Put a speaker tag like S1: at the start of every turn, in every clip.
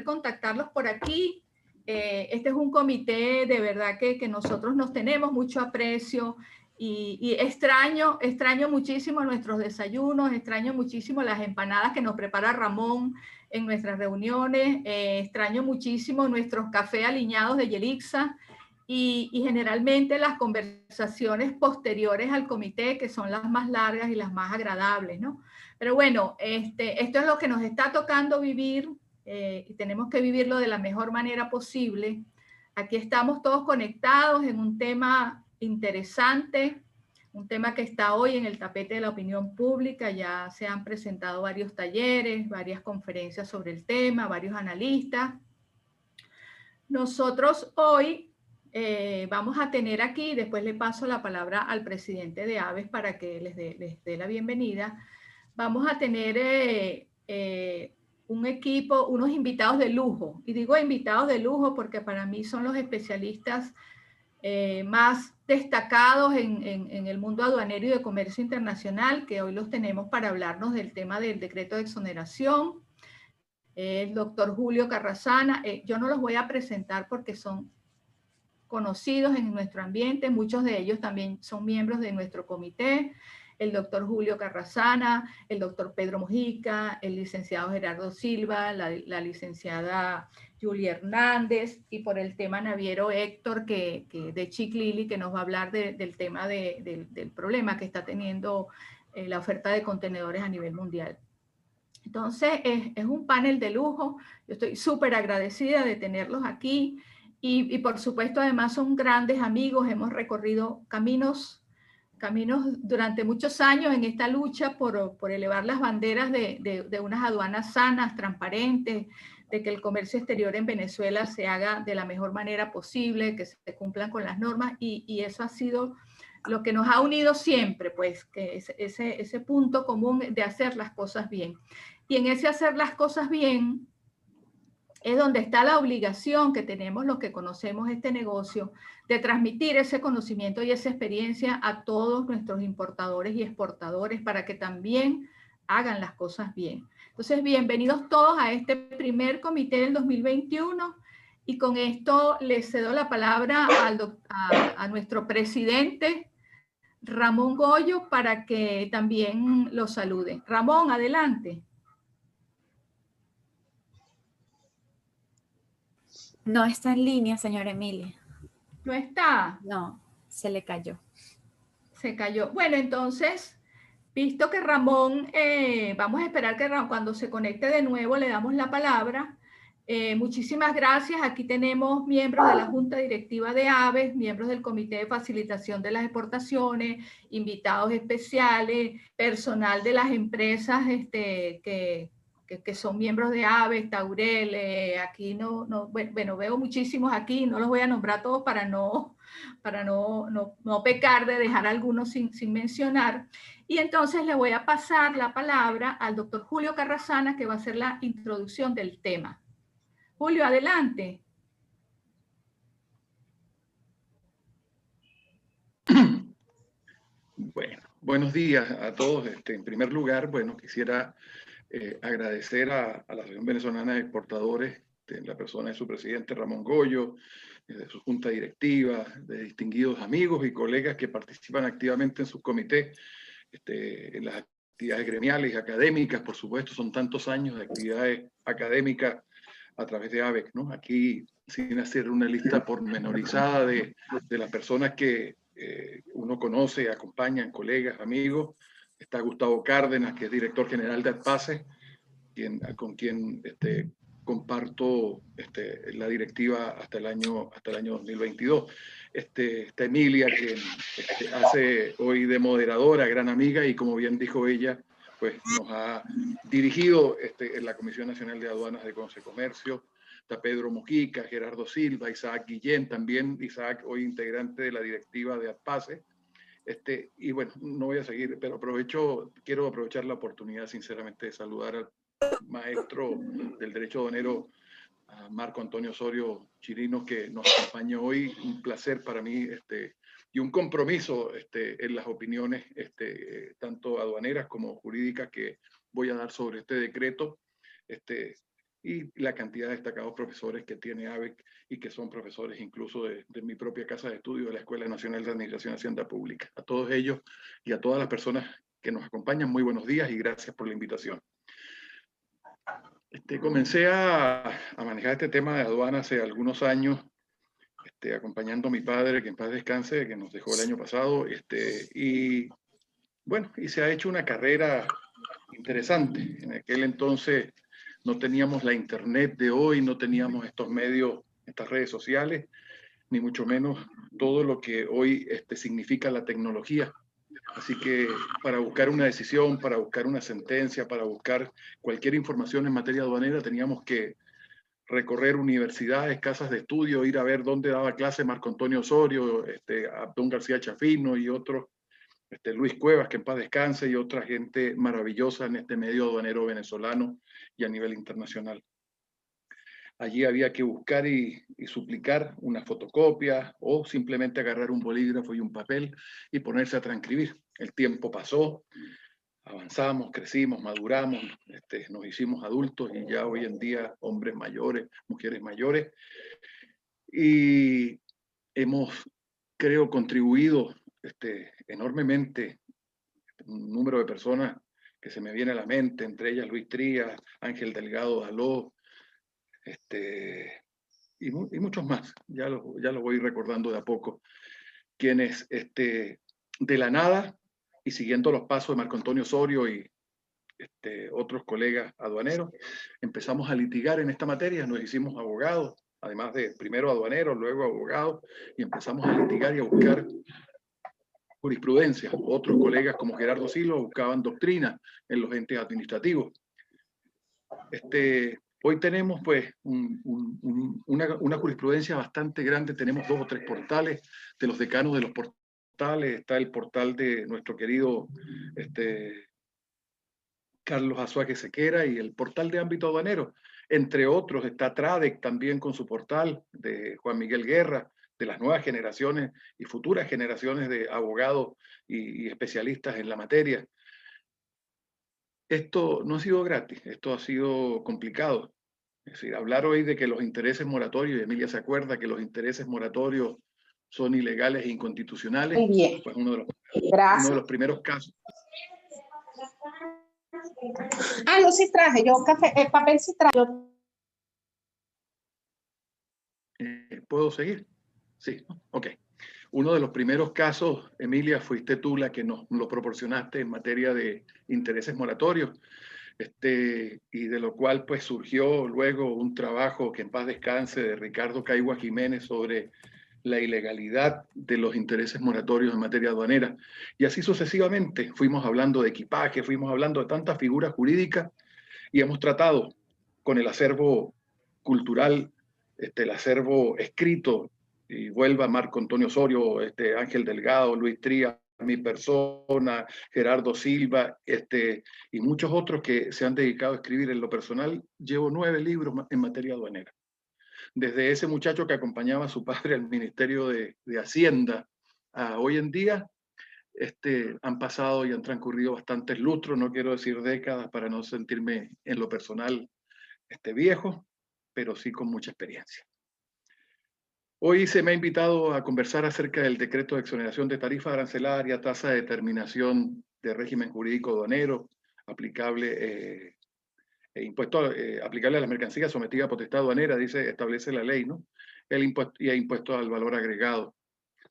S1: contactarlos por aquí. Este es un comité de verdad que nosotros nos tenemos mucho aprecio y extraño muchísimo nuestros desayunos, extraño muchísimo las empanadas que nos prepara Ramón en nuestras reuniones, extraño muchísimo nuestros cafés aliñados de Yelixa y generalmente las conversaciones posteriores al comité, que son las más largas y las más agradables, ¿no? Pero bueno, esto es lo que nos está tocando vivir. Y tenemos que vivirlo de la mejor manera posible. Aquí estamos todos conectados en un tema interesante, un tema que está hoy en el tapete de la opinión pública. Ya se han presentado varios talleres, varias conferencias sobre el tema, varios analistas. Nosotros hoy vamos a tener aquí, después le paso la palabra al presidente de Aves para que les dé la bienvenida. Vamos a tener un equipo, unos invitados de lujo. Y digo invitados de lujo porque para mí son los especialistas más destacados en el mundo aduanero y de comercio internacional, que hoy los tenemos para hablarnos del tema del decreto de exoneración. El doctor Julio Carrasana. Yo no los voy a presentar porque son conocidos en nuestro ambiente, muchos de ellos también son miembros de nuestro comité, el doctor Julio Carrasana, el doctor Pedro Mojica, el licenciado Gerardo Silva, la licenciada Julia Hernández, y por el tema naviero Héctor de Chiclili, que nos va a hablar del tema del problema que está teniendo la oferta de contenedores a nivel mundial. Entonces, es un panel de lujo. Yo estoy súper agradecida de tenerlos aquí. Y por supuesto, además son grandes amigos. Hemos recorrido caminos durante muchos años en esta lucha por elevar las banderas de unas aduanas sanas, transparentes, de que el comercio exterior en Venezuela se haga de la mejor manera posible, que se cumplan con las normas. Y eso ha sido lo que nos ha unido siempre, pues, que ese punto común de hacer las cosas bien. Y en ese hacer las cosas bien es donde está la obligación que tenemos los que conocemos este negocio de transmitir ese conocimiento y esa experiencia a todos nuestros importadores y exportadores para que también hagan las cosas bien. Entonces, bienvenidos todos a este primer comité del 2021 y con esto les cedo la palabra a nuestro presidente, Ramón Goyo, para que también lo salude. Ramón, adelante.
S2: No está en línea, señora Emilia.
S1: ¿No está?
S2: No, se le cayó.
S1: Se cayó. Bueno, entonces, visto que Ramón, vamos a esperar que cuando se conecte de nuevo le damos la palabra. Muchísimas gracias. Aquí tenemos miembros de la Junta Directiva de Aves, miembros del Comité de Facilitación de las Exportaciones, invitados especiales, personal de las empresas que son miembros de Aves, Taurel, aquí bueno, veo muchísimos aquí, no los voy a nombrar todos para no pecar de dejar algunos sin mencionar. Y entonces le voy a pasar la palabra al doctor Julio Carrasana, que va a hacer la introducción del tema. Julio, adelante.
S3: Bueno, buenos días a todos. En primer lugar, bueno, quisiera agradecer a la Asociación Venezolana de Exportadores, en la persona de su presidente Ramón Goyo, de su junta directiva, de distinguidos amigos y colegas que participan activamente en sus comités, en las actividades gremiales y académicas, por supuesto, son tantos años de actividades académicas a través de ABEC, ¿no? Aquí, sin hacer una lista pormenorizada de las personas que uno conoce, acompañan, colegas, amigos, está Gustavo Cárdenas, que es director general de ADPASE, con quien comparto la directiva hasta el año 2022. Está Emilia, que hace hoy de moderadora, gran amiga, y como bien dijo ella, pues nos ha dirigido en la Comisión Nacional de Aduanas de Comercio. Está Pedro Mojica, Gerardo Silva, Isaac Guillén, también Isaac, hoy integrante de la directiva de ADPASE. Y bueno, no voy a seguir, pero quiero aprovechar la oportunidad sinceramente de saludar al maestro del derecho aduanero, a Marco Antonio Osorio Chirinos, que nos acompaña hoy. Un placer para mí y un compromiso en las opiniones tanto aduaneras como jurídicas que voy a dar sobre este decreto. y la cantidad de destacados profesores que tiene ABEC y que son profesores incluso de mi propia casa de estudio de la Escuela Nacional de Administración y Hacienda Pública. A todos ellos y a todas las personas que nos acompañan, muy buenos días y gracias por la invitación. Comencé a manejar este tema de aduana hace algunos años, acompañando a mi padre, que en paz descanse, que nos dejó el año pasado, y bueno, y se ha hecho una carrera interesante. En aquel entonces no teníamos la internet de hoy, no teníamos estos medios, estas redes sociales, ni mucho menos todo lo que hoy significa la tecnología. Así que para buscar una decisión, para buscar una sentencia, para buscar cualquier información en materia aduanera, teníamos que recorrer universidades, casas de estudio, ir a ver dónde daba clase Marco Antonio Osorio, Abdón García Chafino y otros, Luis Cuevas, que en paz descanse, y otra gente maravillosa en este medio aduanero venezolano y a nivel internacional. Allí había que buscar y suplicar una fotocopia o simplemente agarrar un bolígrafo y un papel y ponerse a transcribir. El tiempo pasó, avanzamos, crecimos, maduramos, nos hicimos adultos y ya hoy en día hombres mayores, mujeres mayores. Y hemos, creo, contribuido enormemente, un número de personas que se me viene a la mente, entre ellas Luis Trías, Ángel Delgado Daló, y muchos más, ya lo voy recordando de a poco, quienes de la nada y siguiendo los pasos de Marco Antonio Osorio y otros colegas aduaneros, empezamos a litigar en esta materia, nos hicimos abogados, además de primero aduaneros, luego abogados, y empezamos a litigar y a buscar jurisprudencia. Otros colegas como Gerardo Silva buscaban doctrina en los entes administrativos. Hoy tenemos pues una jurisprudencia bastante grande, tenemos 2 o 3 portales de los decanos de los portales, está el portal de nuestro querido Carlos Azuaje Sequera y el portal de ámbito aduanero. Entre otros está Tradec también con su portal de Juan Miguel Guerra, de las nuevas generaciones y futuras generaciones de abogados y especialistas en la materia. Esto no ha sido gratis, esto ha sido complicado. Es decir, hablar hoy de que los intereses moratorios, y Emilia se acuerda que los intereses moratorios son ilegales e inconstitucionales,
S4: Muy bien.
S3: pues uno de los primeros casos.
S4: Ah, no, sí traje, yo café, el papel sí traje.
S3: ¿Puedo seguir? Sí, ok. Uno de los primeros casos, Emilia, fuiste tú la que nos lo proporcionaste en materia de intereses moratorios, y de lo cual pues surgió luego un trabajo que en paz descanse de Ricardo Caigua Jiménez sobre la ilegalidad de los intereses moratorios en materia aduanera. Y así sucesivamente fuimos hablando de equipaje, fuimos hablando de tantas figuras jurídicas y hemos tratado con el acervo cultural, el acervo escrito, y vuelva Marco Antonio Osorio, Ángel Delgado, Luis Trías, mi persona, Gerardo Silva, y muchos otros que se han dedicado a escribir. En lo personal, llevo 9 libros en materia aduanera. Desde ese muchacho que acompañaba a su padre al Ministerio de Hacienda a hoy en día, han pasado y han transcurrido bastantes lustros, no quiero decir décadas para no sentirme en lo personal viejo, pero sí con mucha experiencia. Hoy se me ha invitado a conversar acerca del decreto de exoneración de tarifa arancelaria, tasa de determinación de régimen jurídico aduanero, aplicable impuesto aplicable a las mercancías sometidas a potestad aduanera, establece la ley, ¿no? El impuesto y a impuestos al valor agregado,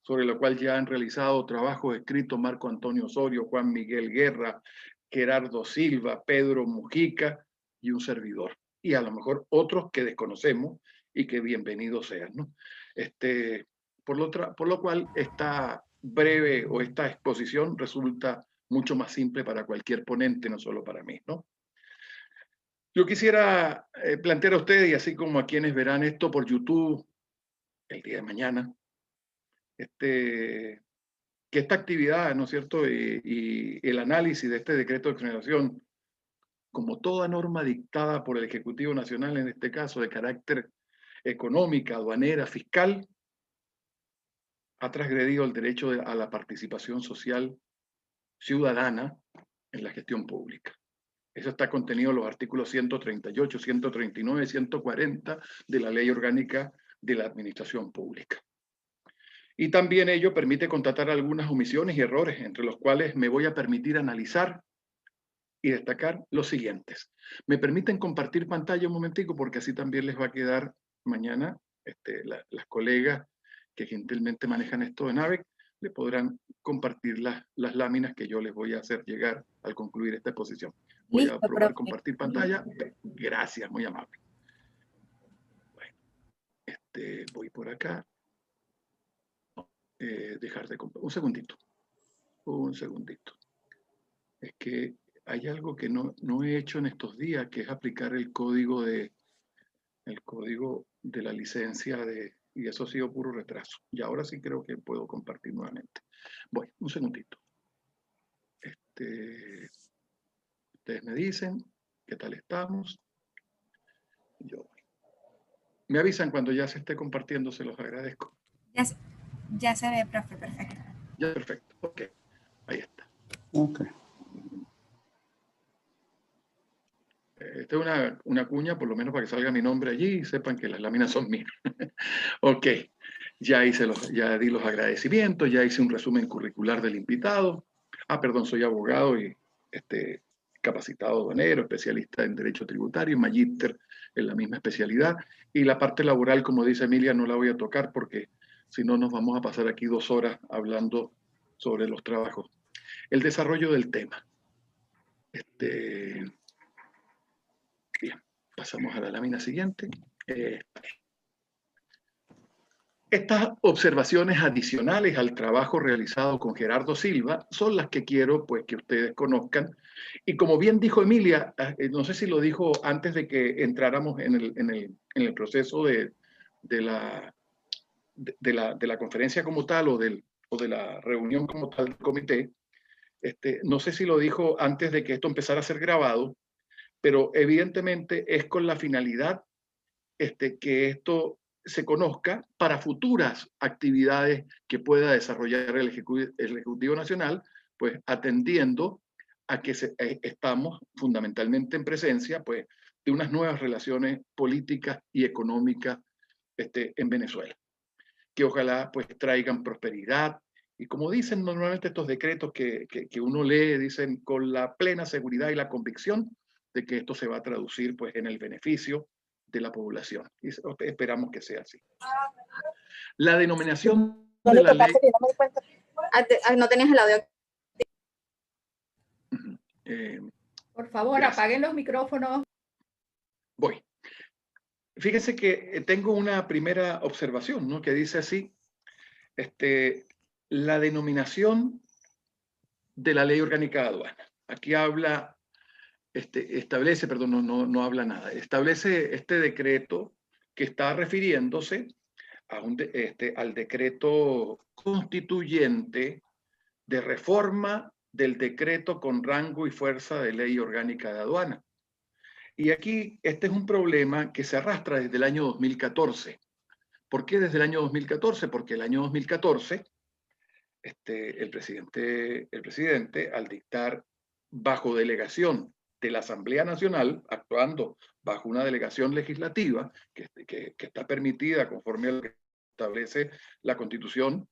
S3: sobre lo cual ya han realizado trabajos escritos Marco Antonio Osorio, Juan Miguel Guerra, Gerardo Silva, Pedro Mujica y un servidor. Y a lo mejor otros que desconocemos y que bienvenidos sean, ¿no? Por lo cual esta breve o esta exposición resulta mucho más simple para cualquier ponente, no solo para mí, ¿no? Yo quisiera plantear a ustedes, y así como a quienes verán esto por YouTube el día de mañana, que esta actividad, ¿no es cierto?, y el análisis de este decreto de exoneración, como toda norma dictada por el Ejecutivo Nacional, en este caso de carácter económica, aduanera, fiscal, ha transgredido el derecho a la participación social ciudadana en la gestión pública. Eso está contenido en los artículos 138, 139, 140 de la Ley Orgánica de la Administración Pública. Y también ello permite constatar algunas omisiones y errores, entre los cuales me voy a permitir analizar y destacar los siguientes. ¿Me permiten compartir pantalla un momentico? Porque así también les va a quedar mañana las colegas que gentilmente manejan esto en AVEC, le podrán compartir las láminas que yo les voy a hacer llegar al concluir esta exposición. Voy
S2: Listo,
S3: a probar
S2: profe.
S3: compartir pantalla. Gracias, muy amable. Bueno, voy por acá. Dejar de compartir. Un segundito. Es que hay algo que no he hecho en estos días, que es aplicar el código de la licencia y eso ha sido puro retraso. Y ahora sí creo que puedo compartir nuevamente. Voy, un segundito. Ustedes me dicen qué tal estamos. Me avisan cuando ya se esté compartiendo, se los agradezco.
S2: Ya se ve, profe, perfecto.
S3: Ya, perfecto. Ok, ahí está.
S5: Ok.
S3: Esta es una cuña, por lo menos para que salga mi nombre allí y sepan que las láminas son mías. Ok, ya di los agradecimientos, ya hice un resumen curricular del invitado. Perdón, soy abogado y capacitado aduanero, especialista en Derecho Tributario, magíster en la misma especialidad. Y la parte laboral, como dice Emilia, no la voy a tocar porque si no nos vamos a pasar aquí 2 horas hablando sobre los trabajos. El desarrollo del tema. Bien, pasamos a la lámina siguiente. Estas observaciones adicionales al trabajo realizado con Gerardo Silva son las que quiero pues, que ustedes conozcan. Y como bien dijo Emilia, no sé si lo dijo antes de que entráramos en el proceso de la conferencia como tal o de la reunión como tal del comité, no sé si lo dijo antes de que esto empezara a ser grabado, pero evidentemente es con la finalidad que esto se conozca para futuras actividades que pueda desarrollar el Ejecutivo Nacional, pues atendiendo a que estamos fundamentalmente en presencia pues, de unas nuevas relaciones políticas y económicas en Venezuela, que ojalá pues traigan prosperidad. Y como dicen normalmente estos decretos que uno lee, dicen con la plena seguridad y la convicción de que esto se va a traducir pues, en el beneficio de la población. Y esperamos que sea así. La denominación de la ley...
S6: No tenías el audio.
S1: Por favor,
S3: gracias.
S1: apaguen los micrófonos.
S3: Voy. Fíjense que tengo una primera observación, ¿no? Que dice así, la denominación de la Ley Orgánica de Aduanas. Aquí habla, establece, perdón, no habla nada, establece este decreto que está refiriéndose a al decreto constituyente de reforma del decreto con rango y fuerza de Ley Orgánica de Aduana. Y aquí este es un problema que se arrastra desde el año 2014. ¿Por qué desde el año 2014? Porque el año 2014 el presidente, al dictar bajo delegación de la Asamblea Nacional, actuando bajo una delegación legislativa que está permitida conforme a lo que establece la Constitución,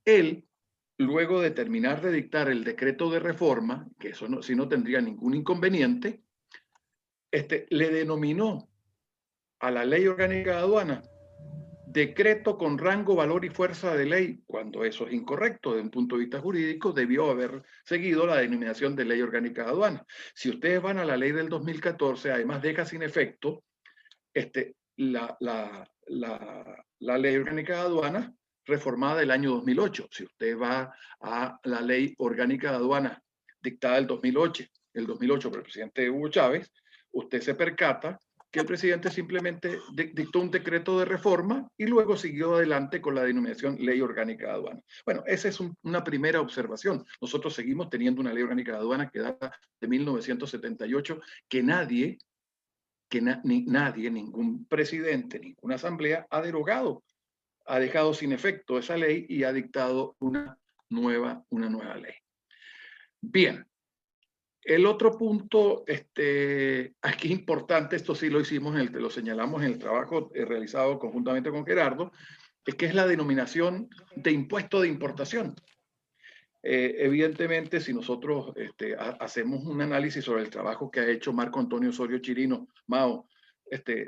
S3: él, luego de terminar de dictar el decreto de reforma, que eso no, si no tendría ningún inconveniente, le denominó a la Ley Orgánica de Aduana decreto con rango, valor y fuerza de ley, cuando eso es incorrecto desde un punto de vista jurídico, debió haber seguido la denominación de Ley Orgánica de Aduana. Si ustedes van a la ley del 2014, además deja sin efecto la Ley Orgánica de Aduana reformada del año 2008. Si usted va a la Ley Orgánica de Aduana dictada el 2008 por el presidente Hugo Chávez, usted se percata que el presidente simplemente dictó un decreto de reforma y luego siguió adelante con la denominación Ley Orgánica de Aduana. Bueno, esa es una primera observación. Nosotros seguimos teniendo una Ley Orgánica de Aduana que data de 1978, que nadie, ningún presidente, ninguna asamblea ha derogado, ha dejado sin efecto esa ley y ha dictado una nueva ley. Bien. El otro punto aquí importante, esto sí lo hicimos, lo señalamos en el trabajo realizado conjuntamente con Gerardo, es que es la denominación de impuesto de importación. Evidentemente, si nosotros hacemos un análisis sobre el trabajo que ha hecho Marco Antonio Osorio Chirino, Mao,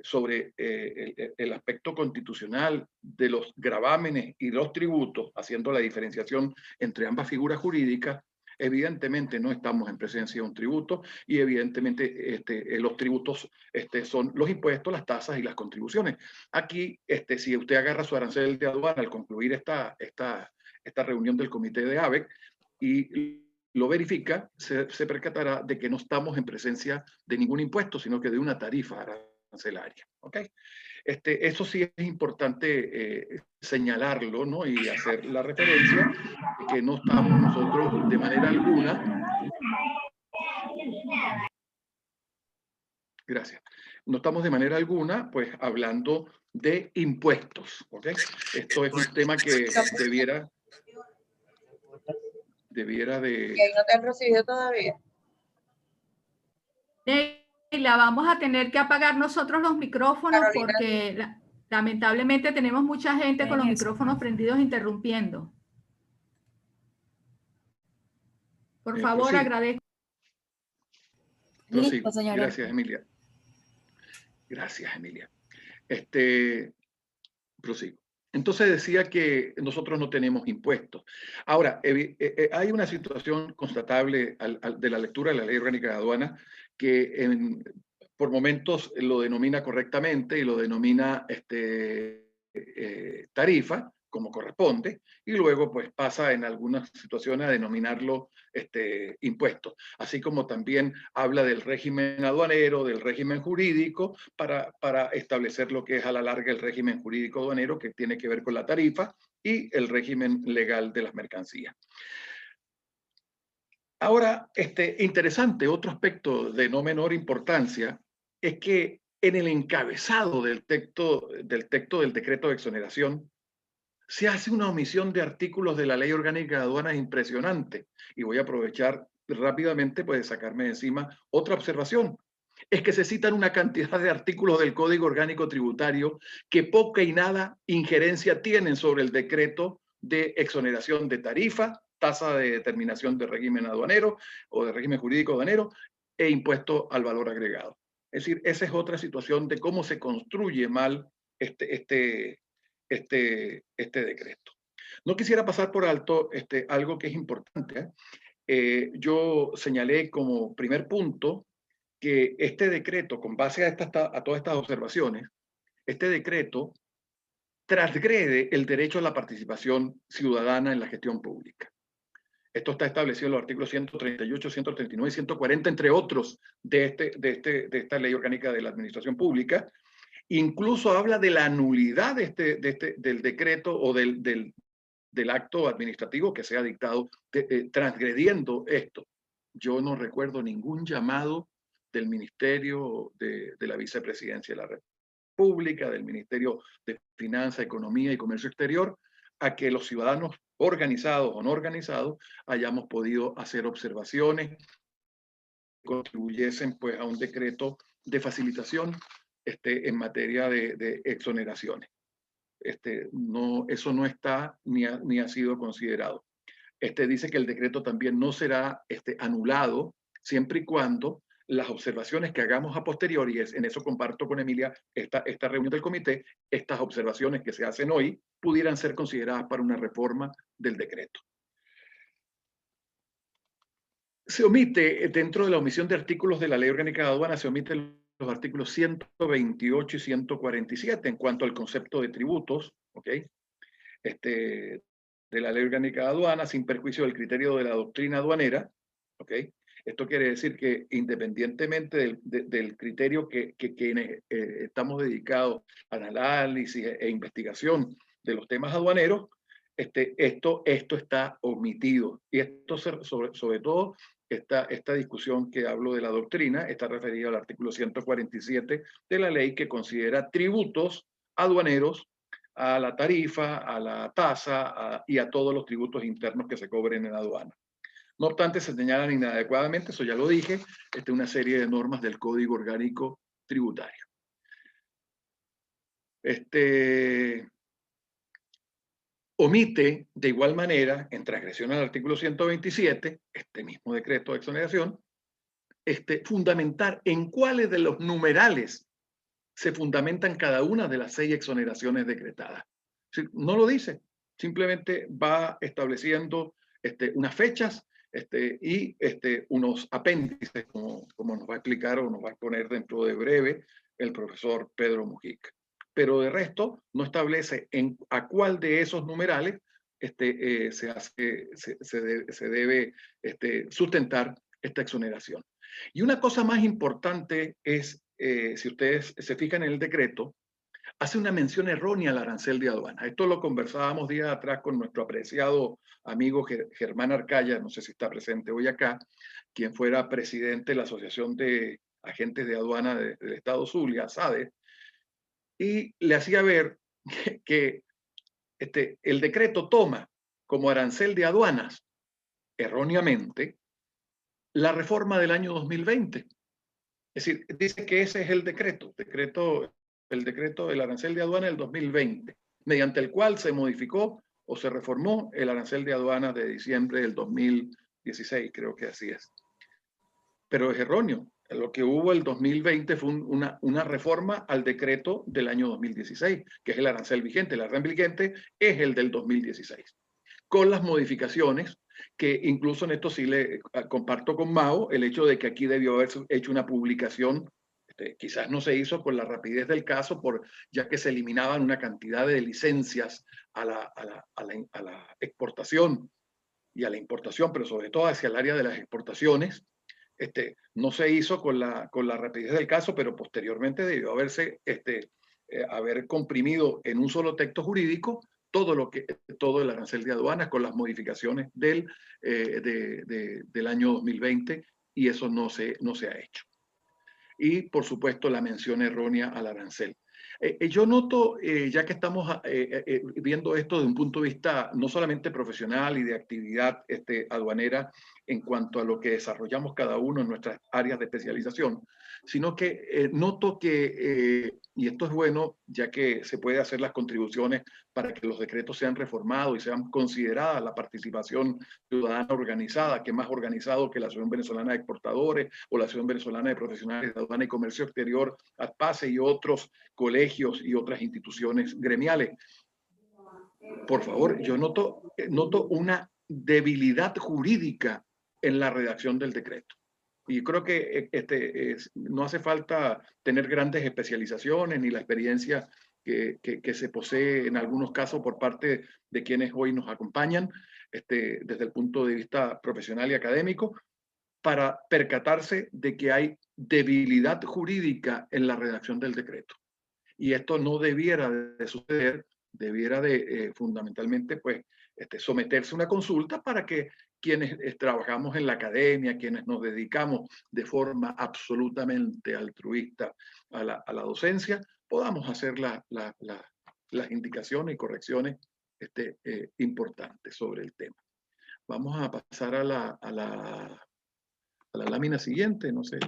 S3: sobre el aspecto constitucional de los gravámenes y los tributos, haciendo la diferenciación entre ambas figuras jurídicas, evidentemente no estamos en presencia de un tributo y evidentemente los tributos son los impuestos, las tasas y las contribuciones. Aquí, si usted agarra su arancel de aduana al concluir esta reunión del comité de ABEC y lo verifica, se percatará de que no estamos en presencia de ningún impuesto, sino que de una tarifa arancelaria. ¿Okay? Eso sí es importante señalarlo, ¿no? Y hacer la referencia de que no estamos nosotros de manera alguna. Gracias. No estamos de manera alguna, pues, hablando de impuestos. ¿Okay? Esto es un tema que debiera de...
S6: ¿Y ahí no te han recibido todavía?
S1: Neila, vamos a tener que apagar nosotros los micrófonos
S6: Carolina.
S1: porque lamentablemente tenemos mucha gente con los micrófonos prendidos interrumpiendo. Por favor, agradezco.
S2: Listo, señora.
S3: Gracias, Emilia. Gracias, Emilia. Prosigo. Entonces decía que nosotros no tenemos impuestos. Ahora, hay una situación constatable de la lectura de la Ley Orgánica de Aduanas que por momentos lo denomina correctamente y lo denomina tarifa, como corresponde, y luego pues pasa en algunas situaciones a denominarlo impuesto, así como también habla del régimen aduanero, del régimen jurídico, para establecer lo que es a la larga el régimen jurídico aduanero, que tiene que ver con la tarifa, y el régimen legal de las mercancías. Ahora, interesante, otro aspecto de no menor importancia, es que en el encabezado del texto del decreto de exoneración, se hace una omisión de artículos de la Ley Orgánica de Aduanas impresionante. Y voy a aprovechar rápidamente pues, de sacarme de encima otra observación. Es que se citan una cantidad de artículos del Código Orgánico Tributario que poca y nada injerencia tienen sobre el decreto de exoneración de tarifa, tasa de determinación de régimen aduanero o de régimen jurídico aduanero e impuesto al valor agregado. Es decir, esa es otra situación de cómo se construye mal este decreto. No quisiera pasar por alto algo que es importante. Yo señalé como primer punto que este decreto, con base a todas estas observaciones, este decreto transgrede el derecho a la participación ciudadana en la gestión pública. Esto está establecido en los artículos 138, 139 y 140, entre otros, de esta Ley Orgánica de la Administración Pública. Incluso habla de la nulidad del decreto o del acto administrativo que sea dictado transgrediendo esto. Yo no recuerdo ningún llamado del Ministerio de la Vicepresidencia de la República, del Ministerio de Finanzas, Economía y Comercio Exterior, a que los ciudadanos organizados o no organizados hayamos podido hacer observaciones que contribuyesen pues, a un decreto de facilitación en materia de exoneraciones. Eso no está ni ha sido considerado. Dice que el decreto también no será anulado siempre y cuando las observaciones que hagamos a posteriori, en eso comparto con Emilia esta reunión del comité, estas observaciones que se hacen hoy pudieran ser consideradas para una reforma del decreto. Se omite, dentro de la omisión de artículos de la Ley Orgánica de Aduanas, se omiten los artículos 128 y 147 en cuanto al concepto de tributos, ¿ok? De la Ley Orgánica de Aduanas, sin perjuicio del criterio de la doctrina aduanera, ¿ok? Esto quiere decir que independientemente del criterio que estamos dedicados al análisis e investigación de los temas aduaneros, esto está omitido. Y esto sobre todo, esta discusión que hablo de la doctrina está referida al artículo 147 de la ley que considera tributos aduaneros a la tarifa, a la tasa y a todos los tributos internos que se cobren en aduana. No obstante, se señalan inadecuadamente, eso ya lo dije, una serie de normas del Código Orgánico Tributario. Omite de igual manera, en transgresión al artículo 127, este mismo decreto de exoneración, fundamentar en cuáles de los numerales se fundamentan cada una de las 6 exoneraciones decretadas. No lo dice, simplemente va estableciendo unas fechas y unos apéndices, como nos va a explicar o nos va a exponer dentro de breve el profesor Pedro Mujica. Pero de resto no establece a cuál de esos numerales se debe sustentar esta exoneración. Y una cosa más importante es, si ustedes se fijan en el decreto, hace una mención errónea al arancel de aduana. Esto lo conversábamos días atrás con nuestro apreciado amigo Germán Arcaya, no sé si está presente hoy acá, quien fuera presidente de la Asociación de Agentes de Aduana del Estado Zulia, SADE, y le hacía ver que el decreto toma como arancel de aduanas, erróneamente, la reforma del año 2020. Es decir, dice que ese es el decreto del arancel de aduana del 2020, mediante el cual se modificó o se reformó el arancel de aduana de diciembre del 2016, creo que así es. Pero es erróneo. Lo que hubo el 2020 fue una reforma al decreto del año 2016, que es el arancel vigente. El arancel vigente es el del 2016, con las modificaciones que incluso en esto sí le comparto con Mao el hecho de que aquí debió haberse hecho una publicación. Quizás no se hizo con la rapidez del caso, ya que se eliminaban una cantidad de licencias a la exportación y a la importación, pero sobre todo hacia el área de las exportaciones. No se hizo con la rapidez del caso, pero posteriormente debió haberse haber comprimido en un solo texto jurídico todo el arancel de aduanas con las modificaciones del año 2020, y eso no se ha hecho. Y por supuesto la mención errónea al arancel. Yo noto, ya que estamos viendo esto de un punto de vista no solamente profesional y de actividad aduanera en cuanto a lo que desarrollamos cada uno en nuestras áreas de especialización, sino que noto que, y esto es bueno, ya que se puede hacer las contribuciones para que los decretos sean reformados y sean consideradas la participación ciudadana organizada, que es más organizado que la Asociación Venezolana de Exportadores o la Asociación Venezolana de Profesionales de Aduana y Comercio Exterior, ADPACE, y otros colegios y otras instituciones gremiales. Por favor, yo noto una debilidad jurídica en la redacción del decreto. Y creo que no hace falta tener grandes especializaciones ni la experiencia que se posee en algunos casos por parte de quienes hoy nos acompañan desde el punto de vista profesional y académico, para percatarse de que hay debilidad jurídica en la redacción del decreto. Y esto no debiera de suceder, debiera de fundamentalmente pues, someterse a una consulta para que quienes trabajamos en la academia, quienes nos dedicamos de forma absolutamente altruista a la docencia, podamos hacer las indicaciones y correcciones importantes sobre el tema. Vamos a pasar a la lámina siguiente. No sé,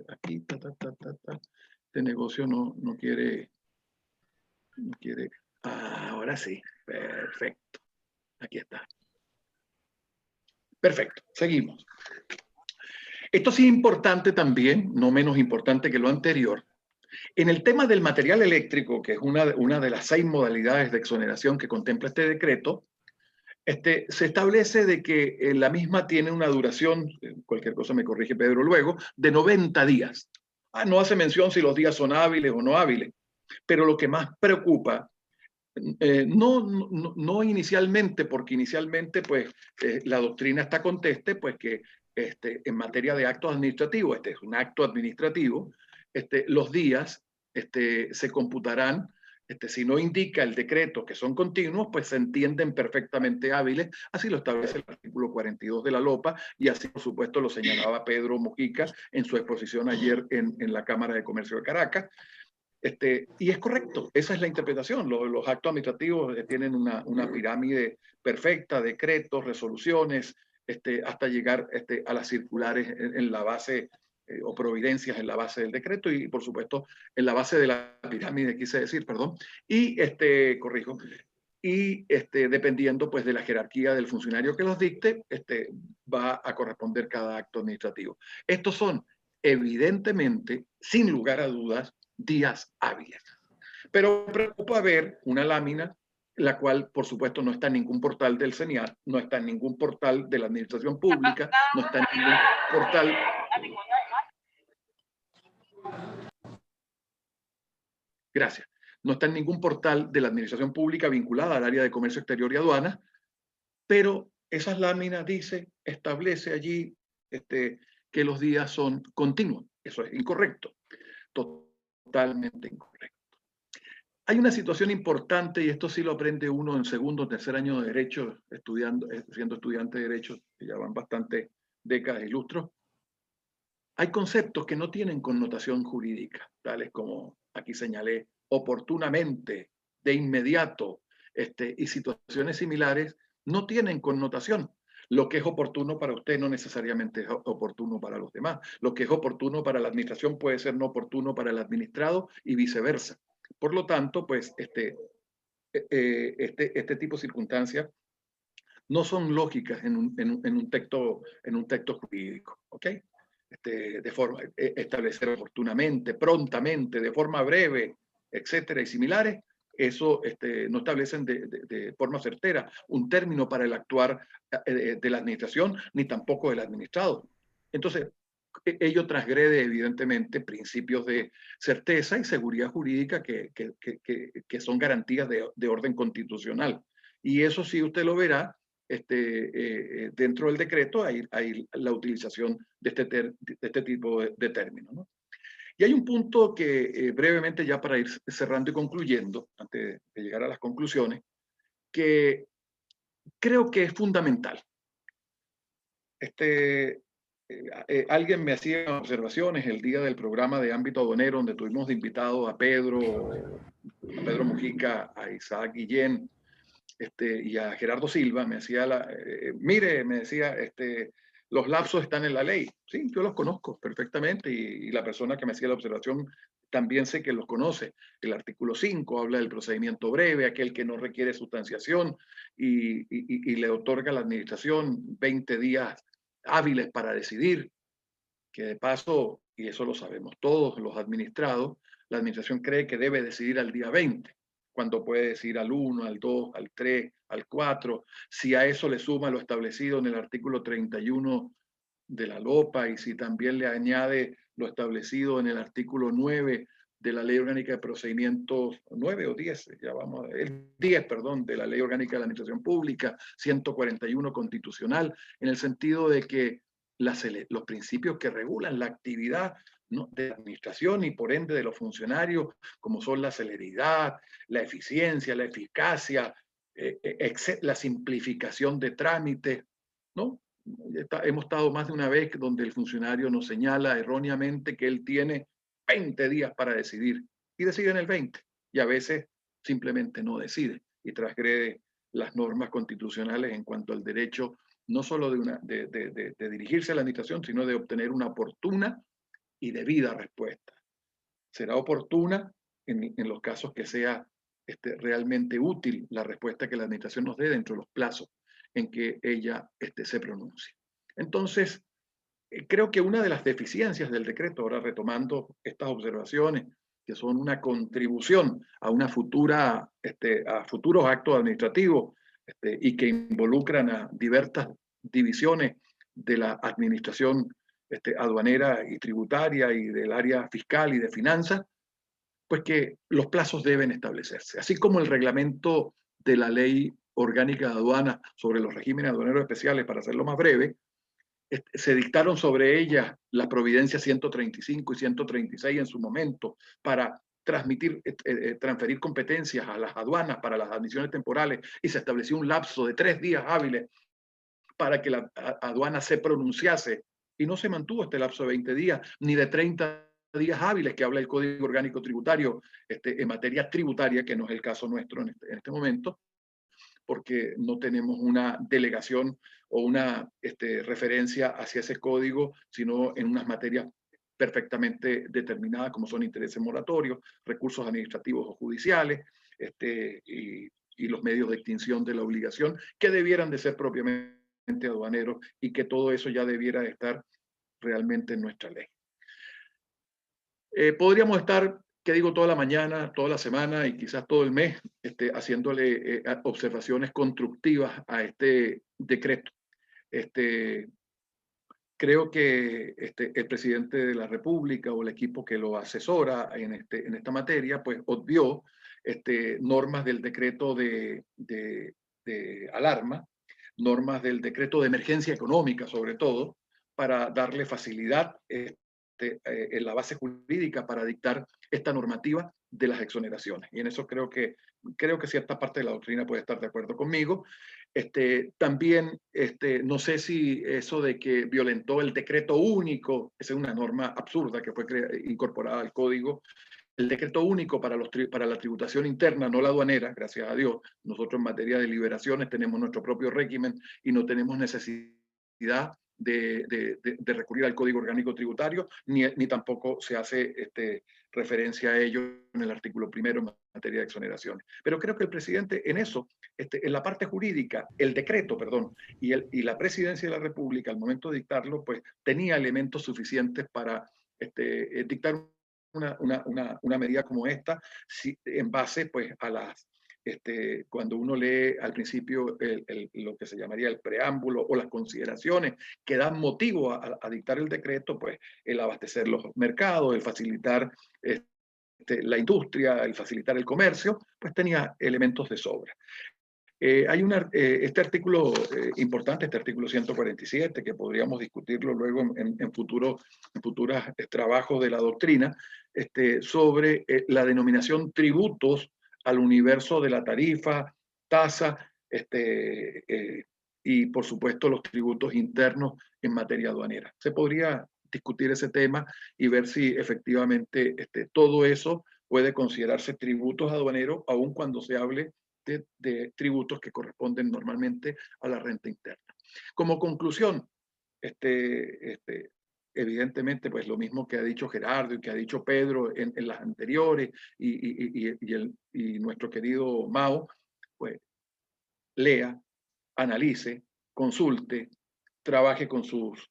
S3: aquí, este negocio no quiere. Ahora sí, perfecto. Aquí está. Perfecto, seguimos. Esto sí es importante también, no menos importante que lo anterior. En el tema del material eléctrico, que es una de las 6 modalidades de exoneración que contempla este decreto, se establece de que la misma tiene una duración, cualquier cosa me corrige Pedro luego, de 90 días. No hace mención si los días son hábiles o no hábiles, pero lo que más preocupa, no inicialmente, porque inicialmente pues la doctrina está conteste, pues que en materia de actos administrativos, este es un acto administrativo, los días se computarán, si no indica el decreto que son continuos, pues se entienden perfectamente hábiles, así lo establece el artículo 42 de la LOPA, y así por supuesto lo señalaba Pedro Mujica en su exposición ayer en la Cámara de Comercio de Caracas. Y es correcto, esa es la interpretación. Los actos administrativos tienen una pirámide perfecta, decretos, resoluciones, hasta llegar a las circulares en la base o providencias en la base del decreto y, por supuesto, en la base de la pirámide, quise decir, perdón, y, corrijo, y dependiendo pues de la jerarquía del funcionario que los dicte, va a corresponder cada acto administrativo. Estos son, evidentemente, sin lugar a dudas, días hábiles. Pero preocupa ver una lámina, la cual, por supuesto, no está en ningún portal del CENIAT, no está en ningún portal de la Administración Pública, no está en ningún portal... Gracias. No está en ningún portal de la Administración Pública vinculada al área de comercio exterior y aduanas, pero esas láminas establece allí que los días son continuos. Eso es incorrecto, totalmente incorrecto. Hay una situación importante, y esto sí lo aprende uno en segundo o tercer año de Derecho, siendo estudiante de Derecho, que ya van bastantes décadas y lustros. Hay conceptos que no tienen connotación jurídica, tales como, aquí señalé, oportunamente, de inmediato, y situaciones similares, no tienen connotación. Lo que es oportuno para usted no necesariamente es oportuno para los demás. Lo que es oportuno para la administración puede ser no oportuno para el administrado y viceversa. Por lo tanto, pues, este tipo de circunstancias no son lógicas en un texto jurídico, ¿ok? De forma, establecer oportunamente, prontamente, de forma breve, etcétera, y similares, eso no establecen de forma certera un término para el actuar de la administración, ni tampoco del administrado. Entonces, ello transgrede evidentemente principios de certeza y seguridad jurídica que son garantías de orden constitucional. Y eso sí usted lo verá dentro del decreto, hay la utilización de este tipo de términos, ¿no? Y hay un punto que brevemente, ya para ir cerrando y concluyendo, antes de llegar a las conclusiones, que creo que es fundamental. Alguien me hacía observaciones el día del programa de ámbito aduanero, donde tuvimos de invitados a Pedro Mujica, a Isaac Guillén, y a Gerardo Silva. Me decía, mire, me decía, los lapsos están en la ley. Sí, yo los conozco perfectamente, y la persona que me hacía la observación también sé que los conoce. El artículo 5 habla del procedimiento breve, aquel que no requiere sustanciación y le otorga a la administración 20 días hábiles para decidir, que de paso, y eso lo sabemos todos los administrados, la administración cree que debe decidir al día 20, cuando puede decidir al 1, al 2, al 3, al 4. Si a eso le suma lo establecido en el artículo 31 de la LOPA, y si también le añade lo establecido en el artículo 9 de la Ley Orgánica de Procedimientos, 9 o 10, ya vamos, el 10, perdón, de la Ley Orgánica de la Administración Pública, 141 constitucional, en el sentido de que los principios que regulan la actividad, ¿no?, de la administración y por ende de los funcionarios, como son la celeridad, la eficiencia, la eficacia, la simplificación de trámites, ¿no? Hemos estado más de una vez donde el funcionario nos señala erróneamente que él tiene 20 días para decidir, y decide en el 20, y a veces simplemente no decide y transgrede las normas constitucionales en cuanto al derecho no solo de dirigirse a la administración, sino de obtener una oportuna y debida respuesta. Será oportuna en los casos que sea realmente útil la respuesta que la administración nos dé dentro de los plazos en que ella se pronuncie. Entonces, creo que una de las deficiencias del decreto, ahora retomando estas observaciones, que son una contribución a una futura, a futuros actos administrativos, y que involucran a diversas divisiones de la administración aduanera y tributaria y del área fiscal y de finanzas, pues que los plazos deben establecerse. Así como el reglamento de la Ley Orgánica de Aduanas sobre los regímenes aduaneros especiales, para hacerlo más breve, se dictaron sobre ellas las providencias 135 y 136 en su momento para transferir competencias a las aduanas para las admisiones temporales, y se estableció un lapso de 3 días hábiles para que la aduana se pronunciase, y no se mantuvo este lapso de 20 días, ni de 30 días hábiles que habla el Código Orgánico Tributario en materia tributaria, que no es el caso nuestro en este momento, porque no tenemos una delegación o una referencia hacia ese código, sino en unas materias perfectamente determinadas, como son intereses moratorios, recursos administrativos o judiciales, y los medios de extinción de la obligación, que debieran de ser propiamente aduaneros, y que todo eso ya debiera de estar realmente en nuestra ley. Podríamos estar, que digo, toda la mañana, toda la semana y quizás todo el mes haciéndole observaciones constructivas a este decreto. Creo que el presidente de la República o el equipo que lo asesora en esta materia, pues obvió normas del decreto de alarma, normas del decreto de emergencia económica, sobre todo, para darle facilidad en la base jurídica para dictar esta normativa de las exoneraciones. Y en eso creo que cierta parte de la doctrina puede estar de acuerdo conmigo. También, no sé si eso de que violentó el decreto único, esa es una norma absurda que fue incorporada al código. El decreto único para la tributación interna, no la aduanera, gracias a Dios. Nosotros en materia de liberaciones tenemos nuestro propio régimen y no tenemos necesidad de recurrir al Código Orgánico Tributario, ni tampoco se hace referencia a ello en el artículo 1 en materia de exoneraciones. Pero creo que el presidente en eso, en la parte jurídica, el decreto, perdón, y la presidencia de la República, al momento de dictarlo, pues tenía elementos suficientes para dictar una medida como esta, en base pues a las cuando uno lee al principio lo que se llamaría el preámbulo o las consideraciones que dan motivo a dictar el decreto, pues el abastecer los mercados, el facilitar la industria, el facilitar el comercio, pues tenía elementos de sobra. Hay este artículo importante, este artículo 147, que podríamos discutirlo luego en futuros trabajos de la doctrina, sobre la denominación tributos al universo de la tarifa, tasa, y por supuesto los tributos internos en materia aduanera. Se podría discutir ese tema y ver si efectivamente todo eso puede considerarse tributos aduaneros, aun cuando se hable de tributos que corresponden normalmente a la renta interna. Como conclusión, evidentemente, pues lo mismo que ha dicho Gerardo y que ha dicho Pedro en las anteriores, y nuestro querido Mao, pues lea, analice, consulte, trabaje con sus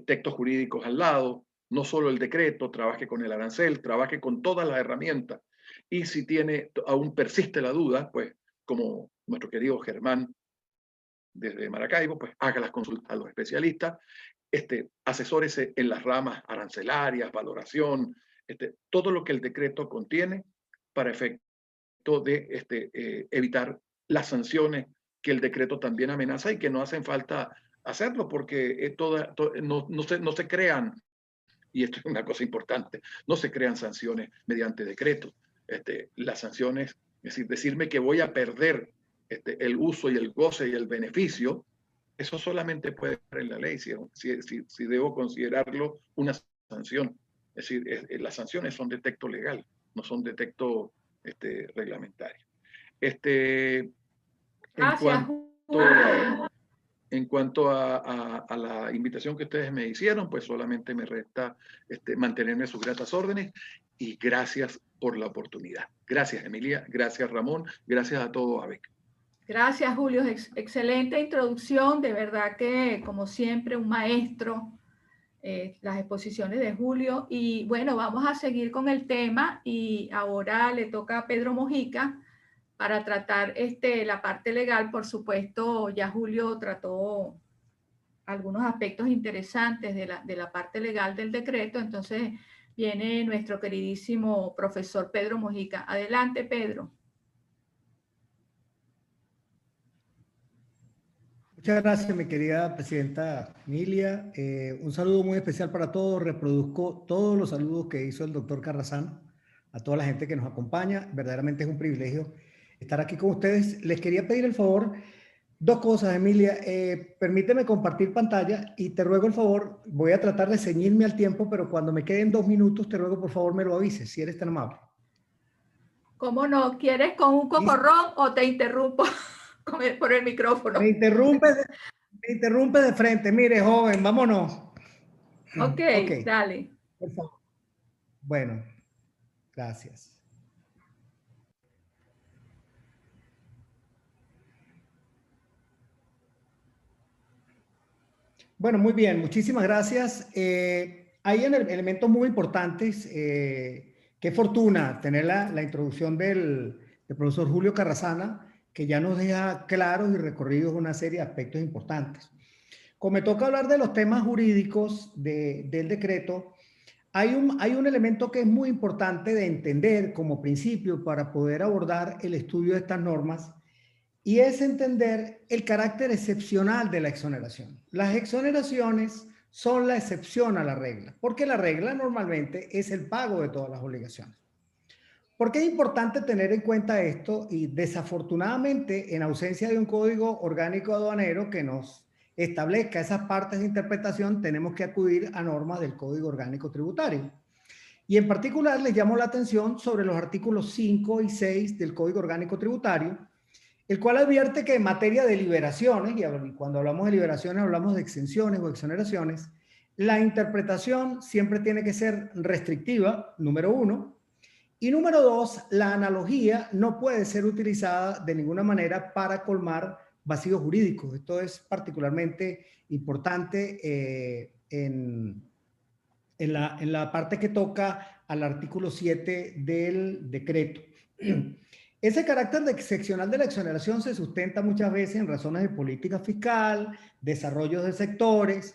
S3: textos jurídicos al lado, no solo el decreto, trabaje con el arancel, trabaje con todas las herramientas. Y si aún persiste la duda, pues como nuestro querido Germán desde Maracaibo, pues haga las consultas a los especialistas, asesórese en las ramas arancelarias, valoración, todo lo que el decreto contiene para efecto de evitar las sanciones que el decreto también amenaza y que no hacen falta hacerlo porque no se crean, y esto es una cosa importante, no se crean sanciones mediante decreto. Las sanciones, es decir, decirme que voy a perder el uso y el goce y el beneficio, eso solamente puede estar en la ley, si debo considerarlo una sanción. Es decir, las sanciones son de texto legal, no son de texto reglamentario. En cuanto a la invitación que ustedes me hicieron, pues solamente me resta mantenerme a sus gratas órdenes, y gracias por la oportunidad. Gracias, Emilia, gracias, Ramón, gracias a todo ABEC.
S1: Gracias, Julio. Excelente introducción. De verdad que, como siempre, un maestro, las exposiciones de Julio. Y bueno, vamos a seguir con el tema, y ahora le toca a Pedro Mojica para tratar la parte legal. Por supuesto, ya Julio trató algunos aspectos interesantes de la parte legal del decreto. Entonces viene nuestro queridísimo profesor Pedro Mojica. Adelante, Pedro.
S5: Muchas gracias, mi querida presidenta Emilia. Un saludo muy especial para todos. Reproduzco todos los saludos que hizo el doctor Carrasán a toda la gente que nos acompaña. Verdaderamente es un privilegio estar aquí con ustedes. Les quería pedir el favor, dos cosas, Emilia. Permíteme compartir pantalla y te ruego el favor, voy a tratar de ceñirme al tiempo, pero cuando me queden 2 minutos, te ruego por favor me lo avises, si eres tan amable.
S1: ¿Cómo no? ¿Quieres con un cocorrón o te interrumpo? por el micrófono.
S5: Me interrumpe de frente. Mire, joven, vámonos.
S1: Ok,
S5: Ok,
S1: dale.
S5: por favor. Bueno, gracias. Bueno, muy bien, muchísimas gracias. Hay elementos muy importantes. Qué fortuna tener la introducción del profesor Julio Carrasana, que ya nos deja claros y recorridos una serie de aspectos importantes. Como me toca hablar de los temas jurídicos del decreto, hay un elemento que es muy importante de entender como principio para poder abordar el estudio de estas normas, y es entender el carácter excepcional de la exoneración. Las exoneraciones son la excepción a la regla, porque la regla normalmente es el pago de todas las obligaciones. ¿Por qué es importante tener en cuenta esto? Y desafortunadamente, en ausencia de un código orgánico aduanero que nos establezca esas partes de interpretación, tenemos que acudir a normas del Código Orgánico Tributario. Y en particular les llamo la atención sobre los artículos 5 y 6 del Código Orgánico Tributario, el cual advierte que en materia de liberaciones, y cuando hablamos de liberaciones hablamos de exenciones o exoneraciones, la interpretación siempre tiene que ser restrictiva, número 1, y número 2, la analogía no puede ser utilizada de ninguna manera para colmar vacíos jurídicos. Esto es particularmente importante en la parte que toca al artículo 7 del decreto. Ese carácter de excepcional de la exoneración se sustenta muchas veces en razones de política fiscal, desarrollo de sectores,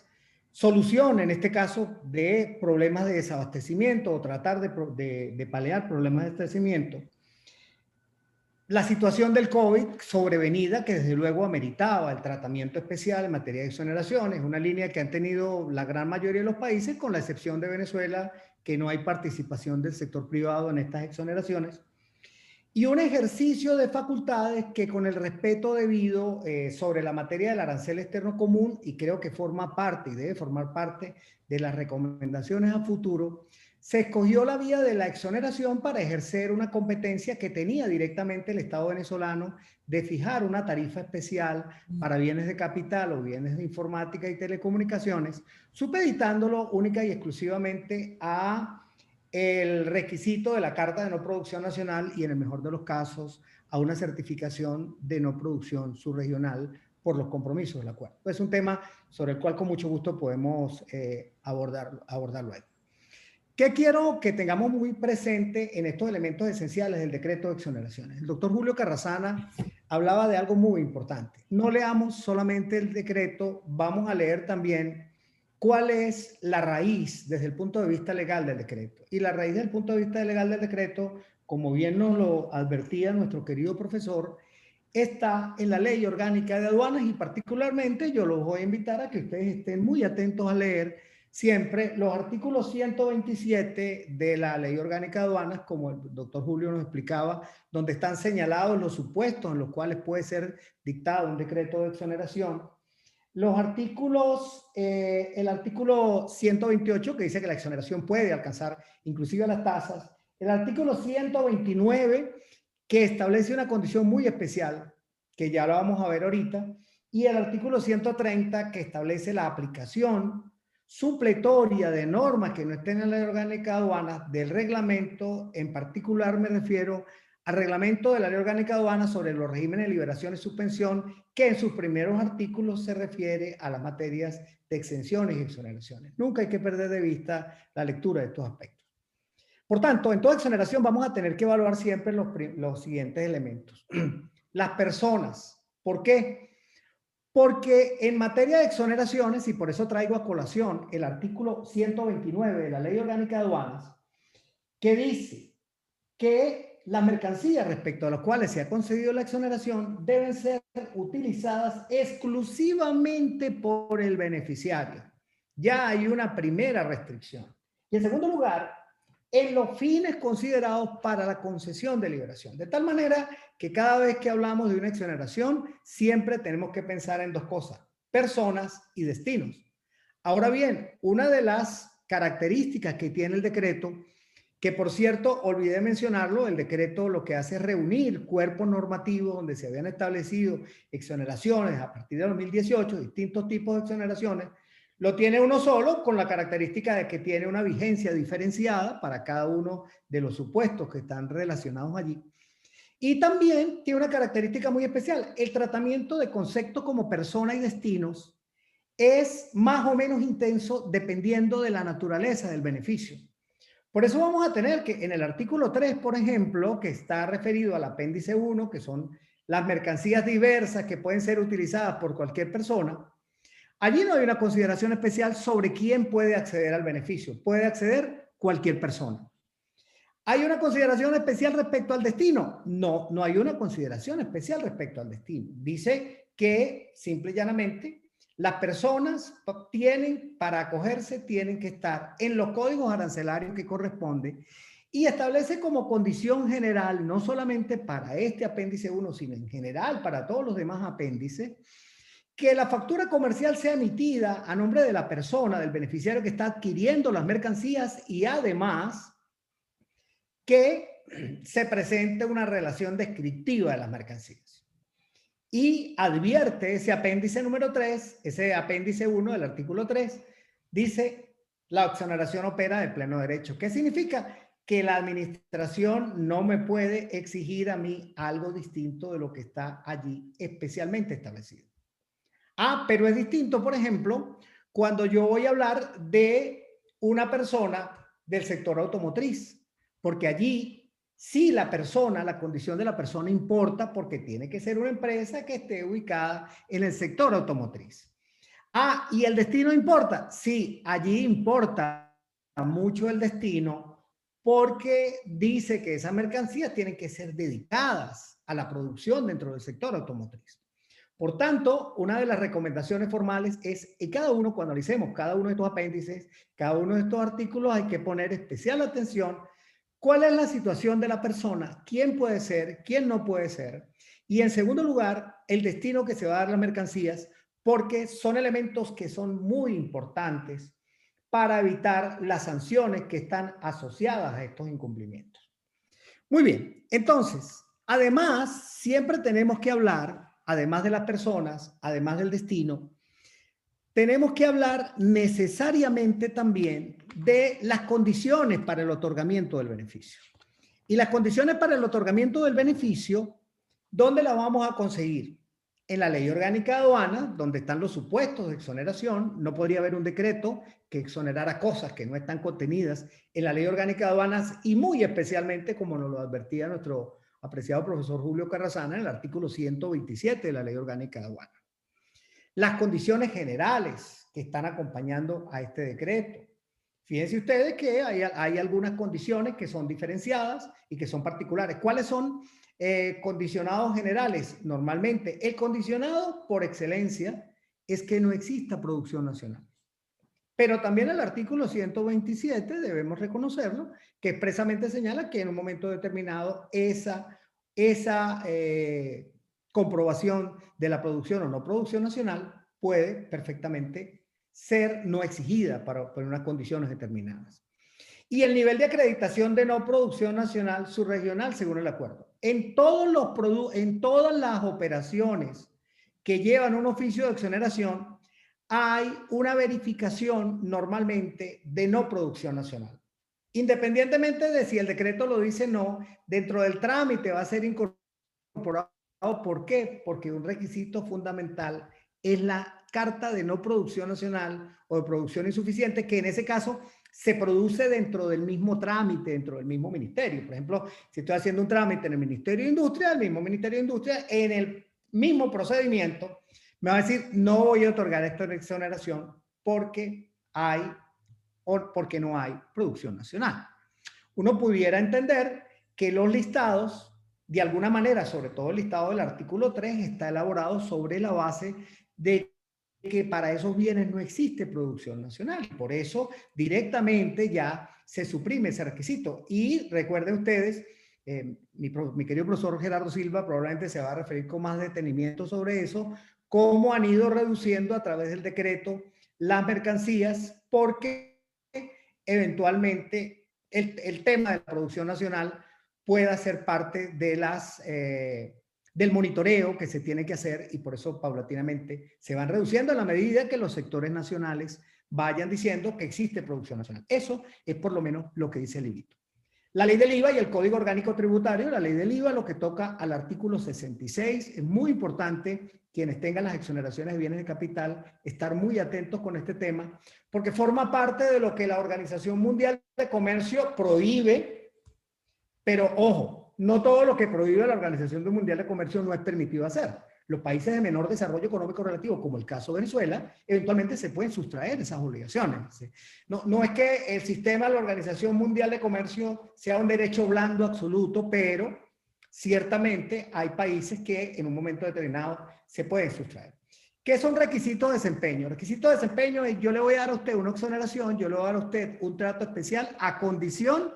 S5: solución, en este caso, de problemas de desabastecimiento o tratar de paliar problemas de abastecimiento. La situación del COVID sobrevenida, que desde luego ameritaba el tratamiento especial en materia de exoneraciones, una línea que han tenido la gran mayoría de los países, con la excepción de Venezuela, que no hay participación del sector privado en estas exoneraciones. Y un ejercicio de facultades que, con el respeto debido sobre la materia del arancel externo común, y creo que forma parte y debe formar parte de las recomendaciones a futuro, se escogió la vía de la exoneración para ejercer una competencia que tenía directamente el Estado venezolano de fijar una tarifa especial para bienes de capital o bienes de informática y telecomunicaciones, supeditándolo única y exclusivamente a el requisito de la Carta de No Producción Nacional y, en el mejor de los casos, a una certificación de no producción subregional por los compromisos del acuerdo. Es un tema sobre el cual con mucho gusto podemos abordarlo ahí. ¿Qué quiero que tengamos muy presente en estos elementos esenciales del decreto de exoneraciones? El doctor Julio Carrasana hablaba de algo muy importante. No leamos solamente el decreto, vamos a leer también cuál es la raíz desde el punto de vista legal del decreto. Y la raíz desde el punto de vista legal del decreto, como bien nos lo advertía nuestro querido profesor, está en la Ley Orgánica de Aduanas, y particularmente yo los voy a invitar a que ustedes estén muy atentos a leer siempre los artículos 127 de la Ley Orgánica de Aduanas, como el doctor Julio nos explicaba, donde están señalados los supuestos en los cuales puede ser dictado un decreto de exoneración. Los artículos, el artículo 128, que dice que la exoneración puede alcanzar inclusive las tasas. El artículo 129, que establece una condición muy especial, que ya lo vamos a ver ahorita. Y el artículo 130, que establece la aplicación supletoria de normas que no estén en la Ley Orgánica de Aduanas, del reglamento. En particular me refiero al reglamento de la Ley Orgánica de Aduanas sobre los regímenes de liberación y suspensión, que en sus primeros artículos se refiere a las materias de exenciones y exoneraciones. Nunca hay que perder de vista la lectura de estos aspectos. Por tanto, en toda exoneración vamos a tener que evaluar siempre los siguientes elementos. Las personas. ¿Por qué? Porque en materia de exoneraciones, y por eso traigo a colación el artículo 129 de la Ley Orgánica de Aduanas, que dice que las mercancías respecto a las cuales se ha concedido la exoneración deben ser utilizadas exclusivamente por el beneficiario. Ya hay una primera restricción. Y en segundo lugar, en los fines considerados para la concesión de liberación. De tal manera que cada vez que hablamos de una exoneración, siempre tenemos que pensar en dos cosas: personas y destinos. Ahora bien, una de las características que tiene el decreto, que por cierto, olvidé mencionarlo, el decreto lo que hace es reunir cuerpos normativos donde se habían establecido exoneraciones a partir de 2018, distintos tipos de exoneraciones, lo tiene uno solo con la característica de que tiene una vigencia diferenciada para cada uno de los supuestos que están relacionados allí. Y también tiene una característica muy especial, el tratamiento de conceptos como persona y destinos es más o menos intenso dependiendo de la naturaleza del beneficio. Por eso vamos a tener que en el artículo 3, por ejemplo, que está referido al apéndice 1, que son las mercancías diversas que pueden ser utilizadas por cualquier persona, allí no hay una consideración especial sobre quién puede acceder al beneficio. Puede acceder cualquier persona. ¿Hay una consideración especial respecto al destino? No, no hay una consideración especial respecto al destino. Dice que simple y llanamente las personas tienen, para acogerse, tienen que estar en los códigos arancelarios que corresponden y establece como condición general, no solamente para este apéndice 1, sino en general para todos los demás apéndices, que la factura comercial sea emitida a nombre de la persona, del beneficiario que está adquiriendo las mercancías y además que se presente una relación descriptiva de las mercancías. Y advierte ese apéndice número 3, ese apéndice 1 del artículo 3, dice la exoneración opera de pleno derecho. ¿Qué significa? Que la administración no me puede exigir a mí algo distinto de lo que está allí especialmente establecido. Pero es distinto, por ejemplo, cuando yo voy a hablar de una persona del sector automotriz, porque allí sí, la persona, la condición de la persona importa porque tiene que ser una empresa que esté ubicada en el sector automotriz. ¿Y el destino importa? Sí, allí importa mucho el destino porque dice que esas mercancías tienen que ser dedicadas a la producción dentro del sector automotriz. Por tanto, una de las recomendaciones formales es que cada uno, cuando analicemos cada uno de estos apéndices, cada uno de estos artículos, hay que poner especial atención. ¿Cuál es la situación de la persona? ¿Quién puede ser? ¿Quién no puede ser? Y en segundo lugar, el destino que se va a dar las mercancías, porque son elementos que son muy importantes para evitar las sanciones que están asociadas a estos incumplimientos. Muy bien, entonces, además, siempre tenemos que hablar, además de las personas, además del destino, tenemos que hablar necesariamente también de las condiciones para el otorgamiento del beneficio. Y las condiciones para el otorgamiento del beneficio, ¿dónde las vamos a conseguir? En la Ley Orgánica de Aduanas, donde están los supuestos de exoneración. No podría haber un decreto que exonerara cosas que no están contenidas en la Ley Orgánica de Aduanas y muy especialmente, como nos lo advertía nuestro apreciado profesor Julio Carrasana, en el artículo 127 de la Ley Orgánica de Aduanas. Las condiciones generales que están acompañando a este decreto. Fíjense ustedes que hay algunas condiciones que son diferenciadas y que son particulares. ¿Cuáles son condicionados generales? Normalmente, el condicionado por excelencia es que no exista producción nacional. Pero también el artículo 127, debemos reconocerlo, que expresamente señala que en un momento determinado esa comprobación de la producción o no producción nacional puede perfectamente ser no exigida para unas condiciones determinadas. Y el nivel de acreditación de no producción nacional subregional según el acuerdo. En todas las operaciones que llevan un oficio de exoneración hay una verificación normalmente de no producción nacional. Independientemente de si el decreto lo dice o no, dentro del trámite va a ser incorporado. ¿Por qué? Porque un requisito fundamental es la carta de no producción nacional o de producción insuficiente, que en ese caso se produce dentro del mismo trámite, dentro del mismo ministerio. Por ejemplo, si estoy haciendo un trámite en el Ministerio de Industria, el mismo Ministerio de Industria, en el mismo procedimiento, me va a decir, no voy a otorgar esta exoneración porque no hay producción nacional. Uno pudiera entender que los listados, de alguna manera, sobre todo el listado del artículo 3, está elaborado sobre la base de que para esos bienes no existe producción nacional. Por eso, directamente ya se suprime ese requisito. Y recuerden ustedes, mi querido profesor Gerardo Silva probablemente se va a referir con más detenimiento sobre eso, cómo han ido reduciendo a través del decreto las mercancías porque eventualmente el tema de la producción nacional pueda ser parte de del monitoreo que se tiene que hacer, y por eso paulatinamente se van reduciendo en la medida que los sectores nacionales vayan diciendo que existe producción nacional. Eso es por lo menos lo que dice el IBITO. La ley del IVA y el Código Orgánico Tributario, la ley del IVA, lo que toca al artículo 66, es muy importante quienes tengan las exoneraciones de bienes de capital, estar muy atentos con este tema, porque forma parte de lo que la Organización Mundial de Comercio prohíbe, pero ojo, no todo lo que prohíbe la Organización Mundial de Comercio no es permitido hacer. Los países de menor desarrollo económico relativo, como el caso de Venezuela, eventualmente se pueden sustraer esas obligaciones. No es que el sistema de la Organización Mundial de Comercio sea un derecho blando absoluto, pero ciertamente hay países que en un momento determinado se pueden sustraer. ¿Qué son requisitos de desempeño? Requisitos de desempeño es: yo le voy a dar a usted una exoneración, yo le voy a dar a usted un trato especial a condición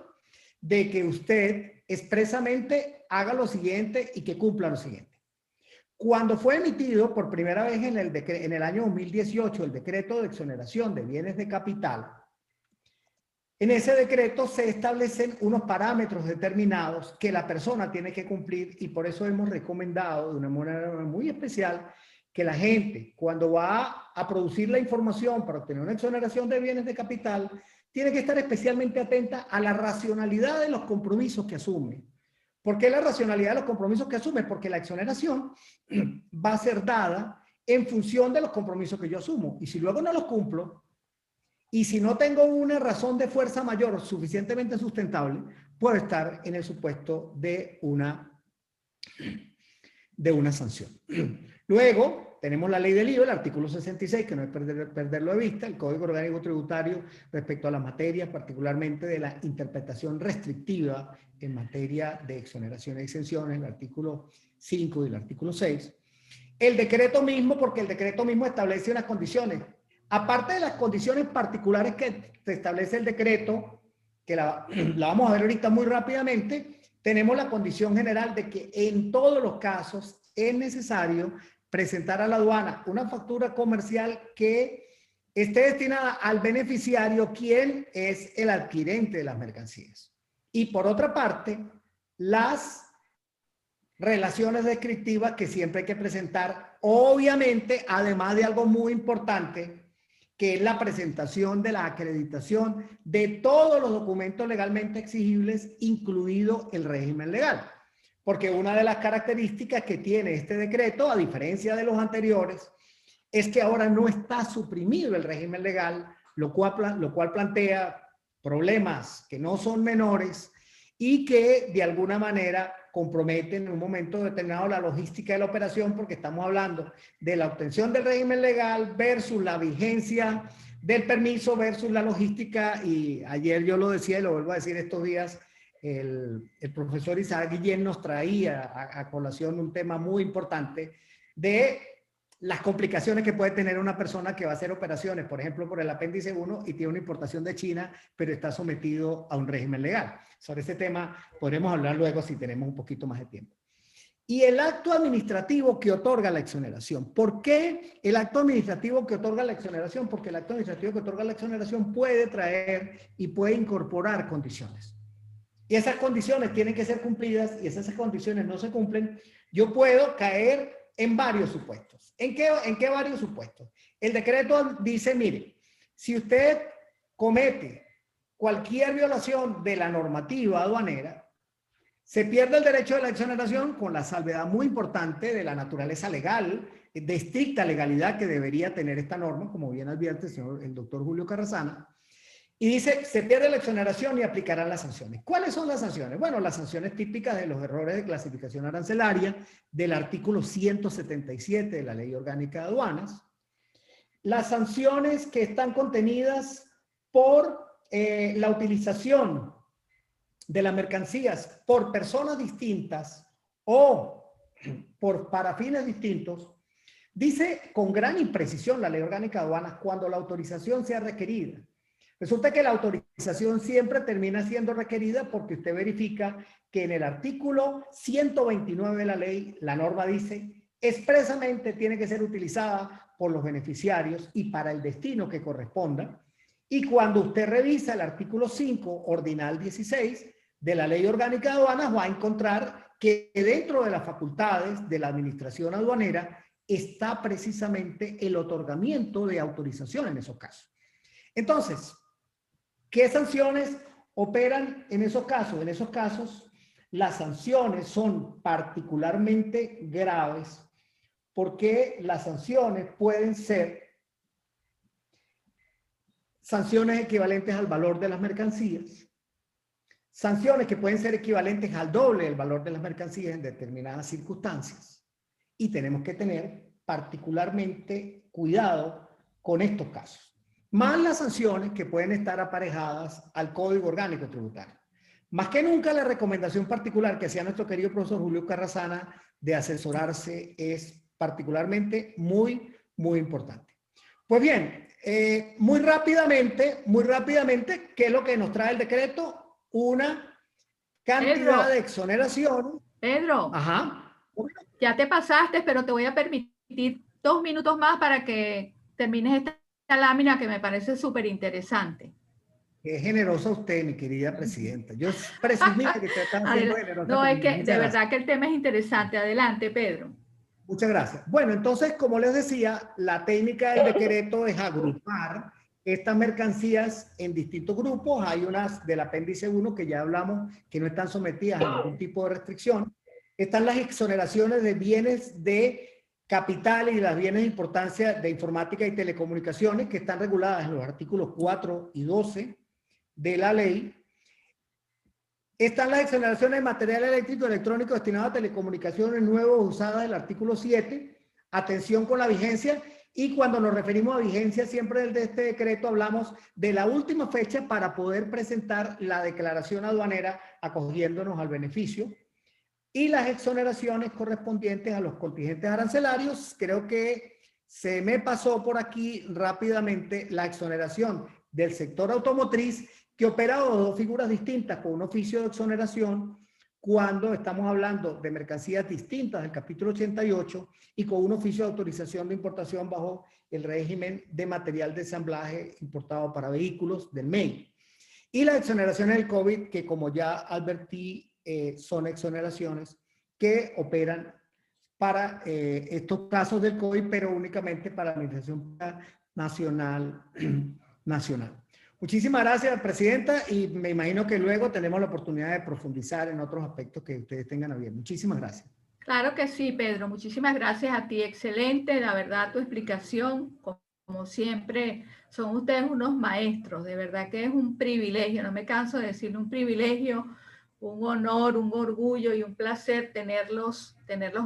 S5: de que usted expresamente haga lo siguiente y que cumpla lo siguiente. Cuando fue emitido por primera vez en el año 2018 el decreto de exoneración de bienes de capital, en ese decreto se establecen unos parámetros determinados que la persona tiene que cumplir, y por eso hemos recomendado de una manera muy especial que la gente, cuando va a producir la información para obtener una exoneración de bienes de capital, tiene que estar especialmente atenta a la racionalidad de los compromisos que asume. ¿Por qué la racionalidad de los compromisos que asume? Porque la exoneración va a ser dada en función de los compromisos que yo asumo. Y si luego no los cumplo, y si no tengo una razón de fuerza mayor suficientemente sustentable, puedo estar en el supuesto de una sanción. Luego, tenemos la ley del IVA, el artículo 66, que no es perderlo de vista, el Código Orgánico Tributario respecto a las materias, particularmente de la interpretación restrictiva en materia de exoneraciones y exenciones, el artículo 5 y el artículo 6. El decreto mismo, porque el decreto mismo establece unas condiciones. Aparte de las condiciones particulares que establece el decreto, que la vamos a ver ahorita muy rápidamente, tenemos la condición general de que en todos los casos es necesario presentar a la aduana una factura comercial que esté destinada al beneficiario, quien es el adquirente de las mercancías. Y por otra parte, las relaciones descriptivas que siempre hay que presentar, obviamente, además de algo muy importante, que es la presentación de la acreditación de todos los documentos legalmente exigibles, incluido el régimen legal. Porque una de las características que tiene este decreto, a diferencia de los anteriores, es que ahora no está suprimido el régimen legal, lo cual plantea problemas que no son menores y que de alguna manera comprometen en un momento determinado la logística de la operación, porque estamos hablando de la obtención del régimen legal versus la vigencia del permiso versus la logística. Y ayer yo lo decía y lo vuelvo a decir estos días, el profesor Isaac Guillén nos traía a colación un tema muy importante de las complicaciones que puede tener una persona que va a hacer operaciones, por ejemplo, por el apéndice 1 y tiene una importación de China, pero está sometido a un régimen legal. Sobre ese tema podremos hablar luego si tenemos un poquito más de tiempo. Y el acto administrativo que otorga la exoneración. ¿Por qué el acto administrativo que otorga la exoneración? Porque el acto administrativo que otorga la exoneración puede traer y puede incorporar condiciones. Y esas condiciones tienen que ser cumplidas, y esas condiciones no se cumplen, yo puedo caer en varios supuestos. ¿En qué varios supuestos? El decreto dice, mire, si usted comete cualquier violación de la normativa aduanera, se pierde el derecho de la exoneración, con la salvedad muy importante de la naturaleza legal, de estricta legalidad que debería tener esta norma, como bien advierte el doctor Julio Carrasana. Y dice, se pierde la exoneración y aplicarán las sanciones. ¿Cuáles son las sanciones? Bueno, las sanciones típicas de los errores de clasificación arancelaria del artículo 177 de la Ley Orgánica de Aduanas. Las sanciones que están contenidas por la utilización de las mercancías por personas distintas o para fines distintos. Dice con gran imprecisión la Ley Orgánica de Aduanas cuando la autorización sea requerida. Resulta que la autorización siempre termina siendo requerida porque usted verifica que en el artículo 129 de la ley, la norma dice, expresamente tiene que ser utilizada por los beneficiarios y para el destino que corresponda. Y cuando usted revisa el artículo 5, ordinal 16 de la Ley Orgánica de Aduanas, va a encontrar que dentro de las facultades de la administración aduanera está precisamente el otorgamiento de autorización en esos casos. Entonces, ¿qué sanciones operan en esos casos? En esos casos, las sanciones son particularmente graves porque las sanciones pueden ser sanciones equivalentes al valor de las mercancías, sanciones que pueden ser equivalentes al doble del valor de las mercancías en determinadas circunstancias. Y tenemos que tener particularmente cuidado con estos casos. Más las sanciones que pueden estar aparejadas al Código Orgánico Tributario. Más que nunca la recomendación particular que hacía nuestro querido profesor Julio Carrasana de asesorarse es particularmente muy importante. Pues bien, muy rápidamente, ¿qué es lo que nos trae el decreto? Una cantidad de exoneración.
S1: Pedro,
S5: Ajá.
S1: Ya te pasaste, pero te voy a permitir 2 minutos más para que termines esta lámina que me parece súper interesante.
S5: Qué generosa usted, mi querida presidenta. Yo presumía que te estaba siendo generosa.
S1: No, es que de verdad
S5: gracias.
S1: que el tema es interesante. Adelante, Pedro.
S5: Muchas gracias. Bueno, entonces, como les decía, la técnica del decreto es agrupar estas mercancías en distintos grupos. Hay unas del apéndice 1 que ya hablamos que no están sometidas a ningún tipo de restricción. Están las exoneraciones de bienes de capital y las bienes de importancia de informática y telecomunicaciones que están reguladas en los artículos 4 y 12 de la ley. Están las exoneraciones de material eléctrico y electrónico destinado a telecomunicaciones nuevos usadas del artículo 7. Atención con la vigencia. Y cuando nos referimos a vigencia, siempre de este decreto hablamos de la última fecha para poder presentar la declaración aduanera acogiéndonos al beneficio. Y las exoneraciones correspondientes a los contingentes arancelarios. Creo que se me pasó por aquí rápidamente la exoneración del sector automotriz, que opera dos figuras distintas con un oficio de exoneración cuando estamos hablando de mercancías distintas del capítulo 88 y con un oficio de autorización de importación bajo el régimen de material de ensamblaje importado para vehículos del MEI. Y las exoneraciones del COVID, que como ya advertí, son exoneraciones que operan para estos casos del COVID, pero únicamente para la Administración Nacional. Muchísimas gracias, Presidenta, y me imagino que luego tenemos la oportunidad de profundizar en otros aspectos que ustedes tengan a bien. Muchísimas gracias.
S1: Claro que sí, Pedro. Muchísimas gracias a ti. Excelente, la verdad, tu explicación. Como siempre, son ustedes unos maestros. De verdad que es un privilegio, no me canso de decirle un privilegio, un honor, un orgullo y un placer tenerlos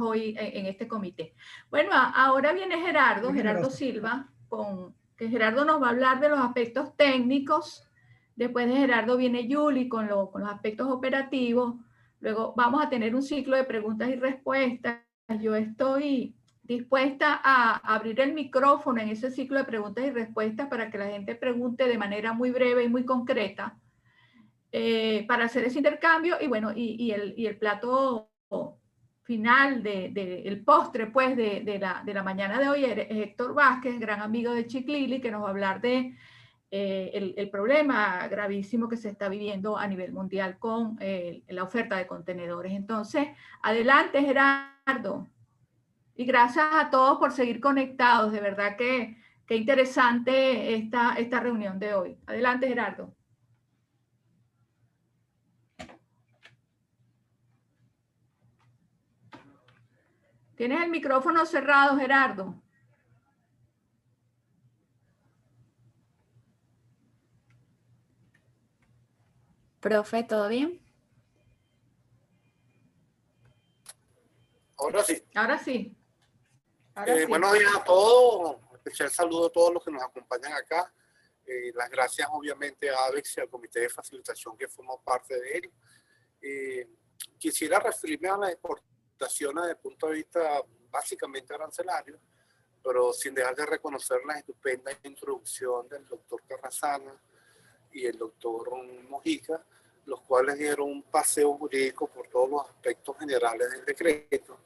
S1: hoy en este comité. Bueno, ahora viene Gerardo Silva, que Gerardo nos va a hablar de los aspectos técnicos. Después de Gerardo viene Yuli con los aspectos operativos. Luego vamos a tener un ciclo de preguntas y respuestas. Yo estoy dispuesta a abrir el micrófono en ese ciclo de preguntas y respuestas para que la gente pregunte de manera muy breve y muy concreta para hacer ese intercambio. Y bueno, y el plato final el postre pues de la mañana de hoy es Héctor Vázquez, gran amigo de Chiclili, que nos va a hablar de el problema gravísimo que se está viviendo a nivel mundial con la oferta de contenedores. Entonces, adelante, Gerardo. Y gracias a todos por seguir conectados. De verdad que interesante esta reunión de hoy. Adelante, Gerardo. Tienes el micrófono cerrado, Gerardo.
S6: Profe, ¿todo bien?
S7: Ahora sí.
S1: Ahora sí.
S7: Sí. Buenos días a todos. Especial saludo a todos los que nos acompañan acá. Las gracias obviamente a ABEX y al Comité de Facilitación que forma parte de él. Quisiera referirme a las exportaciones desde el punto de vista básicamente arancelario, pero sin dejar de reconocer la estupenda introducción del doctor Carrasana y el doctor Mojica, los cuales dieron un paseo jurídico por todos los aspectos generales del decreto,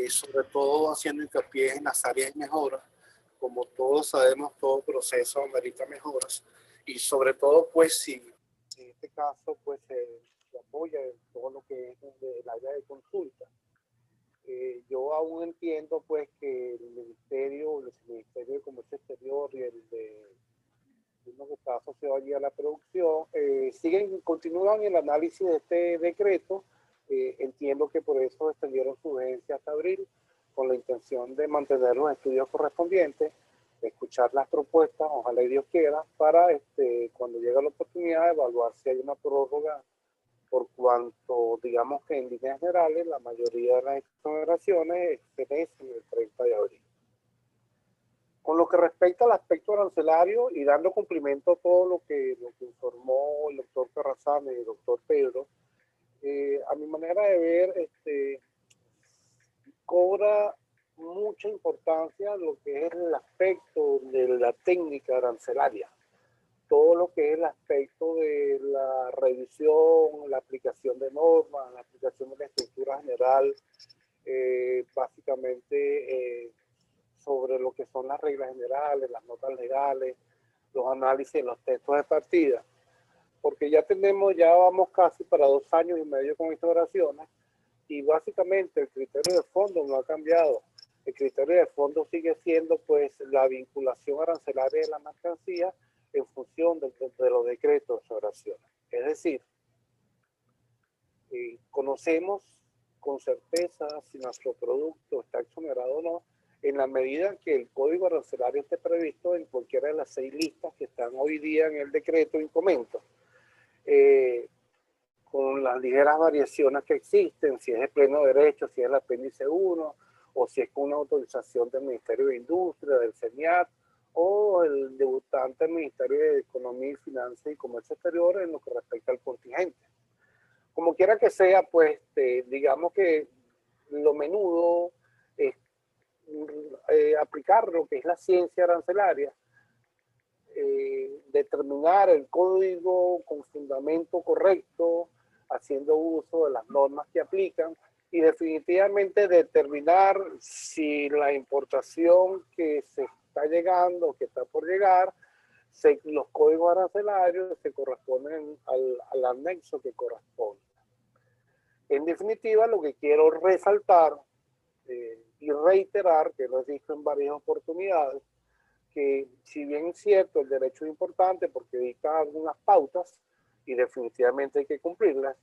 S7: sobre todo haciendo hincapié en las áreas de mejora como todos sabemos, todo proceso amerita mejoras y sobre todo, pues, si en este caso, pues, se apoya en todo lo que es el área de consulta. Yo aún entiendo, pues, que el Ministerio de Comercio Exterior y el de uno que está asociado allí a la producción, continúan el análisis de este decreto. Entiendo que por eso extendieron su vigencia hasta abril, con la intención de mantener los estudios correspondientes, escuchar las propuestas, ojalá y Dios quiera, para cuando llegue la oportunidad, evaluar si hay una prórroga, por cuanto, digamos que en líneas generales, la mayoría de las exoneraciones se vencen el 30 de abril. Con lo que respecta al aspecto arancelario y dando cumplimiento a todo lo que informó el doctor Carrazán y el doctor Pedro, a mi manera de ver, cobra mucha importancia lo que es el aspecto de la técnica arancelaria. Todo lo que es el aspecto de la revisión, la aplicación de normas, la aplicación de la estructura general, básicamente sobre lo que son las reglas generales, las notas legales, los análisis, los textos de partida. Porque ya vamos casi para 2 años y medio con instauraciones y básicamente el criterio de fondo no ha cambiado. El criterio de fondo sigue siendo pues la vinculación arancelaria de la mercancía en función de los decretos de exoneraciones. Es decir, conocemos con certeza si nuestro producto está exonerado o no, en la medida que el código arancelario esté previsto en cualquiera de las 6 listas que están hoy día en el decreto en comento. Con las ligeras variaciones que existen, si es de pleno derecho, si es el apéndice 1, o si es con una autorización del Ministerio de Industria, del CENIAT, o el debutante del Ministerio de Economía y Finanzas y Comercio Exterior en lo que respecta al contingente. Como quiera que sea, pues digamos que lo menudo es aplicar lo que es la ciencia arancelaria, determinar el código con fundamento correcto, haciendo uso de las normas que aplican y definitivamente determinar si la importación que se está llegando, que está por llegar, los códigos arancelarios se corresponden al anexo que corresponde. En definitiva, lo que quiero resaltar y reiterar, que lo he dicho en varias oportunidades, que si bien es cierto el derecho es importante porque dicta algunas pautas y definitivamente hay que cumplirlas,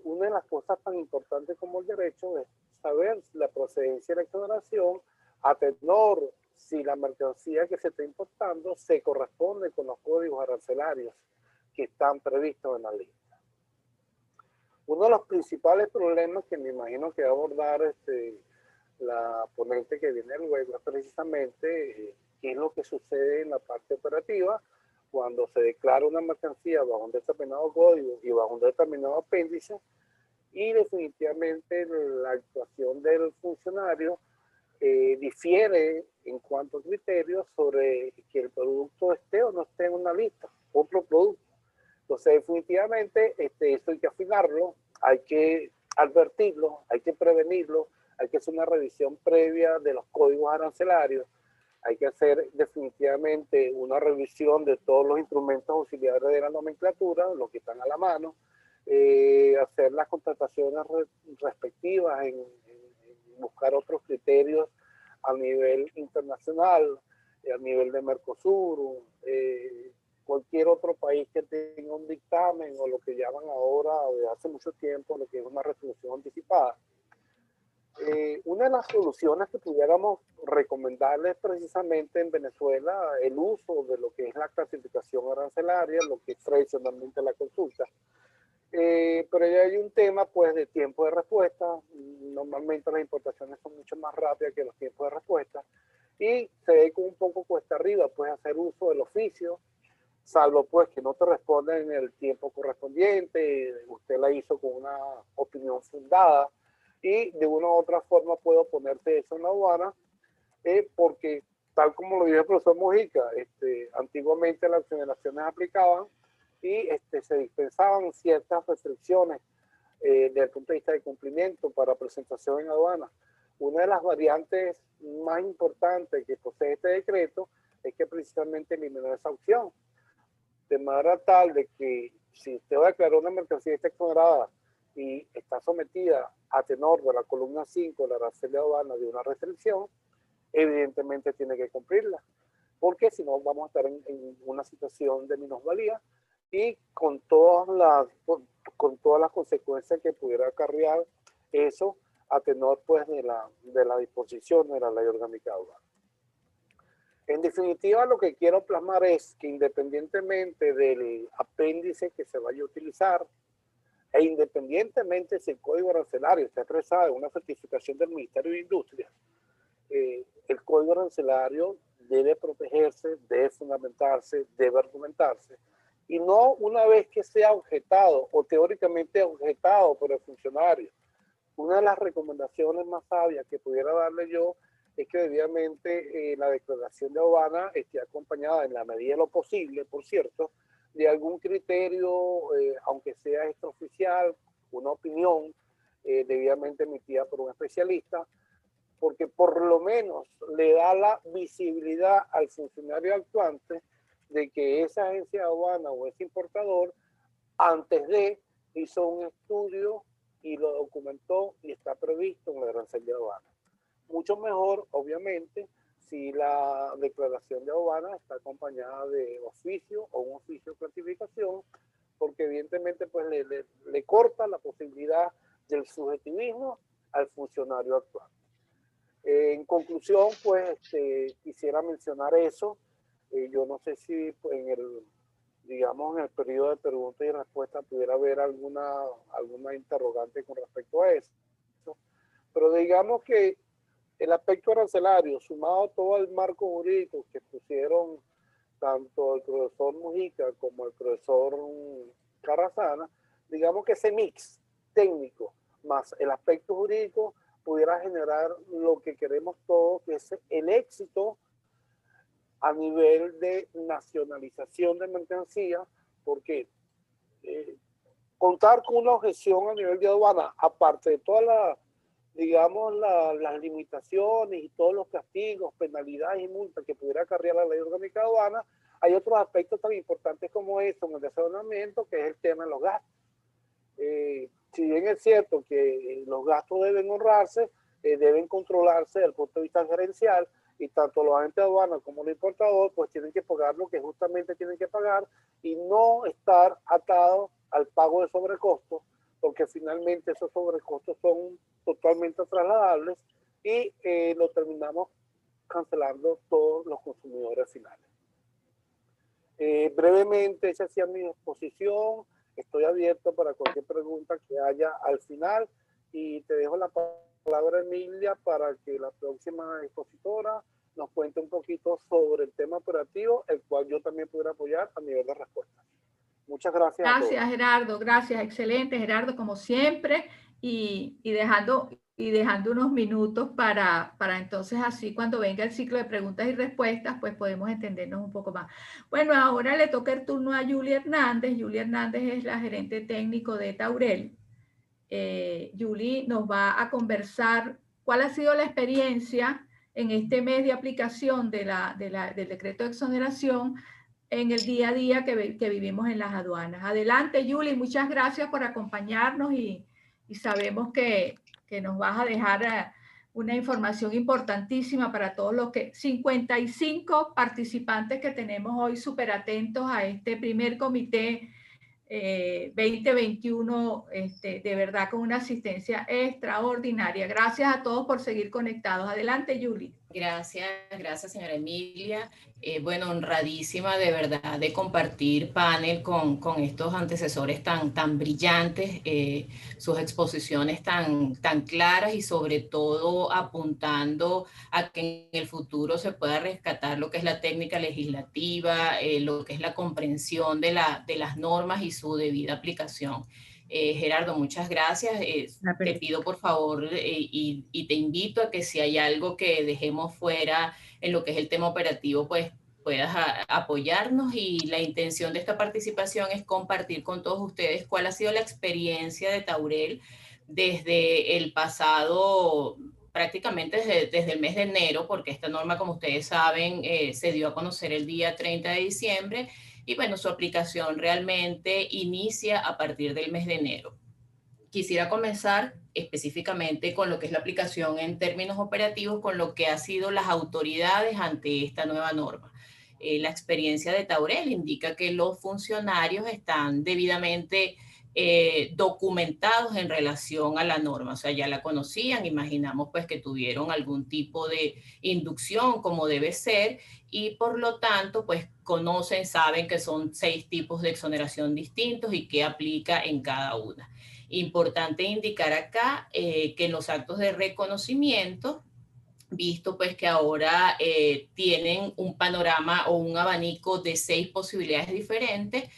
S7: una de las cosas tan importantes como el derecho es saber la procedencia de la exoneración a tenor si la mercancía que se está importando se corresponde con los códigos arancelarios que están previstos en la lista. Uno de los principales problemas que me imagino que va a abordar la ponente que viene luego es precisamente qué es lo que sucede en la parte operativa cuando se declara una mercancía bajo un determinado código y bajo un determinado apéndice y definitivamente la actuación del funcionario difiere en cuanto a criterios sobre que el producto esté o no esté en una lista, otro producto. Entonces definitivamente esto hay que afinarlo, hay que advertirlo, hay que prevenirlo, hay que hacer una revisión previa de los códigos arancelarios, hay que hacer definitivamente una revisión de todos los instrumentos auxiliares de la nomenclatura, los que están a la mano, hacer las contrataciones respectivas en buscar otros criterios a nivel internacional, a nivel de Mercosur, cualquier otro país que tenga un dictamen o lo que llaman ahora, de hace mucho tiempo, lo que es una resolución anticipada. Una de las soluciones que pudiéramos recomendarles precisamente en Venezuela el uso de lo que es la clasificación arancelaria, lo que es tradicionalmente la consulta. Pero ya hay un tema pues de tiempo de respuesta. Normalmente las importaciones son mucho más rápidas que los tiempos de respuesta y se ve como un poco cuesta arriba pues hacer uso del oficio, salvo pues que no te responden en el tiempo correspondiente, usted la hizo con una opinión fundada y de una u otra forma puede oponerse eso en la aduana, porque tal como lo dijo el profesor Mujica, antiguamente las exoneraciones aplicaban y se dispensaban ciertas restricciones desde el punto de vista de cumplimiento para presentación en aduana. Una de las variantes más importantes que posee este decreto es que precisamente eliminó esa opción, de manera tal de que si usted va a declarar una mercancía exonerada y está sometida a tenor de la columna 5 de la arancel de aduana de una restricción, evidentemente tiene que cumplirla, porque si no vamos a estar en una situación de minusvalía y con todas las consecuencias que pudiera acarrear eso a tenor pues de la disposición de la ley orgánica aduana. En definitiva, lo que quiero plasmar es que independientemente del apéndice que se vaya a utilizar e independientemente si el código arancelario está expresado en una certificación del Ministerio de Industria, el código arancelario debe protegerse, debe fundamentarse, debe argumentarse, y no una vez que sea objetado o teóricamente objetado por el funcionario. Una de las recomendaciones más sabias que pudiera darle yo es que debidamente la declaración de aduana esté acompañada en la medida de lo posible, por cierto, de algún criterio, aunque sea extraoficial, una opinión debidamente emitida por un especialista, porque por lo menos le da la visibilidad al funcionario actuante de que esa agencia de aduana o ese importador antes de hizo un estudio y lo documentó y está previsto en la arancel de aduana. Mucho mejor, obviamente, si la declaración de aduana está acompañada de oficio o un oficio de clasificación, porque evidentemente pues le corta la posibilidad del subjetivismo al funcionario actual. En conclusión, pues quisiera mencionar eso. Yo no sé si pues, en el periodo de preguntas y respuestas pudiera haber alguna interrogante con respecto a eso. Pero digamos que el aspecto arancelario, sumado a todo el marco jurídico que pusieron tanto el profesor Mujica como el profesor Carrasana, digamos que ese mix técnico más el aspecto jurídico pudiera generar lo que queremos todos, que es el éxito a nivel de nacionalización de mercancía, porque contar con una objeción a nivel de aduana, aparte de todas las limitaciones y todos los castigos, penalidades y multas que pudiera acarrear la ley orgánica de aduana, hay otros aspectos tan importantes como esto en el desarrollamiento, que es el tema de los gastos. Si bien es cierto que los gastos deben honrarse, deben controlarse desde el punto de vista gerencial, y tanto los agentes de aduana como los importadores pues tienen que pagar lo que justamente tienen que pagar y no estar atados al pago de sobrecostos, porque finalmente esos sobrecostos son totalmente trasladables y lo terminamos cancelando todos los consumidores finales. Brevemente, esa ha sido mi exposición. Estoy abierto para cualquier pregunta que haya al final y te dejo la palabra, Emilia, para que la próxima expositora nos cuente un poquito sobre el tema operativo, el cual yo también pudiera apoyar a nivel de respuesta. Muchas gracias.
S1: Gracias, Gerardo. Gracias. Excelente, Gerardo, como siempre. Y dejando unos minutos para entonces así cuando venga el ciclo de preguntas y respuestas, pues podemos entendernos un poco más. Bueno, ahora le toca el turno a Julie Hernández. Julie Hernández es la gerente técnico de Taurel. Julie nos va a conversar cuál ha sido la experiencia en este mes de aplicación del decreto de exoneración en el día a día que vivimos en las aduanas. Adelante, Julie, muchas gracias por acompañarnos y sabemos que nos vas a dejar una información importantísima para todos los 55 participantes que tenemos hoy súper atentos a este primer comité 2021, de verdad con una asistencia extraordinaria. Gracias a todos por seguir conectados. Adelante, Julie.
S8: Gracias, señora Emilia. Bueno, honradísima de verdad de compartir panel con estos antecesores tan brillantes, sus exposiciones tan claras y sobre todo apuntando a que en el futuro se pueda rescatar lo que es la técnica legislativa, lo que es la comprensión de las normas y su debida aplicación. Gerardo, muchas gracias. Te pido por favor y te invito a que si hay algo que dejemos fuera en lo que es el tema operativo, pues puedas apoyarnos, y la intención de esta participación es compartir con todos ustedes cuál ha sido la experiencia de Taurel desde el pasado prácticamente desde el mes de enero, porque esta norma, como ustedes saben, se dio a conocer el día 30 de diciembre y bueno, su aplicación realmente inicia a partir del mes de enero. Quisiera comenzar específicamente con lo que es la aplicación en términos operativos, con lo que han sido las autoridades ante esta nueva norma. La experiencia de Taurel indica que los funcionarios están debidamente documentados en relación a la norma, o sea, ya la conocían, imaginamos pues que tuvieron algún tipo de inducción como debe ser y por lo tanto pues conocen, saben que son 6 tipos de exoneración distintos y qué aplica en cada una. Importante indicar acá que en los actos de reconocimiento, visto pues que ahora tienen un panorama o un abanico de 6 posibilidades diferentes,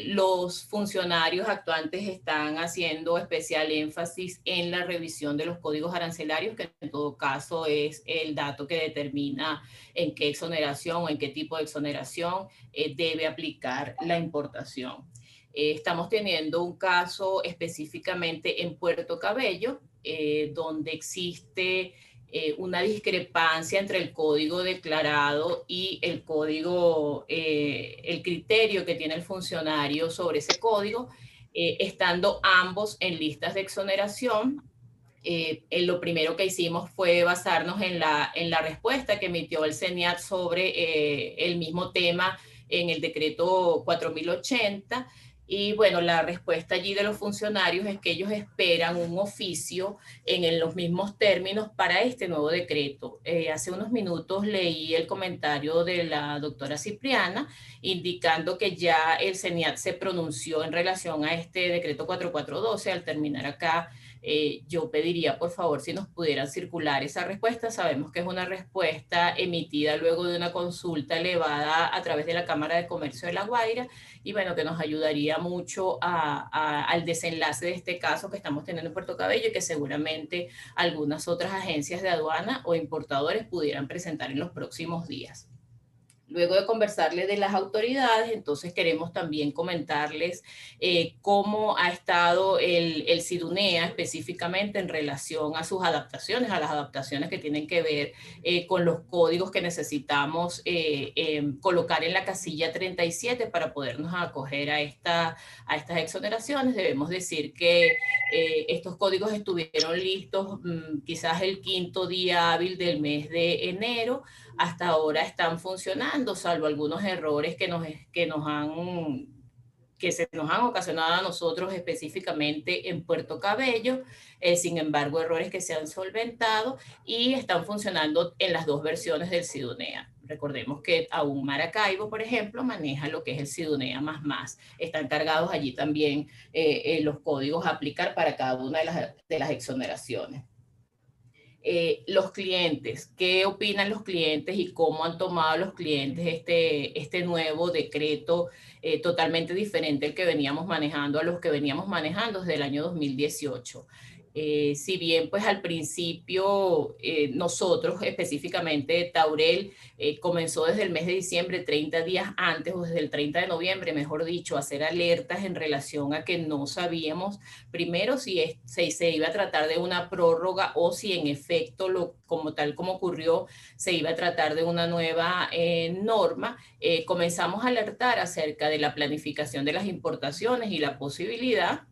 S8: los funcionarios actuantes están haciendo especial énfasis en la revisión de los códigos arancelarios, que en todo caso es el dato que determina en qué exoneración o en qué tipo de exoneración debe aplicar la importación. Estamos teniendo un caso específicamente en Puerto Cabello, donde existe una discrepancia entre el código declarado y el código, el criterio que tiene el funcionario sobre ese código, estando ambos en listas de exoneración. Lo primero que hicimos fue basarnos en la respuesta que emitió el CENIAT sobre el mismo tema en el decreto 4080. Y bueno, la respuesta allí de los funcionarios es que ellos esperan un oficio en los mismos términos para este nuevo decreto. Hace unos minutos leí el comentario de la doctora Cipriana indicando que ya el CENIAT se pronunció en relación a este decreto 4412. Al terminar acá, yo pediría por favor si nos pudieran circular esa respuesta. Sabemos que es una respuesta emitida luego de una consulta elevada a través de la Cámara de Comercio de La Guaira y bueno, que nos ayudaría mucho al desenlace de este caso que estamos teniendo en Puerto Cabello y que seguramente algunas otras agencias de aduana o importadores pudieran presentar en los próximos días. Luego de conversarles de las autoridades, entonces queremos también comentarles cómo ha estado el SIDUNEA específicamente en relación a sus adaptaciones, a las adaptaciones que tienen que ver con los códigos que necesitamos colocar en la casilla 37 para podernos acoger a estas exoneraciones. Debemos decir que estos códigos estuvieron listos quizás el 5º día hábil del mes de enero. Hasta ahora están funcionando, salvo algunos errores que se nos han ocasionado a nosotros específicamente en Puerto Cabello, sin embargo errores que se han solventado y están funcionando en las 2 versiones del SIDUNEA. Recordemos que aún Maracaibo, por ejemplo, maneja lo que es el SIDUNEA++. Están cargados allí también los códigos a aplicar para cada una de las exoneraciones. Los clientes, ¿qué opinan los clientes y cómo han tomado los clientes este nuevo decreto totalmente diferente al que veníamos manejando, a los que veníamos manejando desde el año 2018? Si bien pues al principio nosotros específicamente Taurel comenzó desde el mes de diciembre, 30 días antes o desde el 30 de noviembre, mejor dicho, a hacer alertas en relación a que no sabíamos primero si se iba a tratar de una prórroga o si en efecto, como ocurrió, se iba a tratar de una nueva norma. Comenzamos a alertar acerca de la planificación de las importaciones y la posibilidad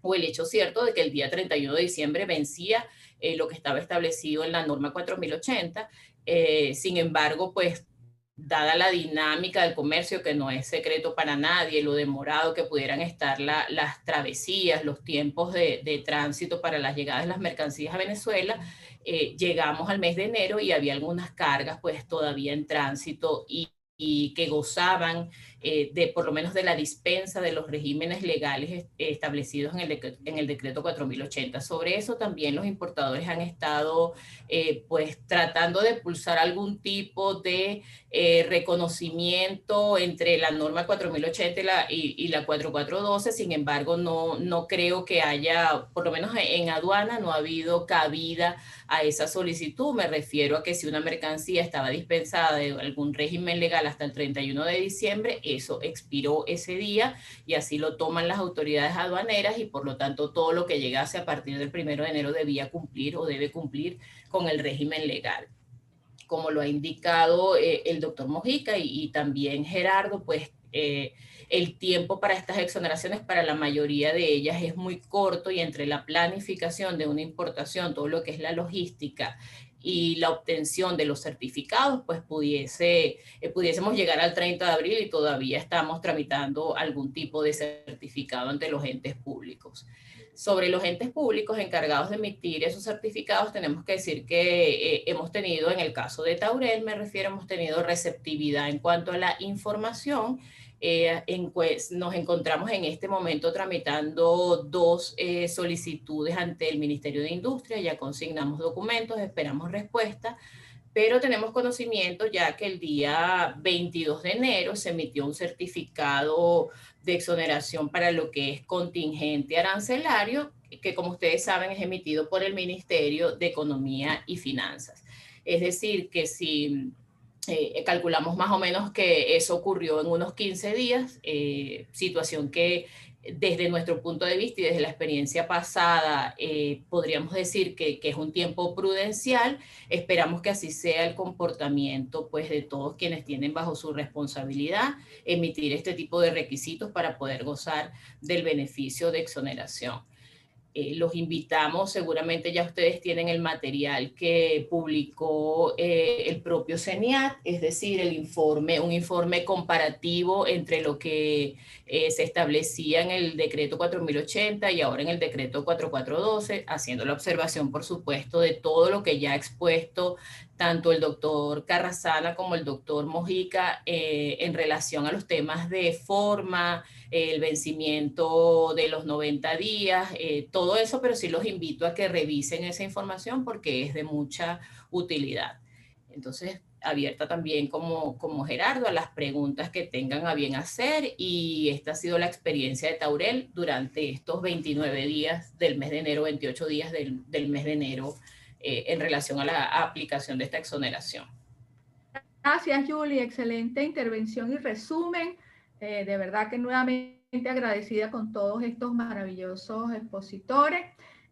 S8: o el hecho cierto de que el día 31 de diciembre vencía lo que estaba establecido en la norma 4080. Sin embargo, pues, dada la dinámica del comercio, que no es secreto para nadie, lo demorado que pudieran estar las travesías, los tiempos de tránsito para las llegadas de las mercancías a Venezuela, llegamos al mes de enero y había algunas cargas pues todavía en tránsito y que gozaban por lo menos de la dispensa de los regímenes legales establecidos en el decreto 4080. Sobre eso también los importadores han estado pues tratando de pulsar algún tipo de reconocimiento entre la norma 4080 y la 4412. Sin embargo, no creo que haya, por lo menos en aduana, no ha habido cabida a esa solicitud. Me refiero a que si una mercancía estaba dispensada de algún régimen legal hasta el 31 de diciembre, eso expiró ese día y así lo toman las autoridades aduaneras y por lo tanto todo lo que llegase a partir del 1 de enero debía cumplir o debe cumplir con el régimen legal. Como lo ha indicado el doctor Mojica y también Gerardo, pues el tiempo para estas exoneraciones para la mayoría de ellas es muy corto y entre la planificación de una importación, todo lo que es la logística y la obtención de los certificados, pues pudiésemos llegar al 30 de abril y todavía estamos tramitando algún tipo de certificado ante los entes públicos. Sobre los entes públicos encargados de emitir esos certificados, tenemos que decir que hemos tenido, en el caso de Taurel, me refiero, hemos tenido receptividad en cuanto a la información. Nos encontramos en este momento tramitando 2 solicitudes ante el Ministerio de Industria, ya consignamos documentos, esperamos respuesta, pero tenemos conocimiento ya que el día 22 de enero se emitió un certificado de exoneración para lo que es contingente arancelario, que como ustedes saben es emitido por el Ministerio de Economía y Finanzas. Es decir, que si calculamos más o menos que eso ocurrió en unos 15 días, situación que desde nuestro punto de vista y desde la experiencia pasada podríamos decir que es un tiempo prudencial. Esperamos que así sea el comportamiento pues, de todos quienes tienen bajo su responsabilidad emitir este tipo de requisitos para poder gozar del beneficio de exoneración. Los invitamos, seguramente ya ustedes tienen el material que publicó el propio CENIAT, es decir, un informe comparativo entre lo que se establecía en el decreto 4080 y ahora en el decreto 4412, haciendo la observación, por supuesto, de todo lo que ya ha expuesto tanto el doctor Carrasana como el doctor Mojica en relación a los temas de forma, el vencimiento de los 90 días, todo eso, pero sí los invito a que revisen esa información porque es de mucha utilidad. Entonces, abierta también como Gerardo a las preguntas que tengan a bien hacer, y esta ha sido la experiencia de Taurel durante estos 29 días del mes de enero, 28 días del mes de enero en relación a la aplicación de esta exoneración.
S1: Gracias, Julie. Excelente intervención y resumen. De verdad que nuevamente agradecida con todos estos maravillosos expositores.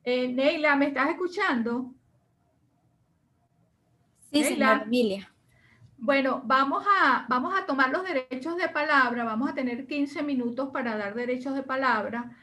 S1: Neila, ¿me estás escuchando?
S6: Sí,
S1: Neila.
S6: señora Emilia.
S1: Bueno, vamos a tomar los derechos de palabra. Vamos a tener 15 minutos para dar derechos de palabra.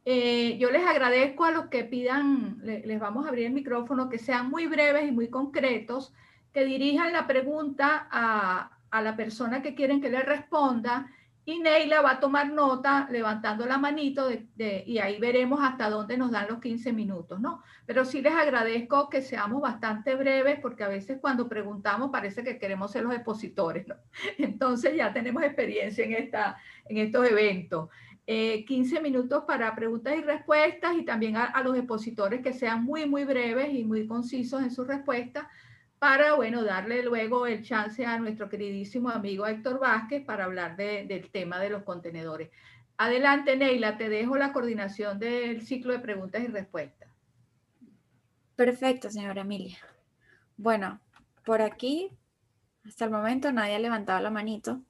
S1: Yo les agradezco a los que pidan, les vamos a abrir el micrófono, que sean muy breves y muy concretos, que dirijan la pregunta a la persona que quieren que le responda, y Neila va a tomar nota levantando la manito y ahí veremos hasta dónde nos dan los 15 minutos, ¿no? Pero sí les agradezco que seamos bastante breves, porque a veces cuando preguntamos parece que queremos ser los expositores, ¿no? Entonces ya tenemos experiencia en estos eventos. 15 minutos para preguntas y respuestas, y también a los expositores que sean muy, muy breves y muy concisos en sus respuestas para, bueno, darle luego el chance a nuestro queridísimo amigo Héctor Vázquez para hablar del tema de los contenedores. Adelante, Neila, te dejo la coordinación del ciclo de preguntas y respuestas.
S6: Perfecto, señora Emilia. Bueno, por aquí, hasta el momento nadie ha levantado la manito.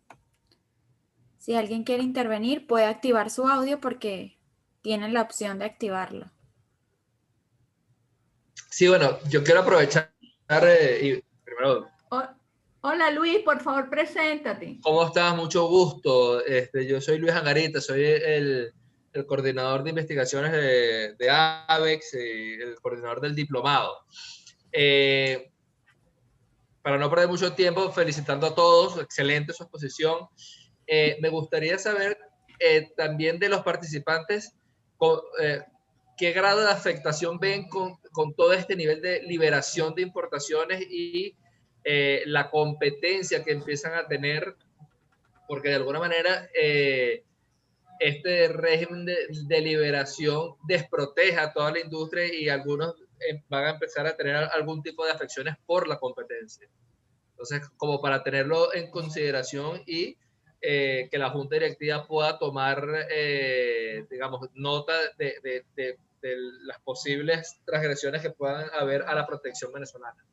S6: Si alguien quiere intervenir, puede activar su audio porque tienen la opción de activarlo.
S9: Sí, bueno, yo quiero aprovechar y primero...
S1: Hola Luis, por favor, preséntate.
S9: ¿Cómo estás? Mucho gusto. Yo soy Luis Angarita, soy el coordinador de investigaciones de ABEX y el coordinador del diplomado. Para no perder mucho tiempo, felicitando a todos, excelente su exposición. Me gustaría saber también de los participantes qué grado de afectación ven con todo este nivel de liberación de importaciones y la competencia que empiezan a tener, porque de alguna manera este régimen de liberación desprotege a toda la industria y algunos van a empezar a tener algún tipo de afecciones por la competencia. Entonces, como para tenerlo en consideración y que la Junta Directiva pueda tomar, digamos, nota de las posibles transgresiones que puedan haber a la protección venezolana.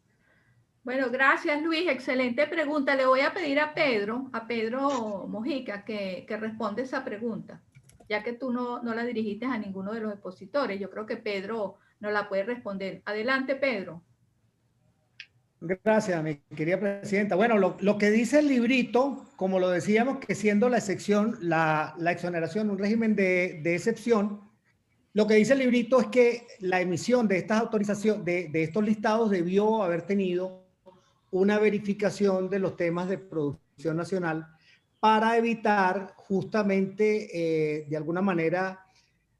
S1: Bueno, gracias Luis, excelente pregunta. Le voy a pedir a Pedro Mojica, que responda esa pregunta, ya que tú no la dirigiste a ninguno de los expositores. Yo creo que Pedro no la puede responder. Adelante, Pedro.
S5: Gracias, mi querida presidenta. Bueno, lo que dice el librito, como lo decíamos, que siendo la excepción, la exoneración, un régimen de excepción, lo que dice el librito es que la emisión de estas autorizaciones, de estos listados, debió haber tenido una verificación de los temas de producción nacional para evitar justamente, de alguna manera,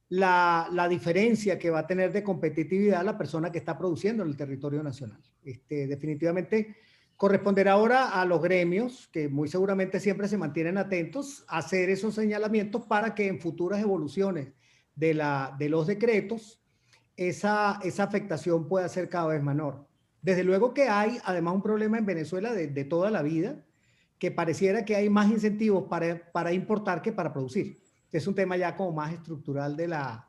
S5: la diferencia que va a tener de competitividad la persona que está produciendo en el territorio nacional. Definitivamente corresponderá ahora a los gremios, que muy seguramente siempre se mantienen atentos, a hacer esos señalamientos para que en futuras evoluciones de los decretos esa afectación pueda ser cada vez menor. Desde luego que hay además un problema en Venezuela de toda la vida, que pareciera que hay más incentivos para importar que para producir. Es un tema ya como más estructural de la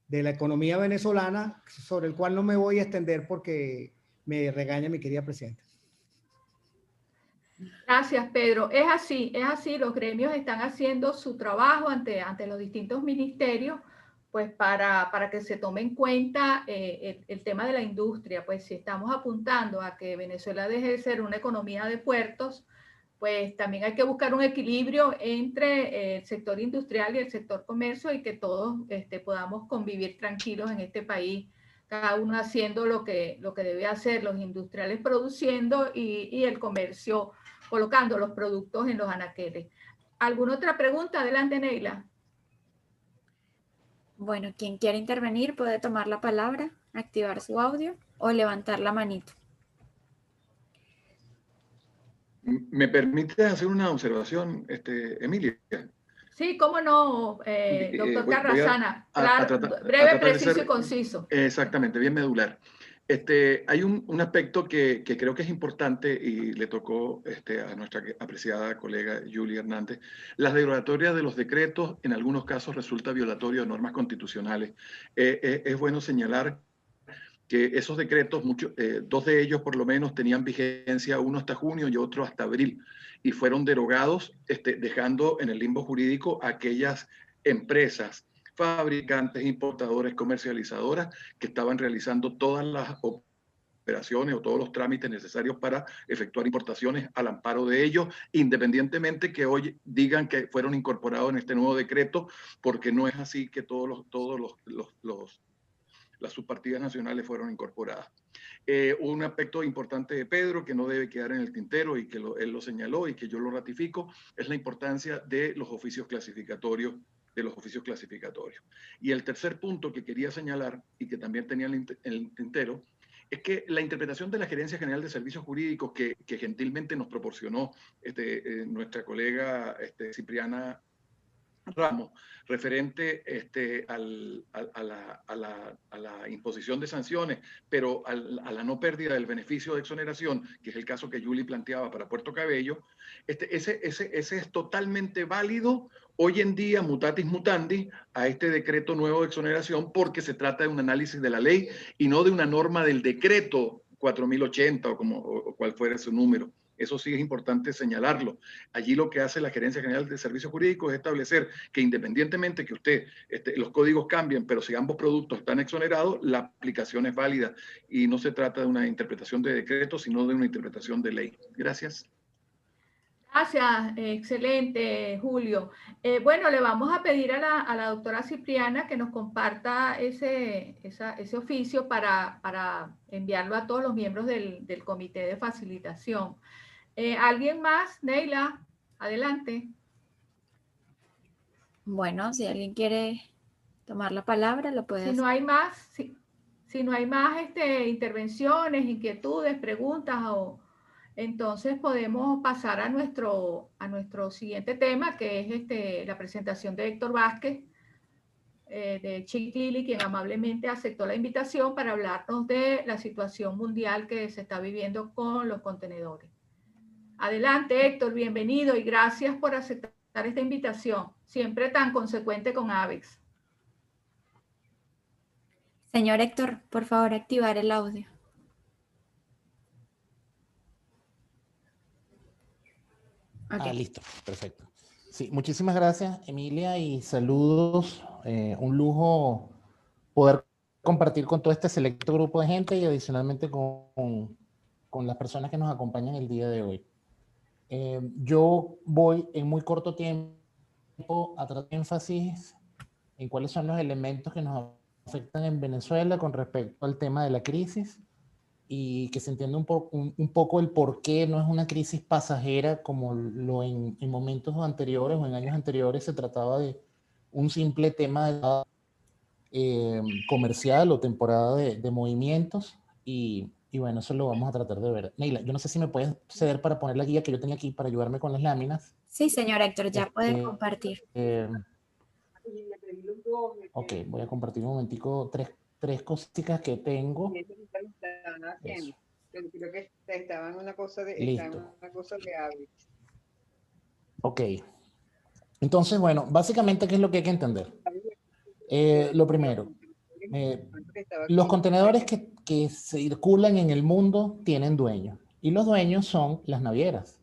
S5: economía venezolana, sobre el cual no me voy a extender porque me regaña mi querida presidenta.
S1: Gracias, Pedro. Es así, los gremios están haciendo su trabajo ante los distintos ministerios, pues para que se tome en cuenta el tema de la industria. Pues si estamos apuntando a que Venezuela deje de ser una economía de puertos, pues también hay que buscar un equilibrio entre el sector industrial y el sector comercio y que todos podamos convivir tranquilos en este país, cada uno haciendo lo que debe hacer, los industriales produciendo y el comercio colocando los productos en los anaqueles. ¿Alguna otra pregunta? Adelante, Neila.
S6: Bueno, quien quiera intervenir puede tomar la palabra, activar su audio o levantar la manito.
S3: ¿Me permite hacer una observación, Emilia?
S1: Sí, cómo no, doctor Carrasana. Claro, breve, preciso y conciso.
S3: Exactamente, bien medular. Hay un aspecto que creo que es importante y le tocó a nuestra apreciada colega Julie Hernández. Las derogatorias de los decretos en algunos casos resulta violatorio de normas constitucionales. Es bueno señalar que esos decretos, dos de ellos por lo menos tenían vigencia, uno hasta junio y otro hasta abril, y fueron derogados, dejando en el limbo jurídico a aquellas empresas, fabricantes, importadores, comercializadoras que estaban realizando todas las operaciones o todos los trámites necesarios para efectuar importaciones al amparo de ellos, independientemente que hoy digan que fueron incorporados en este nuevo decreto, porque no es así que las subpartidas nacionales fueron incorporadas. Un aspecto importante de Pedro que no debe quedar en el tintero y que él lo señaló y que yo lo ratifico es la importancia de los oficios clasificatorios. Y el tercer punto que quería señalar y que también tenía en el tintero es que la interpretación de la Gerencia General de Servicios Jurídicos que gentilmente nos proporcionó nuestra colega Cipriana Ramos, referente a la imposición de sanciones, pero a la no pérdida del beneficio de exoneración, que es el caso que Julie planteaba para Puerto Cabello, ese es totalmente válido hoy en día, mutatis mutandis, a este decreto nuevo de exoneración, porque se trata de un análisis de la ley y no de una norma del decreto 4080 o cual fuera su número. Eso sí es importante señalarlo. Allí lo que hace la Gerencia General de Servicios Jurídicos es establecer que independientemente que los códigos cambien, pero si ambos productos están exonerados, la aplicación es válida y no se trata de una interpretación de decreto, sino de una interpretación de ley. Gracias.
S1: Gracias, excelente, Julio. Bueno, le vamos a pedir a la doctora Cipriana que nos comparta ese oficio para enviarlo a todos los miembros del comité de facilitación. ¿Alguien más? Neila, adelante.
S6: Bueno, si alguien quiere tomar la palabra, lo puede hacer.
S1: Si no hay más, si no hay más intervenciones, inquietudes, preguntas, entonces podemos pasar a nuestro siguiente tema, que es la presentación de Héctor Vázquez, de Chick Lily, quien amablemente aceptó la invitación para hablarnos de la situación mundial que se está viviendo con los contenedores. Adelante, Héctor, bienvenido y gracias por aceptar esta invitación, siempre tan consecuente con AVEX.
S6: Señor Héctor, por favor, activar el audio. Ok.
S10: Listo, perfecto. Sí, muchísimas gracias, Emilia, y saludos. Un lujo poder compartir con todo este selecto grupo de gente y adicionalmente con las personas que nos acompañan el día de hoy. Yo voy en muy corto tiempo a tratar énfasis en cuáles son los elementos que nos afectan en Venezuela con respecto al tema de la crisis y que se entienda un poco el por qué no es una crisis pasajera como lo en momentos anteriores o en años anteriores se trataba de un simple tema de comercial o temporada de movimientos y bueno, eso lo vamos a tratar de ver. Neila, yo no sé si me puedes ceder para poner la guía que yo tenía aquí para ayudarme con las láminas.
S6: Sí, señor Héctor, ya pueden compartir.
S10: Ok, voy a compartir un momentico tres cositas que tengo. Eso.
S11: Pero creo que estaba en una cosa de,
S10: Listo.
S11: hábitos.
S10: Ok. Entonces, bueno, básicamente, ¿qué es lo que hay que entender? Lo primero, los contenedores que circulan en el mundo tienen dueños y los dueños son las navieras.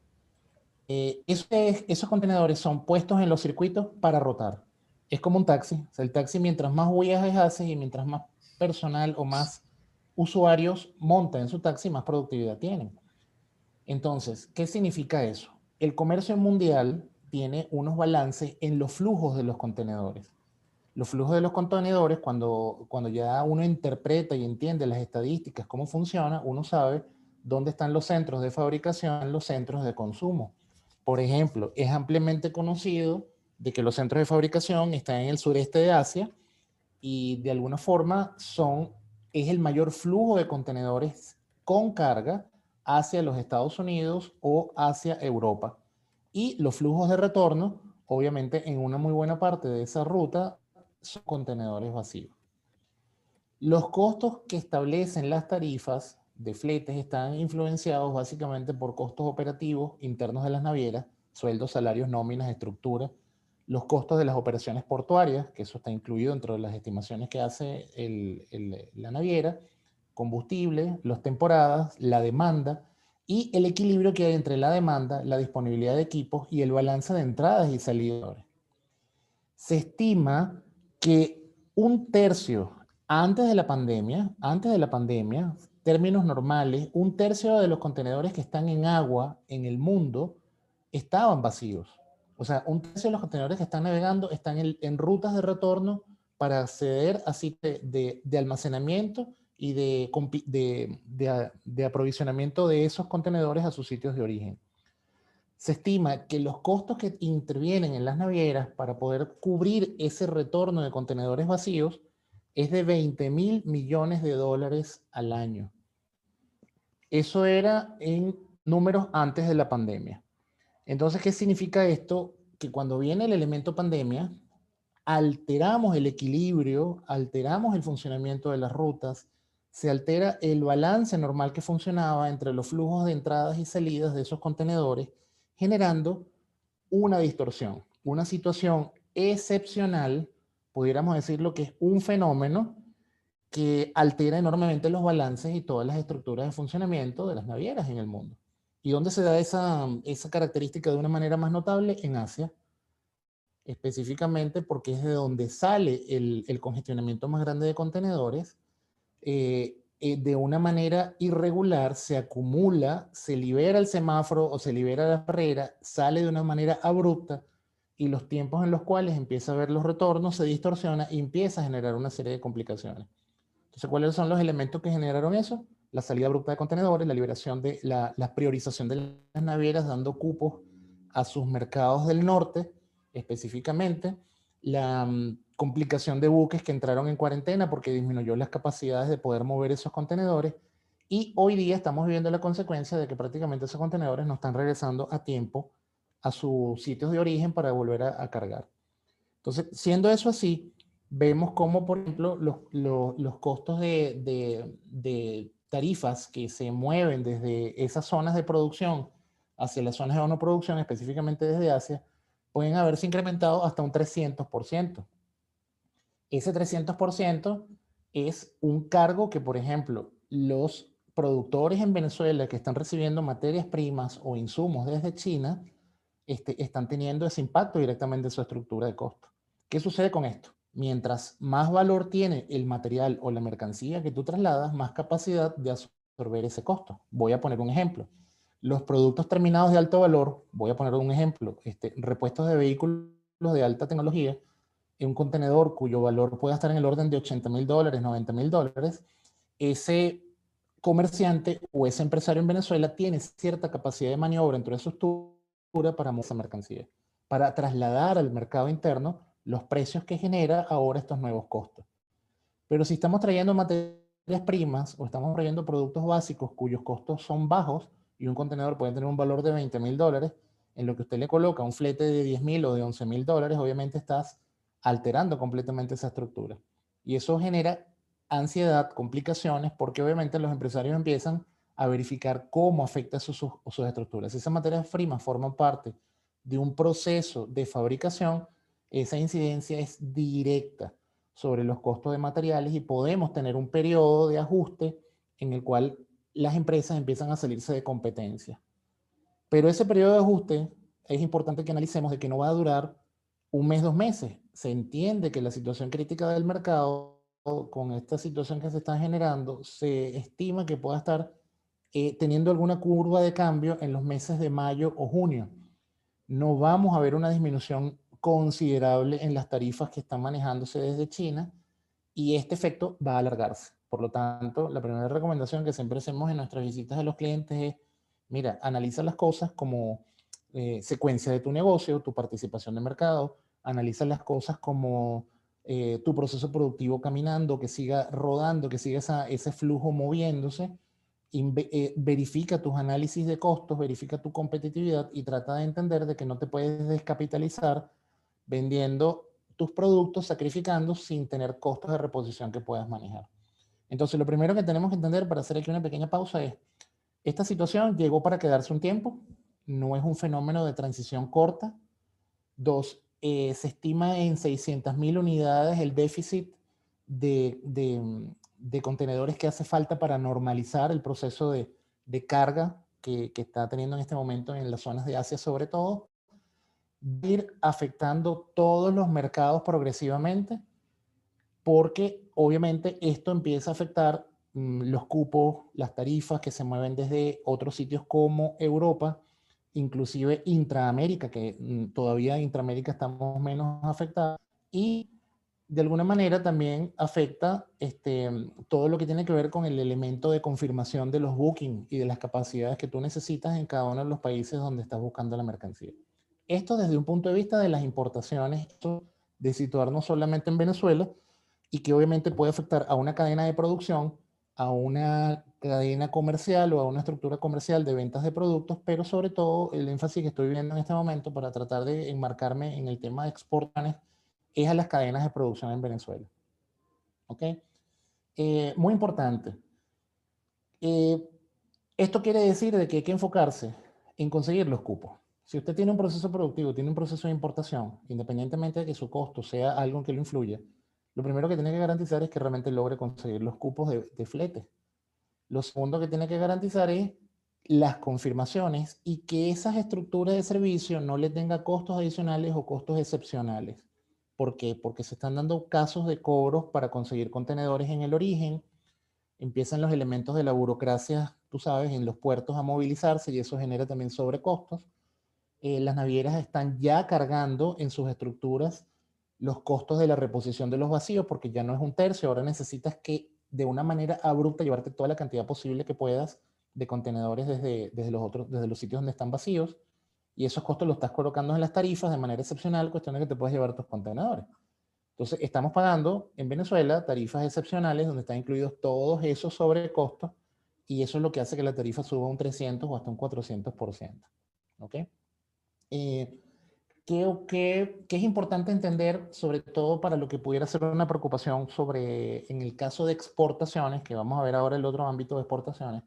S10: Esos contenedores son puestos en los circuitos para rotar. Es como un taxi. O sea, el taxi, mientras más viajes hace y mientras más personal o más usuarios montan en su taxi, más productividad tienen. Entonces, ¿qué significa eso? El comercio mundial tiene unos balances en los flujos de los contenedores. Los flujos de los contenedores, cuando ya uno interpreta y entiende las estadísticas, cómo funciona, uno sabe dónde están los centros de fabricación, los centros de consumo. Por ejemplo, es ampliamente conocido de que los centros de fabricación están en el sureste de Asia y de alguna forma es el mayor flujo de contenedores con carga hacia los Estados Unidos o hacia Europa. Y los flujos de retorno, obviamente en una muy buena parte de esa ruta, son contenedores vacíos. Los costos que establecen las tarifas de fletes están influenciados básicamente por costos operativos internos de las navieras, sueldos, salarios, nóminas, estructura, los costos de las operaciones portuarias, que eso está incluido dentro de las estimaciones que hace la naviera, combustible, las temporadas, la demanda y el equilibrio que hay entre la demanda, la disponibilidad de equipos y el balance de entradas y salidas. Se estima que un tercio antes de la pandemia, términos normales, un tercio de los contenedores que están en agua en el mundo estaban vacíos. O sea, un tercio de los contenedores que están navegando están en rutas de retorno para acceder a sitios de almacenamiento y de aprovisionamiento de esos contenedores a sus sitios de origen. Se estima que los costos que intervienen en las navieras para poder cubrir ese retorno de contenedores vacíos es de $20.000 millones al año. Eso era en números antes de la pandemia. Entonces, ¿qué significa esto? Que cuando viene el elemento pandemia, alteramos el equilibrio, alteramos el funcionamiento de las rutas, se altera el balance normal que funcionaba entre los flujos de entradas y salidas de esos contenedores, generando una distorsión, una situación excepcional, pudiéramos decirlo que es un fenómeno que altera enormemente los balances y todas las estructuras de funcionamiento de las navieras en el mundo. ¿Y dónde se da esa característica de una manera más notable? En Asia, específicamente porque es de donde sale el congestionamiento más grande de contenedores. De una manera irregular se acumula, se libera el semáforo o se libera la barrera, sale de una manera abrupta y los tiempos en los cuales empieza a ver los retornos se distorsiona y empieza a generar una serie de complicaciones. Entonces, ¿cuáles son los elementos que generaron eso? La salida abrupta de contenedores, la liberación de la priorización de las navieras dando cupos a sus mercados del norte, específicamente, la complicación de buques que entraron en cuarentena porque disminuyó las capacidades de poder mover esos contenedores y hoy día estamos viviendo la consecuencia de que prácticamente esos contenedores no están regresando a tiempo a sus sitios de origen para volver a cargar. Entonces, siendo eso así, vemos cómo, por ejemplo, los costos de tarifas que se mueven desde esas zonas de producción hacia las zonas de no producción, específicamente desde Asia, pueden haberse incrementado hasta un 300%. Ese 300% es un cargo que, por ejemplo, los productores en Venezuela que están recibiendo materias primas o insumos desde China están teniendo ese impacto directamente en su estructura de costo. ¿Qué sucede con esto? Mientras más valor tiene el material o la mercancía que tú trasladas, más capacidad de absorber ese costo. Voy a poner un ejemplo. Los productos terminados de alto valor, voy a poner un ejemplo, repuestos de vehículos de alta tecnología, en un contenedor cuyo valor pueda estar en el orden de $80,000, $90,000, ese comerciante o ese empresario en Venezuela tiene cierta capacidad de maniobra dentro de su estructura para mover esa mercancía, para trasladar al mercado interno los precios que genera ahora estos nuevos costos. Pero si estamos trayendo materias primas o estamos trayendo productos básicos cuyos costos son bajos y un contenedor puede tener un valor de $20,000, en lo que usted le coloca un flete de $10,000 o de $11,000, obviamente estás alterando completamente esa estructura. Y eso genera ansiedad, complicaciones, porque obviamente los empresarios empiezan a verificar cómo afecta sus estructuras. Si esas materias primas forman parte de un proceso de fabricación, esa incidencia es directa sobre los costos de materiales y podemos tener un periodo de ajuste en el cual las empresas empiezan a salirse de competencia. Pero ese periodo de ajuste es importante que analicemos de que no va a durar un mes, 2 meses. Se entiende que la situación crítica del mercado, con esta situación que se está generando, se estima que pueda estar teniendo alguna curva de cambio en los meses de mayo o junio. No vamos a ver una disminución considerable en las tarifas que están manejándose desde China y este efecto va a alargarse. Por lo tanto, la primera recomendación que siempre hacemos en nuestras visitas a los clientes es, mira, analiza las cosas como secuencia de tu negocio, tu participación de mercado, analiza las cosas como tu proceso productivo caminando, que siga rodando, que siga ese flujo moviéndose, verifica tus análisis de costos, verifica tu competitividad y trata de entender de que no te puedes descapitalizar vendiendo tus productos, sacrificando sin tener costos de reposición que puedas manejar. Entonces, lo primero que tenemos que entender para hacer aquí una pequeña pausa es, esta situación llegó para quedarse un tiempo, no es un fenómeno de transición corta. 2, se estima en 600,000 unidades el déficit de contenedores que hace falta para normalizar el proceso de carga que está teniendo en este momento en las zonas de Asia sobre todo, ir afectando todos los mercados progresivamente, porque obviamente esto empieza a afectar los cupos, las tarifas que se mueven desde otros sitios como Europa, inclusive Intraamérica, que todavía Intraamérica estamos menos afectados, y de alguna manera también afecta todo lo que tiene que ver con el elemento de confirmación de los bookings y de las capacidades que tú necesitas en cada uno de los países donde estás buscando la mercancía. Esto desde un punto de vista de las importaciones, de situarnos solamente en Venezuela, y que obviamente puede afectar a una cadena de producción, a una cadena comercial o a una estructura comercial de ventas de productos, pero sobre todo el énfasis que estoy viendo en este momento para tratar de enmarcarme en el tema de exportaciones es a las cadenas de producción en Venezuela. ¿Ok? Muy importante. Esto quiere decir de que hay que enfocarse en conseguir los cupos. Si usted tiene un proceso productivo, tiene un proceso de importación, independientemente de que su costo sea algo que lo influya, lo primero que tiene que garantizar es que realmente logre conseguir los cupos de flete. Lo segundo que tiene que garantizar es las confirmaciones y que esas estructuras de servicio no le tenga costos adicionales o costos excepcionales. ¿Por qué? Porque se están dando casos de cobros para conseguir contenedores en el origen, empiezan los elementos de la burocracia, tú sabes, en los puertos a movilizarse y eso genera también sobrecostos. Las navieras están ya cargando en sus estructuras los costos de la reposición de los vacíos porque ya no es un tercio, ahora necesitas que de una manera abrupta llevarte toda la cantidad posible que puedas de contenedores desde los sitios donde están vacíos y esos costos los estás colocando en las tarifas de manera excepcional, cuestión de que te puedes llevar tus contenedores. Entonces, estamos pagando en Venezuela tarifas excepcionales donde están incluidos todos esos sobrecostos y eso es lo que hace que la tarifa suba un 300 o hasta un 400%. ¿Ok? ¿Qué es importante entender, sobre todo para lo que pudiera ser una preocupación en el caso de exportaciones, que vamos a ver ahora el otro ámbito de exportaciones?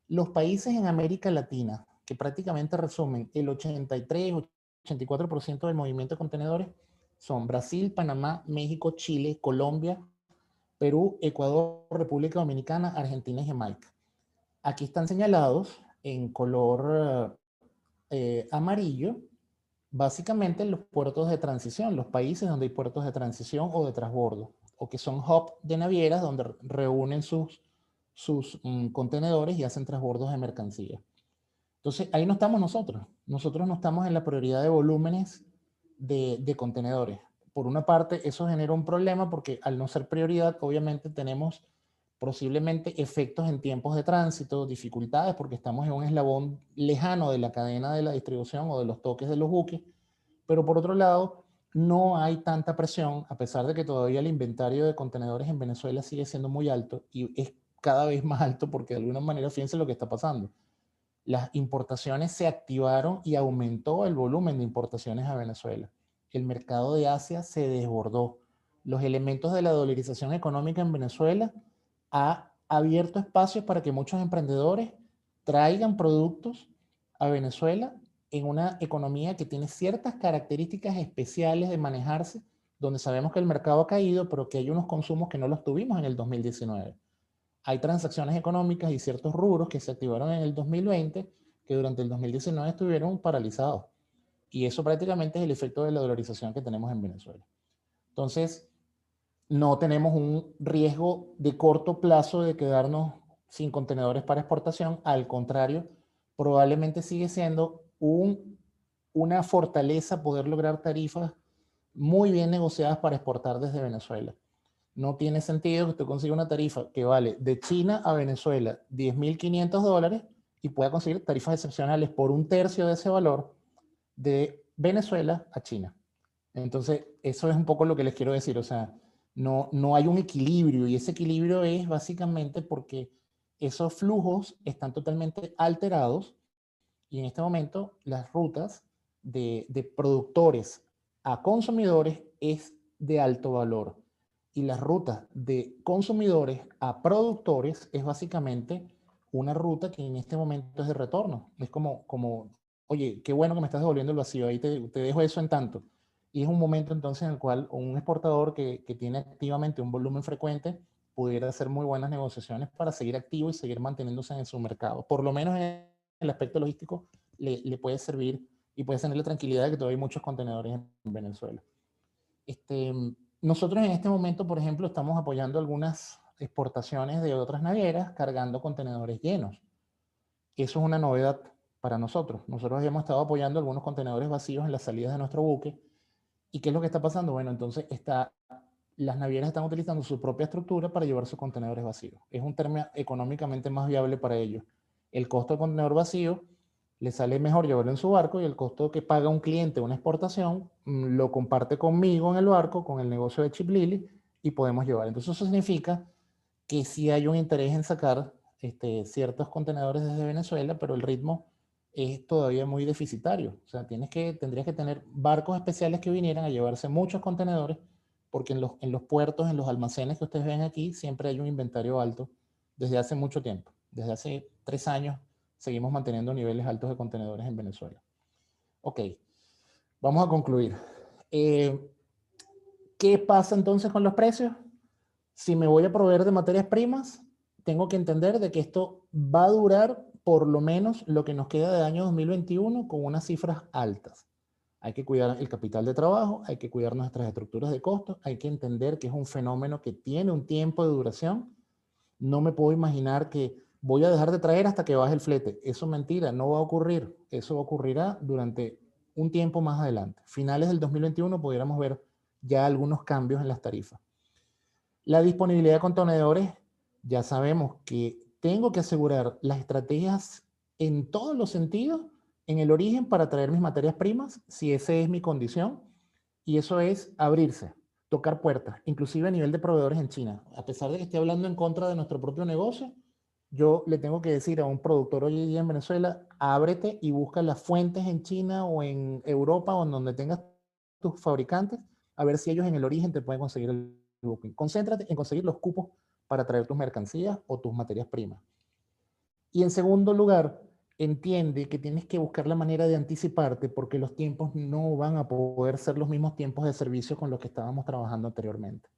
S10: Los países en América Latina, que prácticamente resumen el 83-84% del movimiento de contenedores, son Brasil, Panamá, México, Chile, Colombia, Perú, Ecuador, República Dominicana, Argentina y Jamaica. Aquí están señalados en color amarillo Básicamente los puertos de transición, los países donde hay puertos de transición o de transbordo, o que son hub de navieras donde reúnen sus contenedores y hacen transbordos de mercancía. Entonces, ahí no estamos nosotros. Nosotros no estamos en la prioridad de volúmenes de contenedores. Por una parte, eso genera un problema porque al no ser prioridad, obviamente tenemos posiblemente efectos en tiempos de tránsito, dificultades, porque estamos en un eslabón lejano de la cadena de la distribución o de los toques de los buques. Pero por otro lado, no hay tanta presión, a pesar de que todavía el inventario de contenedores en Venezuela sigue siendo muy alto y es cada vez más alto porque de alguna manera, fíjense lo que está pasando. Las importaciones se activaron y aumentó el volumen de importaciones a Venezuela. El mercado de Asia se desbordó. Los elementos de la dolarización económica en Venezuela ha abierto espacios para que muchos emprendedores traigan productos a Venezuela en una economía que tiene ciertas características especiales de manejarse, donde sabemos que el mercado ha caído, pero que hay unos consumos que no los tuvimos en el 2019. Hay transacciones económicas y ciertos rubros que se activaron en el 2020 que durante el 2019 estuvieron paralizados. Y eso prácticamente es el efecto de la dolarización que tenemos en Venezuela. Entonces, no tenemos un riesgo de corto plazo de quedarnos sin contenedores para exportación. Al contrario, probablemente sigue siendo una fortaleza poder lograr tarifas muy bien negociadas para exportar desde Venezuela. No tiene sentido que usted consiga una tarifa que vale de China a Venezuela $10.500 y pueda conseguir tarifas excepcionales por 1/3 de ese valor de Venezuela a China. Entonces, eso es un poco lo que les quiero decir. O sea, no hay un equilibrio, y ese equilibrio es básicamente porque esos flujos están totalmente alterados y en este momento las rutas de productores a consumidores es de alto valor. Y las rutas de consumidores a productores es básicamente una ruta que en este momento es de retorno. Es como oye, qué bueno que me estás devolviendo el vacío, ahí te dejo eso en tanto. Y es un momento entonces en el cual un exportador que tiene activamente un volumen frecuente pudiera hacer muy buenas negociaciones para seguir activo y seguir manteniéndose en su mercado. Por lo menos en el aspecto logístico le puede servir y puede tener la tranquilidad de que todavía hay muchos contenedores en Venezuela. Nosotros en este momento, por ejemplo, estamos apoyando algunas exportaciones de otras navieras cargando contenedores llenos. Eso es una novedad para nosotros. Nosotros hemos estado apoyando algunos contenedores vacíos en las salidas de nuestro buque. ¿Y qué es lo que está pasando? Bueno, entonces las navieras están utilizando su propia estructura para llevar sus contenedores vacíos. Es un término económicamente más viable para ellos. El costo del contenedor vacío le sale mejor llevarlo en su barco y el costo que paga un cliente una exportación lo comparte conmigo en el barco, con el negocio de Chip Lily, y podemos llevar. Entonces eso significa que sí hay un interés en sacar ciertos contenedores desde Venezuela, pero el ritmo es todavía muy deficitario. O sea, tendrías que tener barcos especiales que vinieran a llevarse muchos contenedores, porque en los puertos, en los almacenes que ustedes ven aquí, siempre hay un inventario alto desde hace mucho tiempo. Desde hace 3 años seguimos manteniendo niveles altos de contenedores en Venezuela. Ok, vamos a concluir. ¿Qué pasa entonces con los precios? Si me voy a proveer de materias primas, tengo que entender de que esto va a durar por lo menos lo que nos queda de año 2021 con unas cifras altas. Hay que cuidar el capital de trabajo, hay que cuidar nuestras estructuras de costos, hay que entender que es un fenómeno que tiene un tiempo de duración. No me puedo imaginar que voy a dejar de traer hasta que baje el flete. Eso es mentira, no va a ocurrir. Eso ocurrirá durante un tiempo más adelante. Finales del 2021 pudiéramos ver ya algunos cambios en las tarifas. La disponibilidad de contenedores, ya sabemos que tengo que asegurar las estrategias en todos los sentidos, en el origen para traer mis materias primas, si esa es mi condición, y eso es abrirse, tocar puertas, inclusive a nivel de proveedores en China. A pesar de que esté hablando en contra de nuestro propio negocio, yo le tengo que decir a un productor hoy día en Venezuela, ábrete y busca las fuentes en China o en Europa o en donde tengas tus fabricantes, a ver si ellos en el origen te pueden conseguir el booking. Concéntrate en conseguir los cupos para traer tus mercancías o tus materias primas. Y en segundo lugar, entiende que tienes que buscar la manera de anticiparte porque los tiempos no van a poder ser los mismos tiempos de servicio con los que estábamos trabajando anteriormente.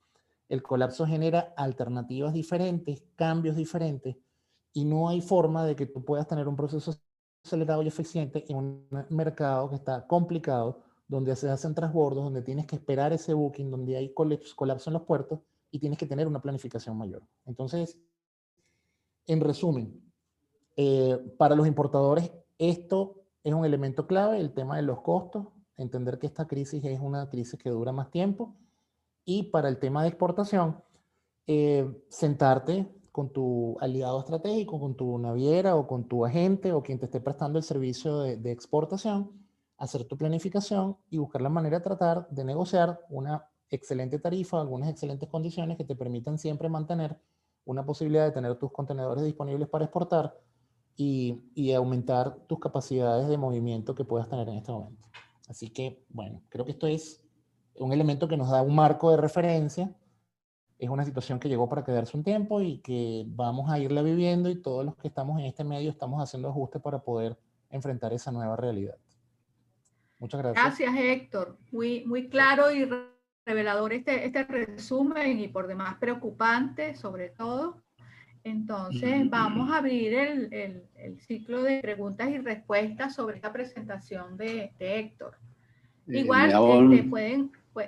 S10: El colapso genera alternativas diferentes, cambios diferentes, y no hay forma de que tú puedas tener un proceso acelerado y eficiente en un mercado que está complicado, donde se hacen transbordos, donde tienes que esperar ese booking, donde hay colapso en los puertos y tienes que tener una planificación mayor. Entonces, en resumen, para los importadores esto es un elemento clave, el tema de los costos, entender que esta crisis es una crisis que dura más tiempo, y para el tema de exportación, sentarte con tu aliado estratégico, con tu naviera o con tu agente o quien te esté prestando el servicio de exportación, hacer tu planificación y buscar la manera de tratar de negociar una excelente tarifa, algunas excelentes condiciones que te permitan siempre mantener una posibilidad de tener tus contenedores disponibles para exportar y aumentar tus capacidades de movimiento que puedas tener en este momento. Así que, bueno, creo que esto es un elemento que nos da un marco de referencia. Es una situación que llegó para quedarse un tiempo y que vamos a irla viviendo, y todos los que estamos en este medio estamos haciendo ajustes para poder enfrentar esa nueva realidad. Muchas gracias.
S1: Gracias, Héctor. Muy claro y revelador este resumen, y por demás preocupante sobre todo. Entonces vamos a abrir el ciclo de preguntas y respuestas sobre esta presentación de Héctor. Igual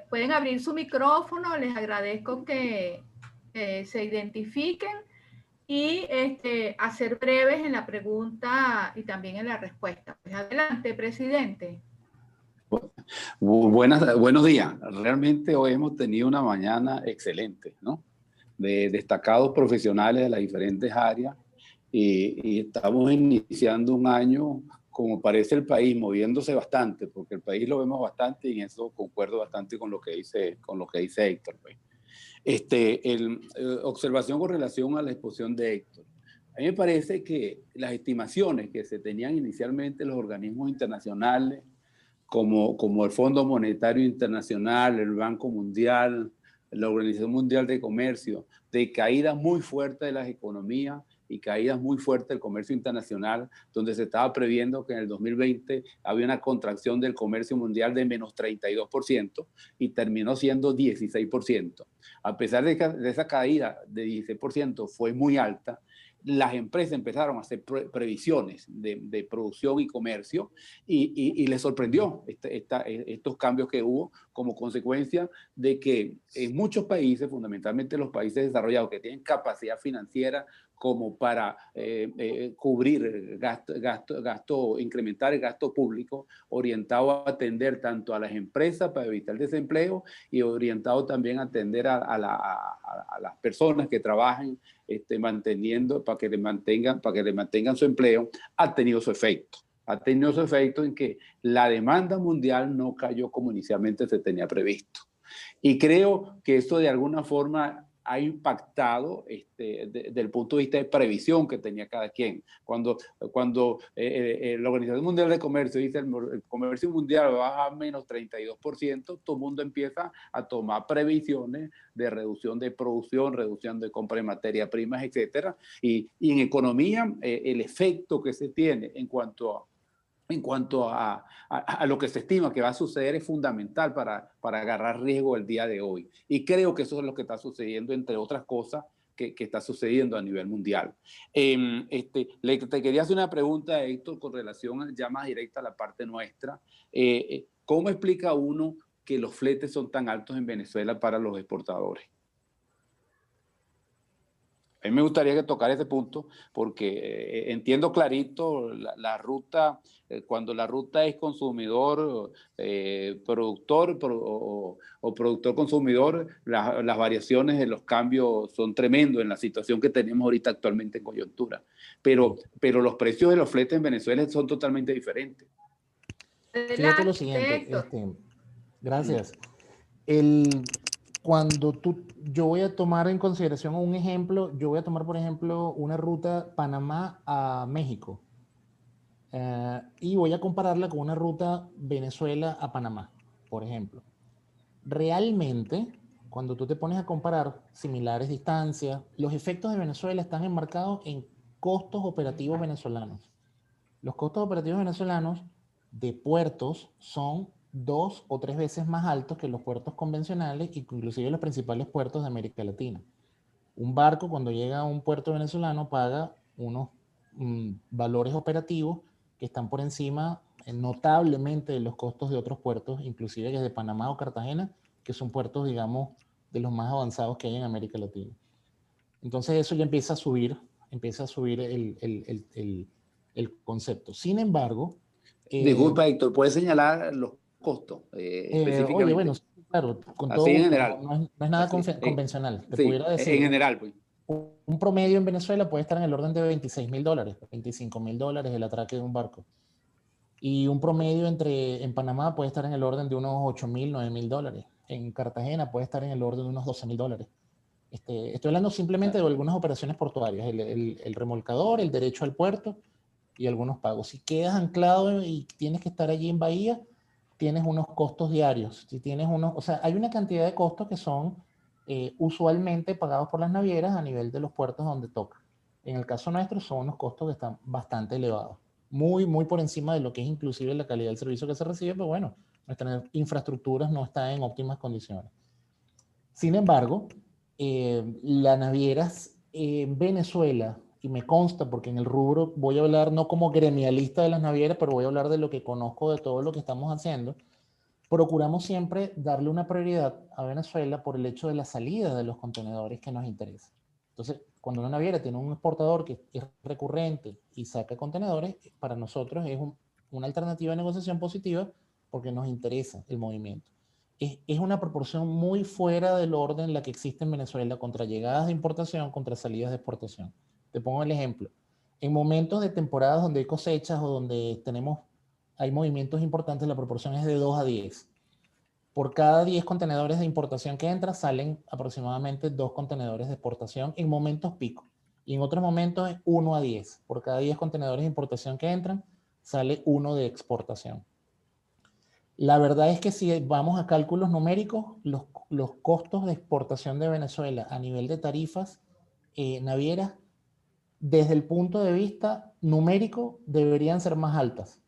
S1: pueden abrir su micrófono, les agradezco que se identifiquen y hacer breves en la pregunta y también en la respuesta. Pues adelante, presidente.
S12: Buenos días. Realmente hoy hemos tenido una mañana excelente, ¿no? De destacados profesionales de las diferentes áreas, y estamos iniciando un año, como parece el país, moviéndose bastante, porque el país lo vemos bastante, y en eso concuerdo bastante con lo que dice Héctor. Pues. Observación con relación a la exposición de Héctor. A mí me parece que las estimaciones que se tenían inicialmente los organismos internacionales, como el Fondo Monetario Internacional, el Banco Mundial, la Organización Mundial de Comercio, de caídas muy fuertes de las economías y caídas muy fuertes del comercio internacional, donde se estaba previendo que en el 2020 había una contracción del comercio mundial de menos 32% y terminó siendo 16%. A pesar de esa caída de 16% fue muy alta, las empresas empezaron a hacer previsiones de producción y comercio, y les sorprendió estos cambios que hubo como consecuencia de que en muchos países, fundamentalmente los países desarrollados que tienen capacidad financiera como para cubrir gasto, incrementar el gasto público, orientado a atender tanto a las empresas para evitar el desempleo, y orientado también a atender a las personas que trabajan manteniendo, para que le mantengan su empleo, ha tenido su efecto. Ha tenido su efecto en que la demanda mundial no cayó como inicialmente se tenía previsto. Y creo que esto de alguna forma ha impactado desde el punto de vista de previsión que tenía cada quien. Cuando la Organización Mundial de Comercio dice el comercio mundial va a menos 32%, todo el mundo empieza a tomar previsiones de reducción de producción, reducción de compra de materias primas, etc. Y en economía, el efecto que se tiene en cuanto a lo que se estima que va a suceder es fundamental para agarrar riesgo el día de hoy. Y creo que eso es lo que está sucediendo, entre otras cosas, que está sucediendo a nivel mundial. Te quería hacer una pregunta, Héctor, con relación ya más directa a la parte nuestra. ¿Cómo explica uno que los fletes son tan altos en Venezuela para los exportadores? A mí me gustaría que tocar ese punto, porque entiendo clarito la ruta, cuando la ruta es consumidor, productor o productor-consumidor, las variaciones de los cambios son tremendos en la situación que tenemos ahorita actualmente en coyuntura. Pero los precios de los fletes en Venezuela son totalmente diferentes.
S10: Fíjate lo siguiente, gracias. Yo voy a tomar en consideración un ejemplo, yo voy a tomar, por ejemplo, una ruta Panamá a México, y voy a compararla con una ruta Venezuela a Panamá, por ejemplo. Realmente, cuando tú te pones a comparar similares distancias, los efectos de Venezuela están enmarcados en costos operativos venezolanos. Los costos operativos venezolanos de puertos son 2 o 3 veces más altos que los puertos convencionales, inclusive los principales puertos de América Latina. Un barco, cuando llega a un puerto venezolano, paga unos valores operativos que están por encima notablemente de los costos de otros puertos, inclusive desde Panamá o Cartagena, que son puertos, digamos, de los más avanzados que hay en América Latina. Entonces eso ya empieza a subir el concepto. Sin embargo...
S12: Disculpa, Héctor, ¿puedes señalar los costos específicamente?
S10: Oye, bueno, claro, con todo
S12: así en
S10: gusto,
S12: general.
S10: no es nada
S12: Así,
S10: convencional. Te
S12: sí,
S10: pudiera decir,
S12: en general, pues.
S10: Un promedio en Venezuela puede estar en el orden de $26.000, $25.000 el atraque de un barco. Y un promedio en Panamá puede estar en el orden de unos $8.000, $9.000. En Cartagena puede estar en el orden de unos $12.000. Estoy hablando simplemente de algunas operaciones portuarias, el remolcador, el derecho al puerto y algunos pagos. Si quedas anclado y tienes que estar allí en Bahía, tienes unos costos diarios. Si tienes o sea, hay una cantidad de costos que son usualmente pagados por las navieras a nivel de los puertos donde toca. En el caso nuestro son unos costos que están bastante elevados, muy por encima de lo que es inclusive la calidad del servicio que se recibe, pero bueno, nuestras infraestructuras no están en óptimas condiciones. Sin embargo, las navieras en Venezuela, y me consta porque en el rubro voy a hablar no como gremialista de las navieras, pero voy a hablar de lo que conozco de todo lo que estamos haciendo, procuramos siempre darle una prioridad a Venezuela por el hecho de la salida de los contenedores que nos interesa. Entonces, cuando una naviera tiene un exportador que es recurrente y saca contenedores, para nosotros es una alternativa de negociación positiva porque nos interesa el movimiento. Es una proporción muy fuera del orden la que existe en Venezuela contra llegadas de importación, contra salidas de exportación. Te pongo el ejemplo. En momentos de temporadas donde hay cosechas o donde hay movimientos importantes, la proporción es de 2 a 10. Por cada 10 contenedores de importación que entran, salen aproximadamente 2 contenedores de exportación en momentos pico. Y en otros momentos es 1 a 10. Por cada 10 contenedores de importación que entran, sale 1 de exportación. La verdad es que si vamos a cálculos numéricos, los costos de exportación de Venezuela a nivel de tarifas navieras, desde el punto de vista numérico, deberían ser más altas.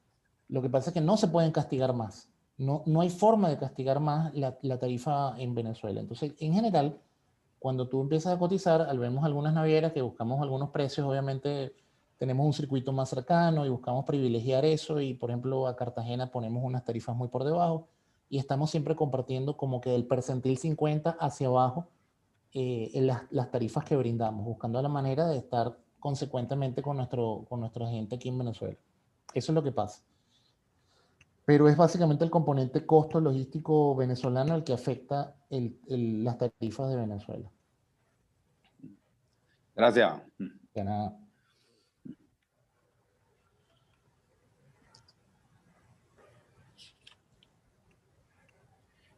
S10: Lo que pasa es que no se pueden castigar más. No hay forma de castigar más la tarifa en Venezuela. Entonces, en general, cuando tú empiezas a cotizar, vemos algunas navieras que buscamos algunos precios, obviamente tenemos un circuito más cercano y buscamos privilegiar eso y, por ejemplo, a Cartagena ponemos unas tarifas muy por debajo y estamos siempre compartiendo como que del percentil 50 hacia abajo las tarifas que brindamos, buscando la manera de estar consecuentemente con nuestra gente aquí en Venezuela. Eso es lo que pasa. Pero es básicamente el componente costo logístico venezolano el que afecta las tarifas de Venezuela.
S12: Gracias.
S10: De nada.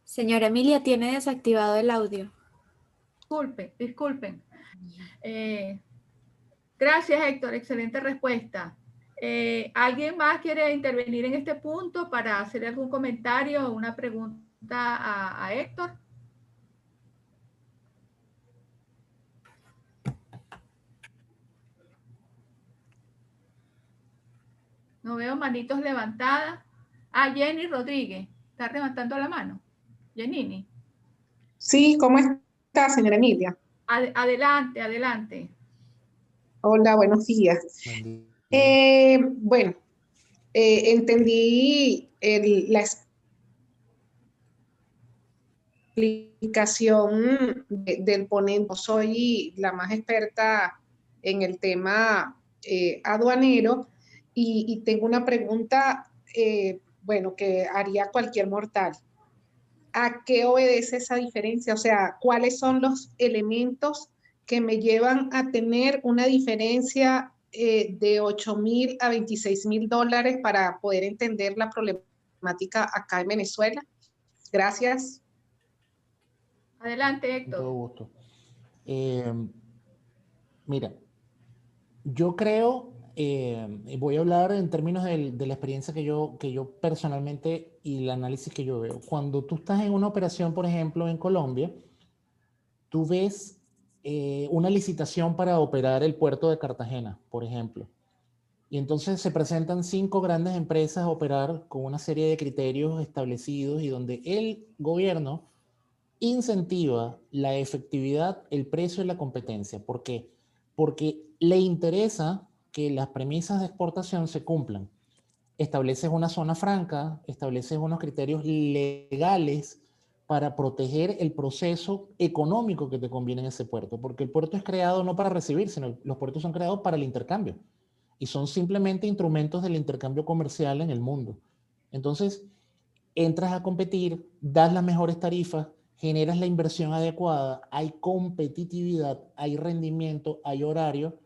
S6: Señora Emilia, tiene desactivado el audio.
S1: Disculpen. Gracias, Héctor. Excelente respuesta. ¿Alguien más quiere intervenir en este punto para hacer algún comentario o una pregunta a Héctor? No veo manitos levantadas. Jenny Rodríguez. ¿Está levantando la mano? Jenny.
S4: Sí, ¿cómo está, señora Emilia?
S1: Adelante.
S4: Hola, buenos días. Bueno, entendí la explicación del ponente. Soy la más experta en el tema aduanero y tengo una pregunta, bueno, que haría cualquier mortal. ¿A qué obedece esa diferencia? O sea, ¿cuáles son los elementos que me llevan a tener una diferencia de $8.000 a $26.000 para poder entender la problemática acá en Venezuela? Gracias.
S1: Adelante, Héctor.
S10: Con todo gusto. Mira, yo creo, voy a hablar en términos de la experiencia que yo personalmente y el análisis que yo veo. Cuando tú estás en una operación, por ejemplo, en Colombia, tú ves una licitación para operar el puerto de Cartagena, por ejemplo. Y entonces se presentan 5 grandes empresas a operar con una serie de criterios establecidos y donde el gobierno incentiva la efectividad, el precio y la competencia. ¿Por qué? Porque le interesa que las premisas de exportación se cumplan. estableces una zona franca, estableces unos criterios legales para proteger el proceso económico que te conviene en ese puerto, porque el puerto es creado no para recibir, sino los puertos son creados para el intercambio y son simplemente instrumentos del intercambio comercial en el mundo. Entonces, entras a competir, das las mejores tarifas, generas la inversión adecuada, hay competitividad, hay rendimiento, hay horario.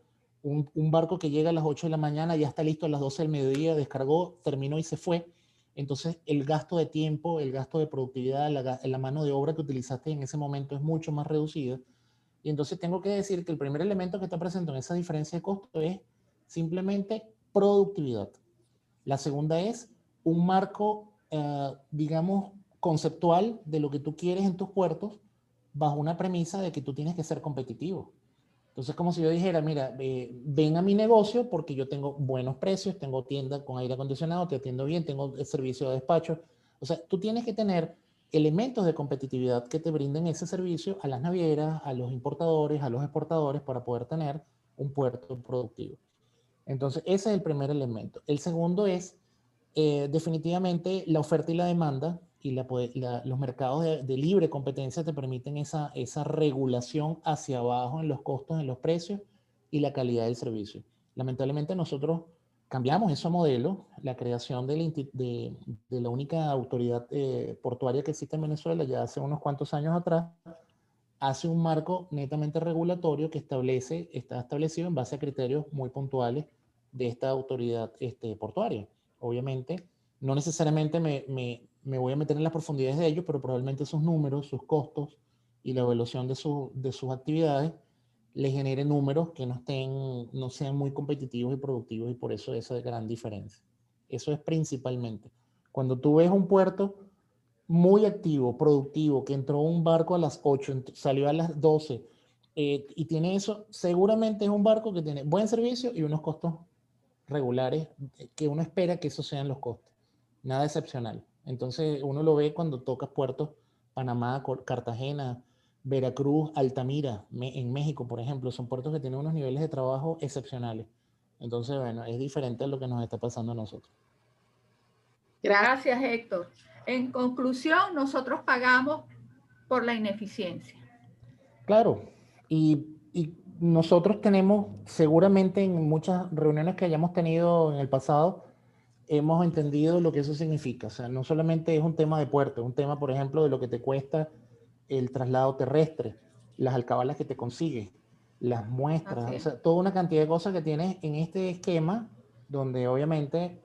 S10: Un barco que llega a las 8 de la mañana ya está listo a las 12 del mediodía, descargó, terminó y se fue. Entonces, el gasto de tiempo, el gasto de productividad, la mano de obra que utilizaste en ese momento es mucho más reducida. Y entonces tengo que decir que el primer elemento que está presente en esa diferencia de costo es simplemente productividad. La segunda es un marco, digamos, conceptual de lo que tú quieres en tus puertos bajo una premisa de que tú tienes que ser competitivo. Entonces, como si yo dijera, mira, ven a mi negocio porque yo tengo buenos precios, tengo tienda con aire acondicionado, te atiendo bien, tengo el servicio de despacho. O sea, tú tienes que tener elementos de competitividad que te brinden ese servicio a las navieras, a los importadores, a los exportadores para poder tener un puerto productivo. Entonces, ese es el primer elemento. El segundo es definitivamente la oferta y la demanda, y los mercados de libre competencia te permiten esa regulación hacia abajo en los costos, en los precios y la calidad del servicio. Lamentablemente nosotros cambiamos ese modelo, la creación de la única autoridad portuaria que existe en Venezuela ya hace unos cuantos años atrás, hace un marco netamente regulatorio que está establecido en base a criterios muy puntuales de esta autoridad portuaria. Obviamente, no necesariamente me voy a meter en las profundidades de ello, pero probablemente sus números, sus costos y la evaluación de sus actividades le generen números que no sean muy competitivos y productivos, y por eso esa gran diferencia. Eso es principalmente. Cuando tú ves un puerto muy activo, productivo, que entró un barco a las 8, salió a las 12, y tiene eso, seguramente es un barco que tiene buen servicio y unos costos regulares, que uno espera que esos sean los costos. Nada excepcional. Entonces uno lo ve cuando tocas puertos Panamá, Cartagena, Veracruz, Altamira, en México, por ejemplo. Son puertos que tienen unos niveles de trabajo excepcionales. Entonces, bueno, es diferente a lo que nos está pasando a nosotros.
S1: Gracias, Héctor. En conclusión, nosotros pagamos por la ineficiencia.
S10: Claro, y nosotros tenemos, seguramente en muchas reuniones que hayamos tenido en el pasado, hemos entendido lo que eso significa. O sea, no solamente es un tema de puerto, es un tema, por ejemplo, de lo que te cuesta el traslado terrestre, las alcabalas que te consigues, las muestras, o sea, toda una cantidad de cosas que tienes en este esquema donde obviamente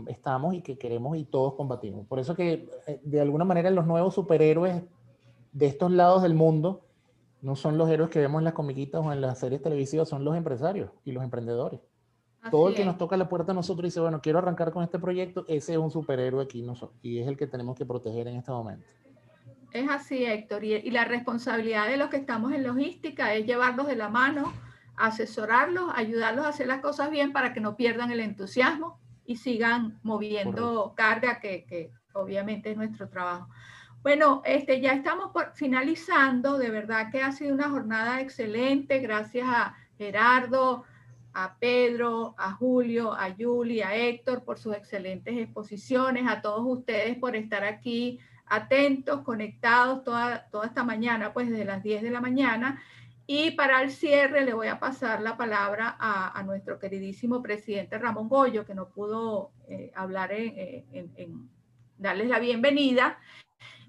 S10: estamos y que queremos y todos combatimos. Por eso que de alguna manera los nuevos superhéroes de estos lados del mundo no son los héroes que vemos en las comiquitas o en las series televisivas, son los empresarios y los emprendedores. Todo el que nos toca la puerta a nosotros y dice, bueno, quiero arrancar con este proyecto, ese es un superhéroe aquí y es el que tenemos que proteger en este momento.
S1: Es así, Héctor, y la responsabilidad de los que estamos en logística es llevarlos de la mano, asesorarlos, ayudarlos a hacer las cosas bien para que no pierdan el entusiasmo y sigan moviendo carga, que obviamente es nuestro trabajo. Bueno, ya estamos finalizando. De verdad que ha sido una jornada excelente. Gracias a Gerardo, a Pedro, a Julio, a Yuli, a Héctor por sus excelentes exposiciones, a todos ustedes por estar aquí atentos, conectados toda esta mañana, pues desde las 10 de la mañana. Y para el cierre le voy a pasar la palabra a nuestro queridísimo presidente Ramón Goyo, que no pudo hablar en darles la bienvenida.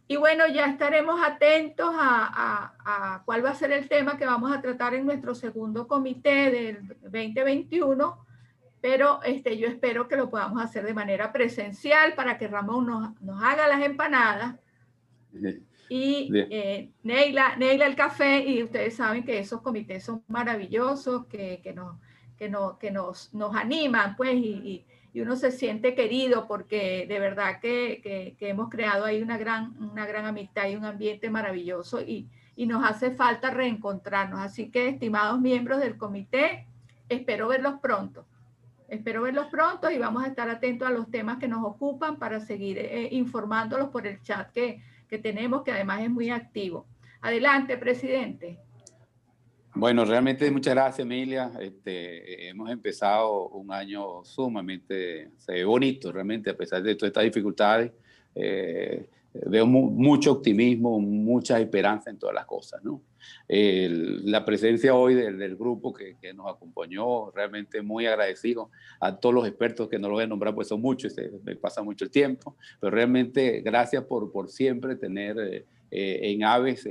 S1: Y bueno, ya estaremos atentos a cuál va a ser el tema que vamos a tratar en nuestro segundo comité del 2021, pero yo espero que lo podamos hacer de manera presencial para que Ramón nos haga las empanadas y Neila el café, y ustedes saben que esos comités son maravillosos, que nos animan, pues, y uno se siente querido porque de verdad que hemos creado ahí una gran amistad y un ambiente maravilloso, y nos hace falta reencontrarnos. Así que, estimados miembros del comité, espero verlos pronto y vamos a estar atentos a los temas que nos ocupan para seguir informándolos por el chat que tenemos, que además es muy activo. Adelante, presidente.
S12: Bueno, realmente muchas gracias, Emilia. Hemos empezado un año sumamente bonito, realmente, a pesar de todas estas dificultades. Veo mucho optimismo, mucha esperanza en todas las cosas, ¿no? La presencia hoy del grupo que nos acompañó, realmente muy agradecido a todos los expertos que no lo voy a nombrar, pues son muchos, me pasa mucho el tiempo, pero realmente gracias por siempre tener en Aves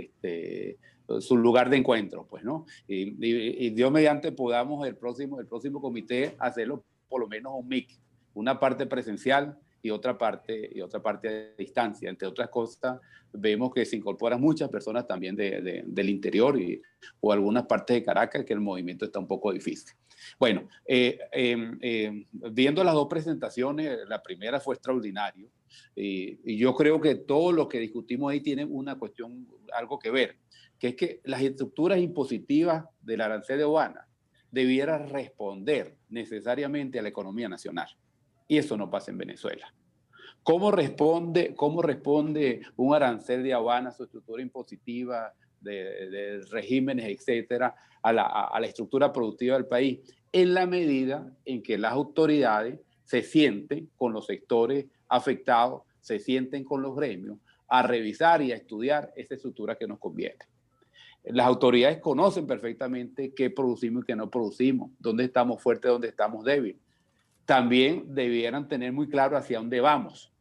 S12: su lugar de encuentro, pues, ¿no? Y Dios mediante podamos el próximo comité hacerlo por lo menos un mix, una parte presencial y otra parte a distancia. Entre otras cosas, vemos que se incorporan muchas personas también del interior o algunas partes de Caracas, que el movimiento está un poco difícil. Bueno, viendo las dos presentaciones, la primera fue extraordinario, y yo creo que todo lo que discutimos ahí tiene una cuestión, algo que ver, que es que las estructuras impositivas del arancel de aduana debieran responder necesariamente a la economía nacional. Y eso no pasa en Venezuela. ¿Cómo responde un arancel de aduana, su estructura impositiva, de regímenes, etcétera, a la estructura productiva del país? En la medida en que las autoridades se sienten con los sectores afectados, se sienten con los gremios a revisar y a estudiar esa estructura que nos conviene. Las autoridades conocen perfectamente qué producimos y qué no producimos, dónde estamos fuertes, dónde estamos débiles. También debieran tener muy claro hacia dónde vamos.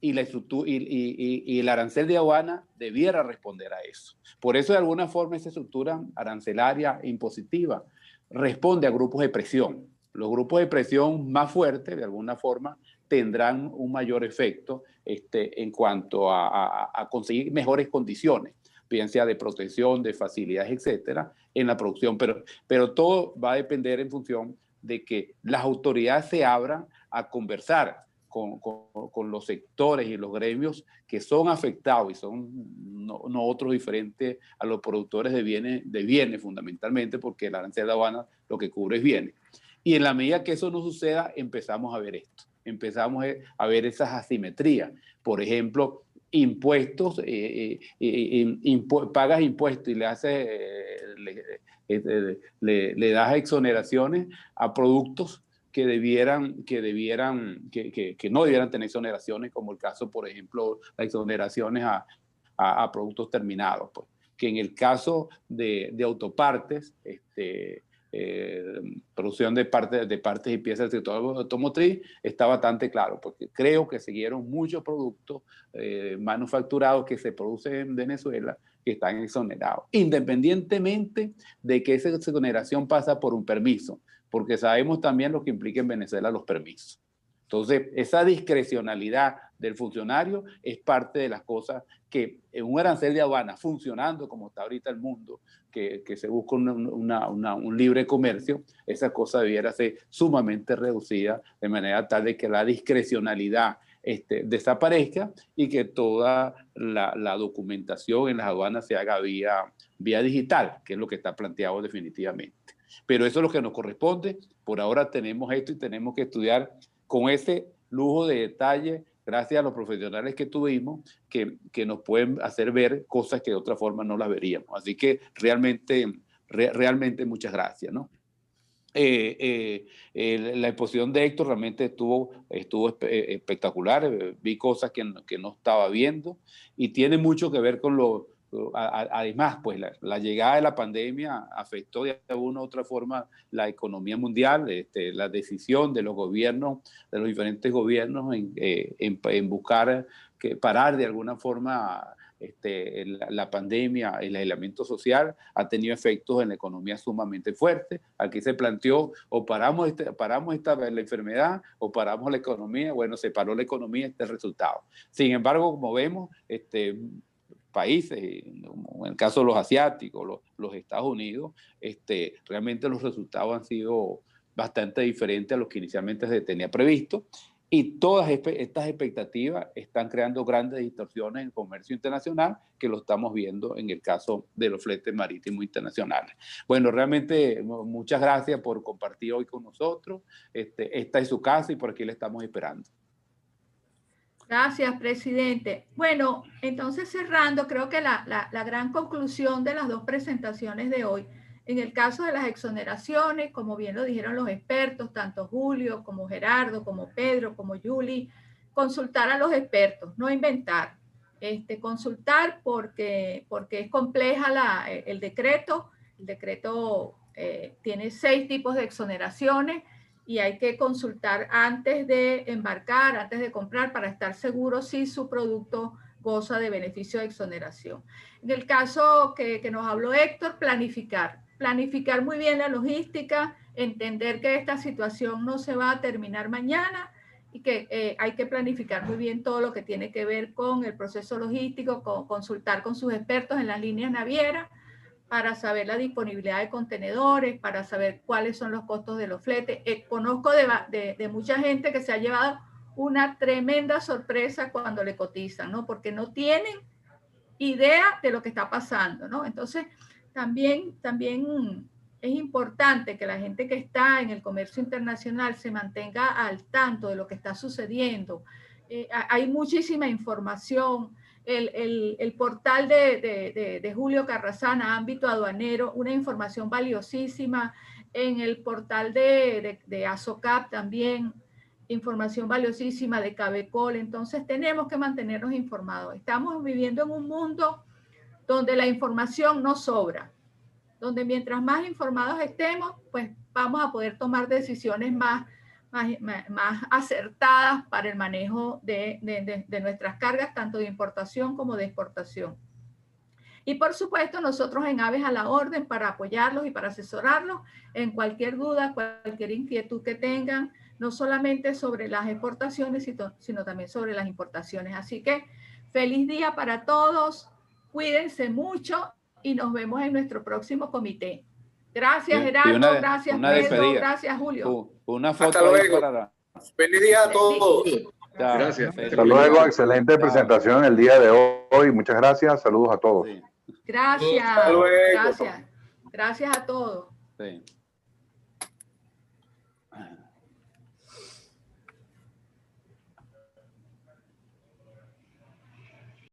S12: Y la estructura y el arancel de aduana debiera responder a eso. Por eso, de alguna forma, esa estructura arancelaria impositiva responde a grupos de presión. Los grupos de presión más fuertes, de alguna forma, tendrán un mayor efecto en cuanto a conseguir mejores condiciones, bien sea de protección, de facilidades, etcétera, en la producción. Pero todo va a depender en función de que las autoridades se abran a conversar con los sectores y los gremios que son afectados y son no otros diferentes a los productores de bienes fundamentalmente, porque el arancel de aduana lo que cubre es bienes. Y en la medida que eso no suceda, empezamos a ver esto, empezamos a ver esas asimetrías. Por ejemplo, impuestos, pagas impuestos y le haces, le das exoneraciones a productos que no debieran tener exoneraciones, como el caso, por ejemplo, las exoneraciones a productos terminados, pues, que en el caso de autopartes, producción de partes y piezas del sector automotriz, está bastante claro, porque creo que siguieron muchos productos manufacturados que se producen en Venezuela que están exonerados, independientemente de que esa exoneración pasa por un permiso, porque sabemos también lo que implica en Venezuela los permisos. Entonces, esa discrecionalidad del funcionario es parte de las cosas que en un arancel de aduana funcionando como está ahorita el mundo, que se busca un libre comercio, esa cosa debiera ser sumamente reducida de manera tal de que la discrecionalidad desaparezca y que toda la documentación en las aduanas se haga vía digital, que es lo que está planteado definitivamente. Pero eso es lo que nos corresponde. Por ahora tenemos esto y tenemos que estudiar con ese lujo de detalle, gracias a los profesionales que tuvimos, que nos pueden hacer ver cosas que de otra forma no las veríamos. Así que realmente muchas gracias, ¿no? La exposición de Héctor realmente estuvo espectacular. Vi cosas que no estaba viendo y tiene mucho que ver con lo... Además, pues la llegada de la pandemia afectó de alguna u otra forma la economía mundial, la decisión de los gobiernos, de los diferentes gobiernos en buscar parar de alguna forma la pandemia, el aislamiento social, ha tenido efectos en la economía sumamente fuertes. Aquí se planteó o paramos la enfermedad o paramos la economía. Bueno, se paró la economía, el resultado. Sin embargo, como vemos, países, en el caso de los asiáticos, los Estados Unidos, realmente los resultados han sido bastante diferentes a los que inicialmente se tenía previsto, y todas estas expectativas están creando grandes distorsiones en el comercio internacional, que lo estamos viendo en el caso de los fletes marítimos internacionales. Bueno, realmente muchas gracias por compartir hoy con nosotros. Esta es su casa y por aquí le estamos esperando.
S1: Gracias, presidente. Bueno, entonces cerrando, creo que la gran conclusión de las dos presentaciones de hoy En el caso de las exoneraciones, como bien lo dijeron los expertos, tanto Julio como Gerardo, como Pedro, como Yuli, consultar a los expertos, no inventar. Consultar porque es compleja el decreto. El decreto tiene 6 tipos de exoneraciones y hay que consultar antes de embarcar, antes de comprar, para estar seguro si su producto goza de beneficio de exoneración. En el caso que nos habló Héctor, planificar muy bien la logística, entender que esta situación no se va a terminar mañana y que hay que planificar muy bien todo lo que tiene que ver con el proceso logístico, consultar con sus expertos en las líneas navieras para saber la disponibilidad de contenedores, para saber cuáles son los costos de los fletes. Conozco de mucha gente que se ha llevado una tremenda sorpresa cuando le cotizan, ¿no? Porque no tienen idea de lo que está pasando, ¿no? Entonces, también es importante que la gente que está en el comercio internacional se mantenga al tanto de lo que está sucediendo. Hay muchísima información. El portal de Julio Carrasana, ámbito aduanero, una información valiosísima. En el portal de ASOCAP también, información valiosísima de Cabecol. Entonces tenemos que mantenernos informados. Estamos viviendo en un mundo donde la información no sobra, donde mientras más informados estemos, pues vamos a poder tomar decisiones más acertadas para el manejo de nuestras cargas, tanto de importación como de exportación. Y por supuesto, nosotros en Aves a la orden para apoyarlos y para asesorarlos en cualquier duda, cualquier inquietud que tengan, no solamente sobre las exportaciones, sino también sobre las importaciones. Así que feliz día para todos, cuídense mucho y nos vemos en nuestro próximo comité. Gracias, Gerardo, gracias, Pedro, gracias, Julio.
S12: Una foto.
S7: Hasta luego. Feliz día a todos.
S3: Gracias.
S13: Hasta luego, excelente presentación el día de hoy. Muchas gracias, saludos a todos.
S1: Gracias, gracias a todos.
S12: Sí.